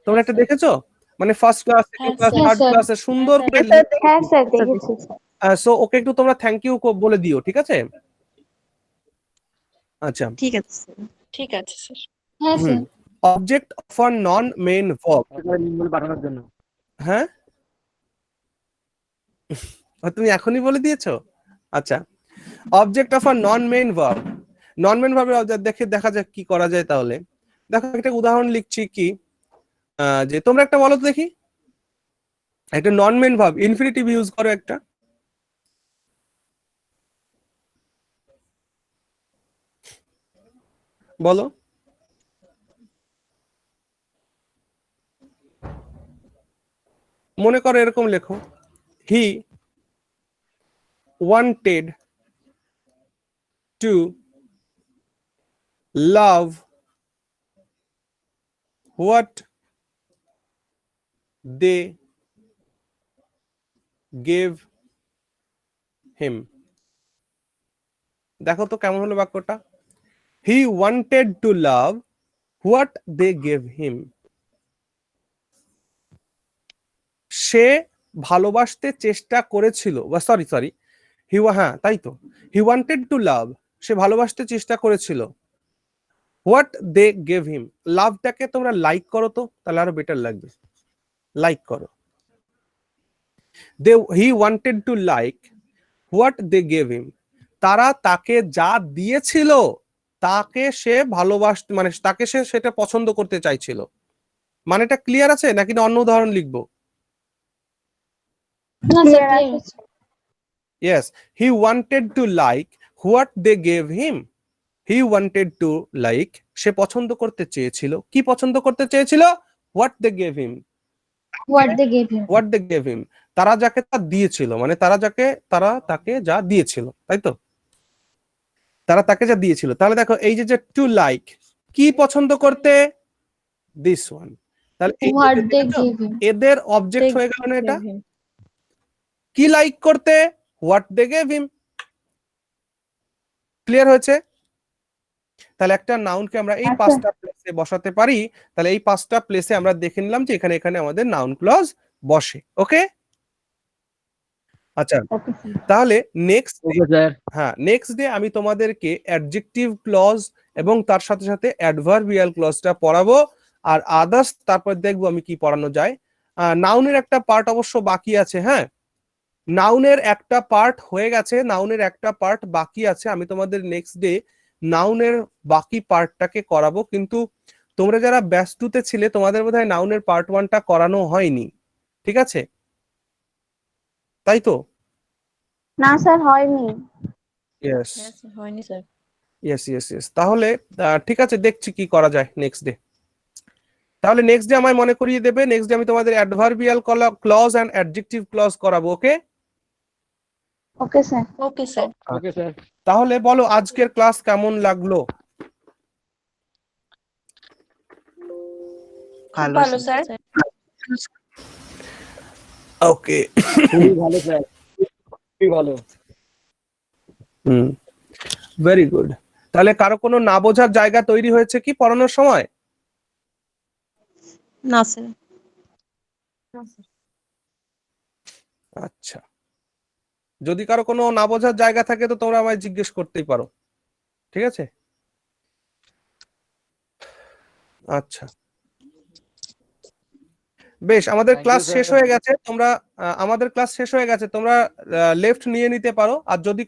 তোমরা একটা দেখেছো? মানে ফার্স্ট ক্লাস, সেকেন্ড ক্লাস, হ্যাঁ, থার্ড স্যার। ক্লাসে সুন্দর করে হ্যাঁ স্যার দেখেছি স্যার। সো ওকে একটু তোমরা থ্যাংক ইউ বলে দিও, ঠিক আছে? আচ্ছা, ঠিক আছে স্যার। হ্যাঁ sir. Object for non main verb. লিঙ্কগুলো পাঠানোর জন্য। হ্যাঁ, তুমি এখনই বলে দিয়েছো? আচ্ছা, object of a non main verb. Non main ভার্বের অবজেক্ট দেখে দেখা যাক কি করা যায়। তাহলে দেখো, একটা উদাহরণ লিখছি কি, যে তোমরা একটা বলো তো দেখি, একটা নন মেইন ভার্ব ইনফিনিটিভ ইউজ করো একটা। বলো। মনে করো এরকম লেখো, হি wanted to love what they gave him. দেখো তো কেমন হলো বাক্যটা? He wanted to love what they gave him. সে ভালোবাসতে চেষ্টা করেছিল, বা সরি হ্যাঁ তাই তো, হি ওয়ান্টেড টু লাভ, সে ভালোবাসতে চেষ্টা করেছিল, হোয়াট দে গেভ হিম। লাভটাকে তোমরা লাইক করো তো, তাহলে আরো বেটার লাগবে। লাইক করো। He wanted to like what they gave him. তারা তাকে যা দিয়েছিল তাকে সে ভালোবাসতে, মানে তাকে সে সেটা পছন্দ করতে চাইছিল। মানেটা ক্লিয়ার আছে নাকি না অন্য উদাহরণ লিখবো? না sir clear. Yes, he wanted to like what they gave him. He wanted to like, সে পছন্দ করতে চেয়েছিল, কি পছন্দ করতে চেয়েছিল? What they gave him. What they gave him. What they gave him, তারা যাকে তা দিয়েছিল, মানে তারা তাকে যা দিয়েছিল, তাই তো? তারা তাকে যা দিয়েছিল। তাহলে দেখো, এই যে টু লাইক, কি পছন্দ করতে? This one. তাহলে হোয়াট দে গেভ হিম। এদের অবজেক্ট হয়ে গেল না এটা? কি লাইক করতে? What they gave him. Clear হয়েছে? তাহলে একটা নাউনকে আমরা এই পাঁচটা প্লেসে বসাতে পারি। তাহলে এই পাঁচটা প্লেসে আমরা দেখে নিলাম যে এখানে এখানে আমাদের নাউন ক্লজ বসে। ওকে, আচ্ছা, তাহলে নেক্সট ডে আমি তোমাদেরকে অ্যাডজেক্টিভ ক্লজ এবং তার সাথে সাথে অ্যাডভার্বিয়াল ক্লজটা পড়াবো। আর আদার্স তারপর দেখবো আমি কি পড়ানো যায়। নাউনের একটা পার্ট অবশ্য বাকি আছে। হ্যাঁ, নাউনের একটা পার্ট হয়ে গেছে, নাউনের একটা পার্ট বাকি আছে। আমি তোমাদের নেক্সট ডে নাউনের বাকি পার্টটাকে করাবো। কিন্তু তোমরা যারা ব্যাচ 2 তে ছিলে, তোমাদের বোধহয় নাউনের পার্ট 1টা করানো হয়নি, ঠিক আছে? তাই তো? না স্যার হয়নি। ইয়েস হয়নি স্যার। ইয়েস। তাহলে ঠিক আছে, দেখছি কি করা যায় নেক্সট ডে। তাহলে নেক্সট ডে আমায় মনে করিয়ে দেবে। নেক্সট ডে আমি তোমাদের adverbial clause and adjective clause করাবো। Okay okay sir. Okay sir. Okay sir. তাহলে বলো আজকের ক্লাস কেমন লাগলো? ভালো স্যার। ওকে, খুবই ভালো স্যার, খুবই ভালো। Very good. তাহলে কারো কোনো না বোঝার জায়গা তৈরি হয়েছে কি পড়ানোর সময়? না স্যার। আচ্ছা, যদি কারো কোনো না বোঝার জায়গা থাকে তো তোমরা আমায় জিজ্ঞেস করতেই পারো, ঠিক আছে? আচ্ছা, বেশ, আমাদের ক্লাস শেষ হয়ে গেছে। তোমরা লেফট নিয়ে নিতে পারো। আর যদি